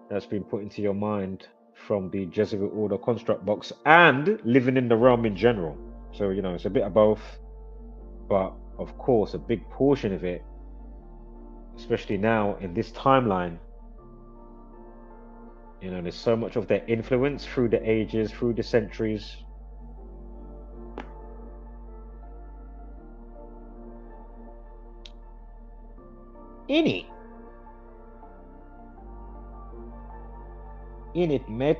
that's been put into your mind from the Jesuit order construct box and living in the realm in general. So, you know, it's a bit of both, but of course, a big portion of it, especially now in this timeline, you know, there's so much of their influence through the ages, through the centuries. In it, mate.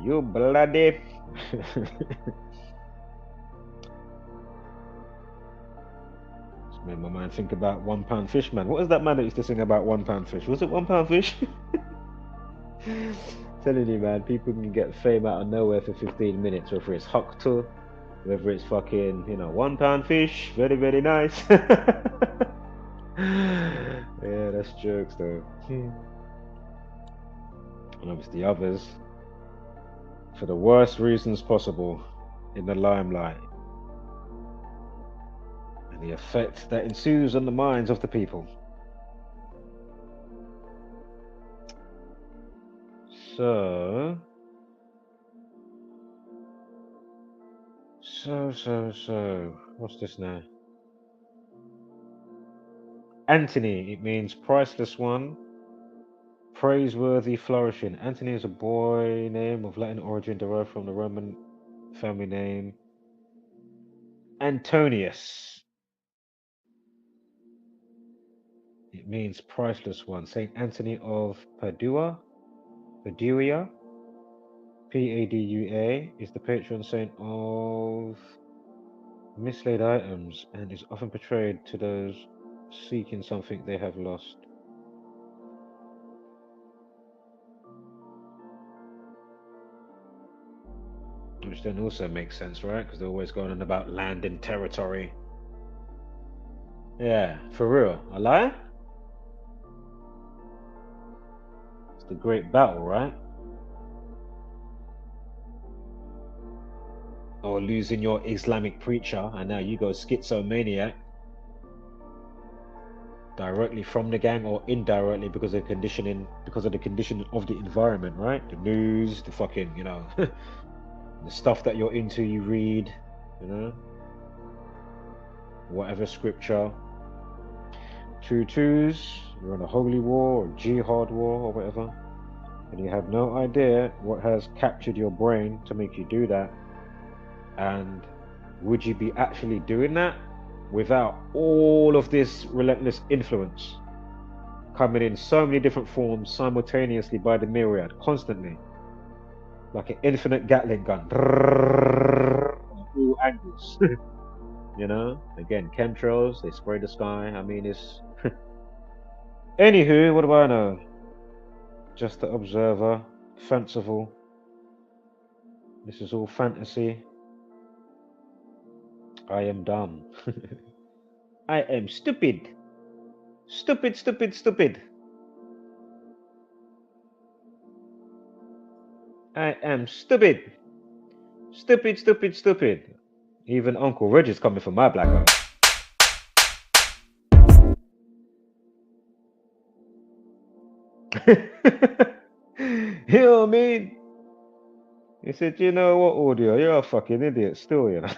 You bloody. Made my mind think about £1 fish, man. What is that man that used to sing about £1 fish? Was it £1 fish? Telling you, man, people can get fame out of nowhere for 15 minutes, whether it's Huckto, whether it's fucking, you know, £1 fish, very, very nice. Yeah, that's jokes though. And obviously others, for the worst reasons possible, in the limelight. The effect that ensues on the minds of the people. So, what's this now? Antony, it means priceless one, praiseworthy, flourishing. Antony is a boy name of Latin origin derived from the Roman family name Antonius. It means priceless one. Saint Anthony of Padua, Padua, Padua, is the patron saint of mislaid items and is often portrayed to those seeking something they have lost. Which then also makes sense, right? Because they're always going on about land and territory. Yeah, for real. A lie? It's the great battle, right? Or losing your Islamic preacher, and now you go schizomaniac. Directly from the gang or indirectly because of conditioning, because of the conditioning of the environment, right? The news, the fucking, you know, the stuff that you're into, you read, you know, whatever scripture. 2-2s, you're on a holy war or jihad war or whatever, and you have no idea what has captured your brain to make you do that. And would you be actually doing that without all of this relentless influence coming in so many different forms simultaneously by the myriad, constantly, like an infinite Gatling gun, on all angles. You know, again, chemtrails, they spray the sky. I mean, it's anywho, what do I know? Just the observer, fanciful. This is all fantasy. I am dumb. I am stupid. Stupid, stupid, stupid. I am stupid. Stupid, stupid, stupid. Even Uncle Reggie's coming for my black eye. You know what I mean? He said, you know what, Audio, you're a fucking idiot still, you know.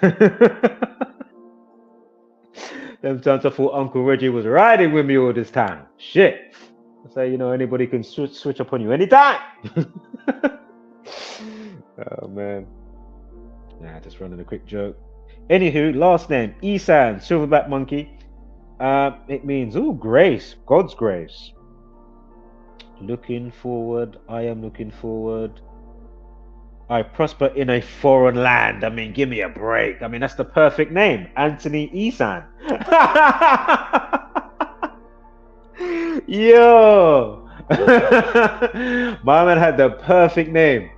Them times I thought Uncle Reggie was riding with me all this time. Shit. I say, you know, anybody can switch up on you anytime. Oh, man. Nah, just running a quick joke. Anywho, last name, Isan, silverback monkey. It means, ooh, grace, God's grace. Looking forward, I am looking forward. I prosper in a foreign land. I mean, give me a break. I mean, that's the perfect name. Anthony Isan. Yo. My man had the perfect name.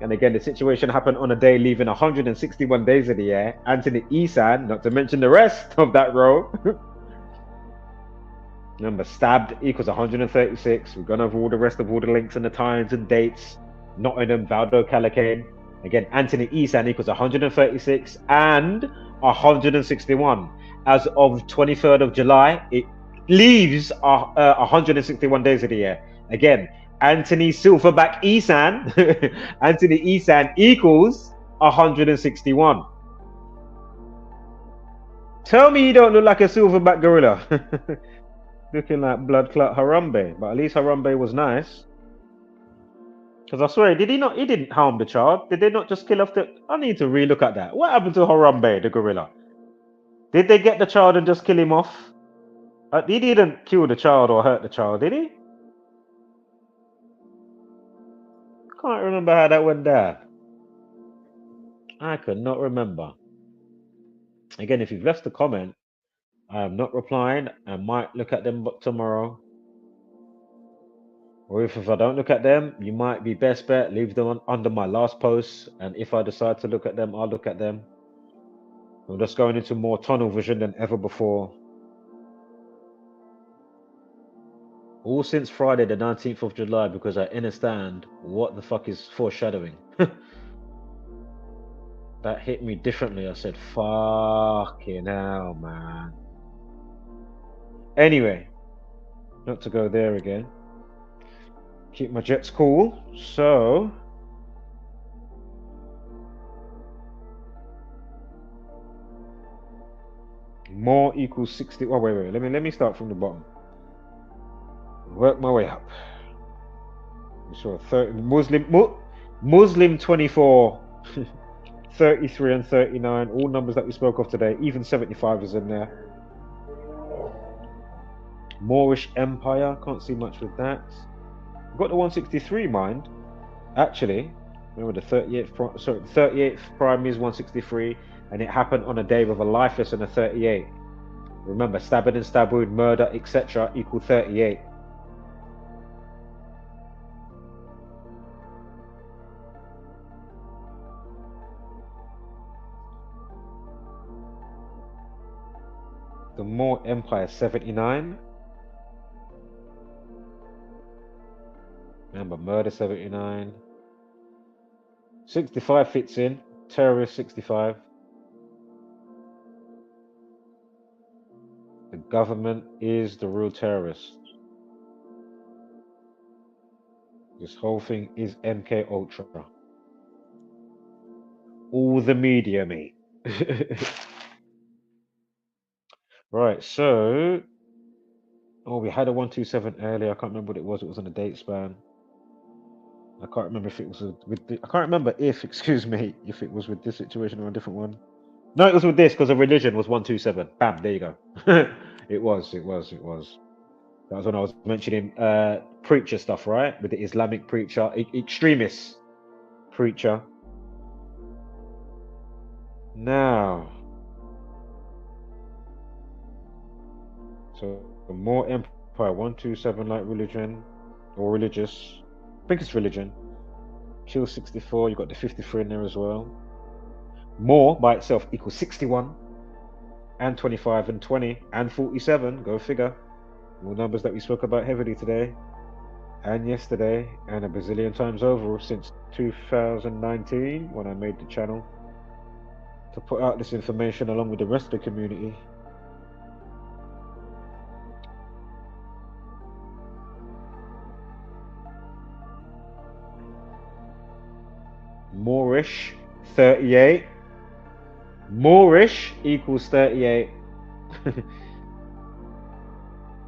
And again, the situation happened on a day leaving 161 days of the year. Anthony Isan, not to mention the rest of that row. Remember, stabbed equals 136. We're going over all the rest of all the links and the times and dates. Nottingham, Valdo, Calicane. Again, Anthony Isan equals 136 and 161. As of 23rd of July, it leaves 161 days of the year. Again, Anthony Silverback Isan, Anthony Isan equals 161. Tell me you don't look like a silverback gorilla. Looking like blood clot Harambe, but at least Harambe was nice. Because I swear, he didn't harm the child. Did they not just kill off the... I need to relook at that. What happened to Harambe, the gorilla? Did they get the child and just kill him off? He didn't kill the child or hurt the child, did he? Can't remember how that went down. I could not remember. Again, if you've left a comment, I am not replying. I might look at them tomorrow. Or if I don't look at them, you might be best bet, leave them under my last post. And if I decide to look at them, I'll look at them. I'm just going into more tunnel vision than ever before. All since Friday, the 19th of July, because I understand what the fuck is foreshadowing. That hit me differently. I said, fucking hell, man. Anyway, not to go there again. Keep my jets cool. So, more equals 60. Oh, wait. Let me start from the bottom. Work my way up. We saw 30 Muslim 24 33 and 39, all numbers that we spoke of today, even 75 is in there. Moorish Empire, can't see much with that. I've got the 163 mind. Actually, remember the 38th prime is 163, and it happened on a day with a lifeless and a 38. Remember, stabbing and stab wound, murder, etc. equal 38. The Moor Empire 79. Remember, murder 79. 65 fits in. Terrorist 65. The government is the real terrorist. This whole thing is MK Ultra. All the media, mate. Right, so we had a 127 earlier. I can't remember what it was. It was on a date span. I can't remember if it was excuse me, if it was with this situation or a different one. No, it was with this because the religion was 127. Bam, there you go. It was. That was when I was mentioning preacher stuff, right? With the Islamic preacher, extremist preacher. Now, so the Moor Empire 127, like religion or religious. I think it's religion. Kill 64. You got the 53 in there as well. More by itself equals 61 and 25 and 20 and 47. Go figure. All numbers that we spoke about heavily today and yesterday and a bazillion times over since 2019 when I made the channel to put out this information along with the rest of the community. Moorish 38. Moorish equals 38.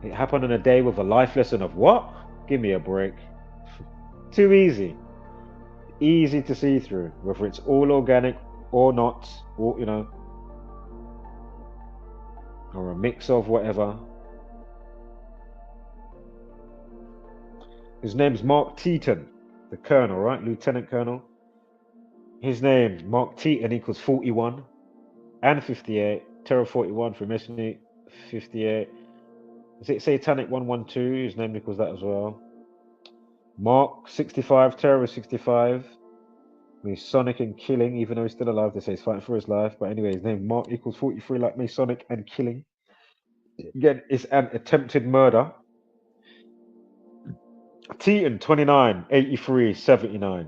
It happened on a day with a life lesson of what? Give me a break. Too easy. Easy to see through, whether it's all organic or not, or or a mix of whatever. His name's Mark Teton, the colonel, right? Lieutenant Colonel. His name, Mark Teton, equals 41 and 58. Terror 41 for Masonry 58. Is it Satanic 112? His name equals that as well. Mark 65, Terror 65. Masonic and killing, even though he's still alive, they say he's fighting for his life. But anyway, his name Mark equals 43, like Masonic and killing. Again, it's an attempted murder. Teton 29, 83, 79.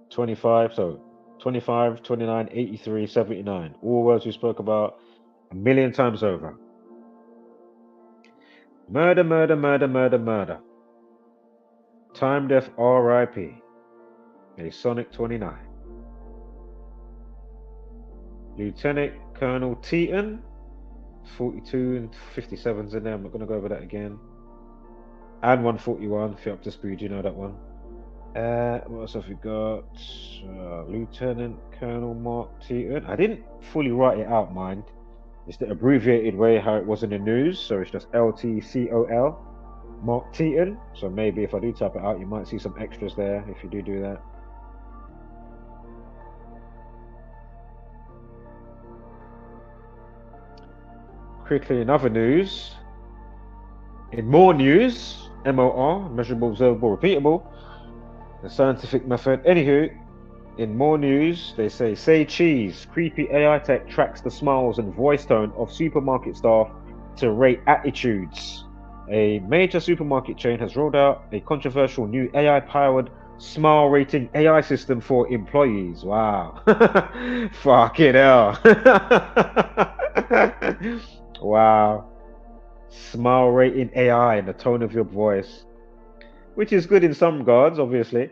25, so 25, 29, 83, 79. All words we spoke about a million times over. Murder, murder, murder, murder, murder. Time death RIP. Masonic 29. Lieutenant Colonel Teton, 42 and 57's in there. I'm not going to go over that again. And 141, if you're up to speed, you know that one. What else have we got? Lieutenant Colonel Mark Teton. I didn't fully write it out, mind. It's the abbreviated way how it was in the news, so it's just LTCOL, Mark Teton. So maybe if I do type it out, you might see some extras there if you do that. Quickly, in other news, in more news, MOR, measurable, observable, repeatable, the scientific method. Anywho, in more news, they say cheese. Creepy AI tech tracks the smiles and voice tone of supermarket staff to rate attitudes. A major supermarket chain has rolled out a controversial new AI-powered smile rating AI system for employees. Wow. Fucking hell. Wow. Smile rating AI and the tone of your voice, which is good in some regards, obviously.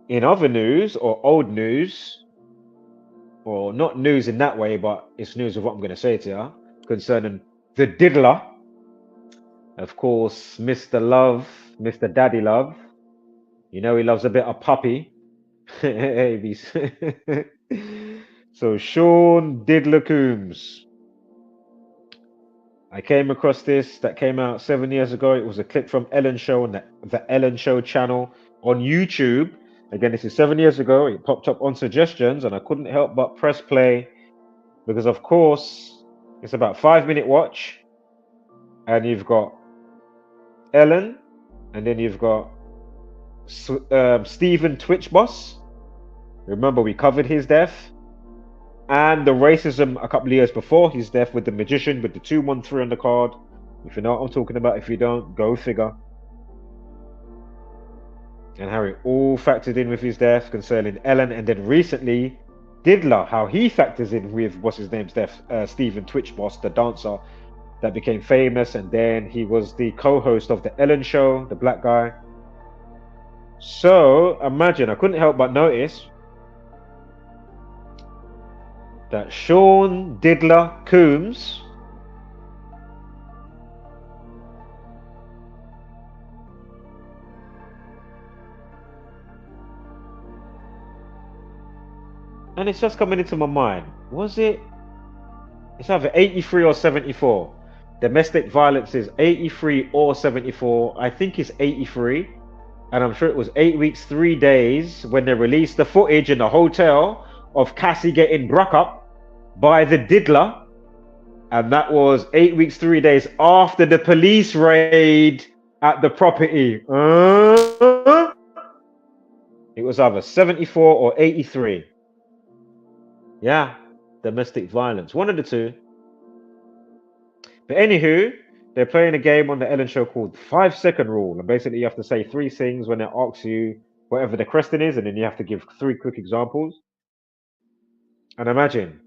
In other news, or old news, or not news in that way, but it's news of what I'm going to say to you concerning the diddler. Of course, Mr. Love, Mr. Daddy Love. You know he loves a bit of puppy. So Sean Diddler Coombs. I came across this that came out 7 years ago. It was a clip from Ellen Show on the Ellen Show channel on YouTube. Again, this is 7 years ago. It popped up on suggestions and I couldn't help but press play because, of course, it's about 5-minute watch. And you've got Ellen and then you've got Stephen Twitch Boss. Remember, we covered his death. And the racism a couple of years before his death with the magician with the 213 on the card. If you know what I'm talking about, if you don't, go figure. And how it all factored in with his death concerning Ellen. And then recently, Diddler, how he factors in with what's his name's death, Stephen Twitch Boss, the dancer that became famous. And then he was the co-host of the Ellen Show, the black guy. So imagine, I couldn't help but notice that Sean Diddler Coombs and it's just coming into my mind, was it, it's either 83 or 74. Domestic violence is 83 or 74. I think it's 83, and I'm sure it was 8 weeks 3 days when they released the footage in the hotel of Cassie getting broke up by the Diddler, and that was 8 weeks 3 days after the police raid at the property. It was either 74 or 83. Yeah, domestic violence, one of the two. But anywho, they're playing a game on the Ellen Show called 5-second rule, and basically you have to say 3 things when they ask you whatever the question is, and then you have to give 3 quick examples. And imagine,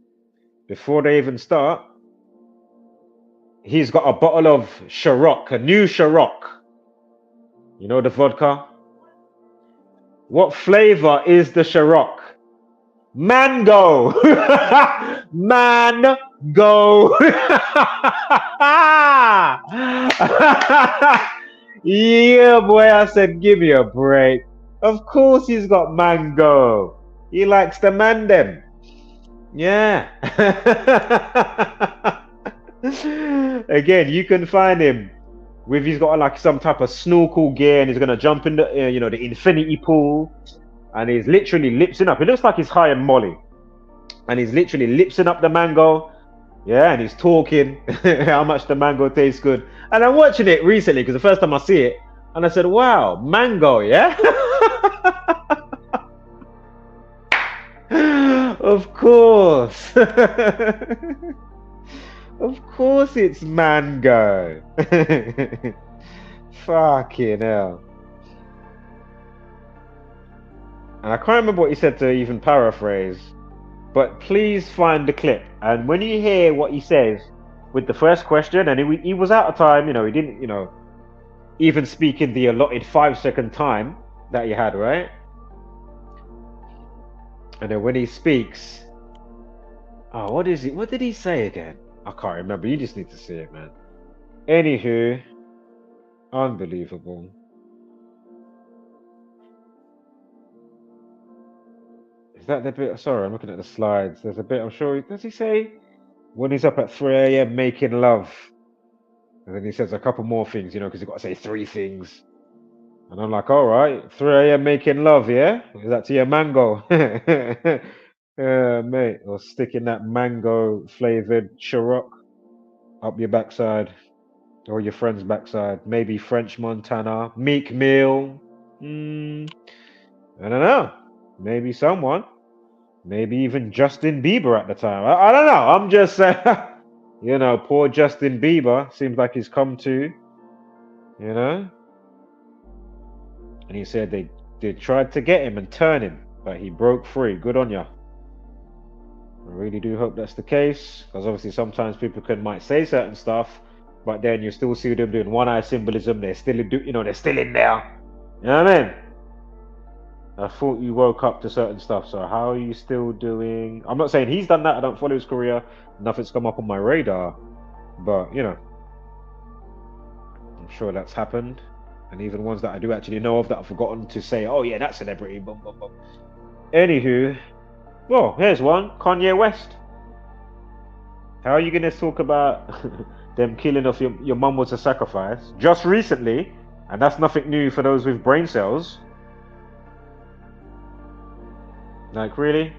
before they even start, he's got a bottle of Ciroc, a new Ciroc. You know the vodka? What flavor is the Ciroc? Mango! Mango! Yeah, boy, I said, give me a break. Of course he's got mango. He likes the man them. Yeah. Again, you can find him with, he's got like some type of snorkel gear and he's gonna jump in the the infinity pool, and he's literally lipsing up. It looks like he's high on Molly, and he's literally lipsing up the mango. Yeah, and he's talking how much the mango tastes good. And I'm watching it recently because the first time I see it, and I said, wow, mango, yeah. Of course. Of course it's mango. Fucking hell. And I can't remember what he said to even paraphrase, but please find the clip. And when you hear what he says with the first question, and he was out of time, he didn't, even speak in the allotted 5-second time that he had, right? And then when he speaks, oh, what did he say again? I can't remember. You just need to see it, man. Anywho, unbelievable. Is that the bit? Sorry, I'm looking at the slides. There's a bit, I'm sure, does he say when he's up at 3 a.m. making love? And then he says a couple more things, because you've got to say 3 things. And I'm like, all right, 3 a.m. making love, yeah? Is that to your mango? Mate, or sticking that mango flavored Ciroc up your backside or your friend's backside. Maybe French Montana, Meek Mill. I don't know. Maybe someone. Maybe even Justin Bieber at the time. I don't know. I'm just saying, poor Justin Bieber seems like he's come to, And he said they tried to get him and turn him, but he broke free. Good on ya. I really do hope that's the case, because obviously sometimes people might say certain stuff, but then you still see them doing one eye symbolism. They're still they're still in there. You know what I mean? I thought you woke up to certain stuff, so how are you still doing? I'm not saying he's done that. I don't follow his career. Nothing's come up on my radar, but I'm sure that's happened. And even ones that I do actually know of that I've forgotten to say, oh yeah, that celebrity, bum, bum, bum. Anywho, well, here's one, Kanye West. How are you going to talk about them killing off your mum was a sacrifice just recently, and that's nothing new for those with brain cells? Like, really?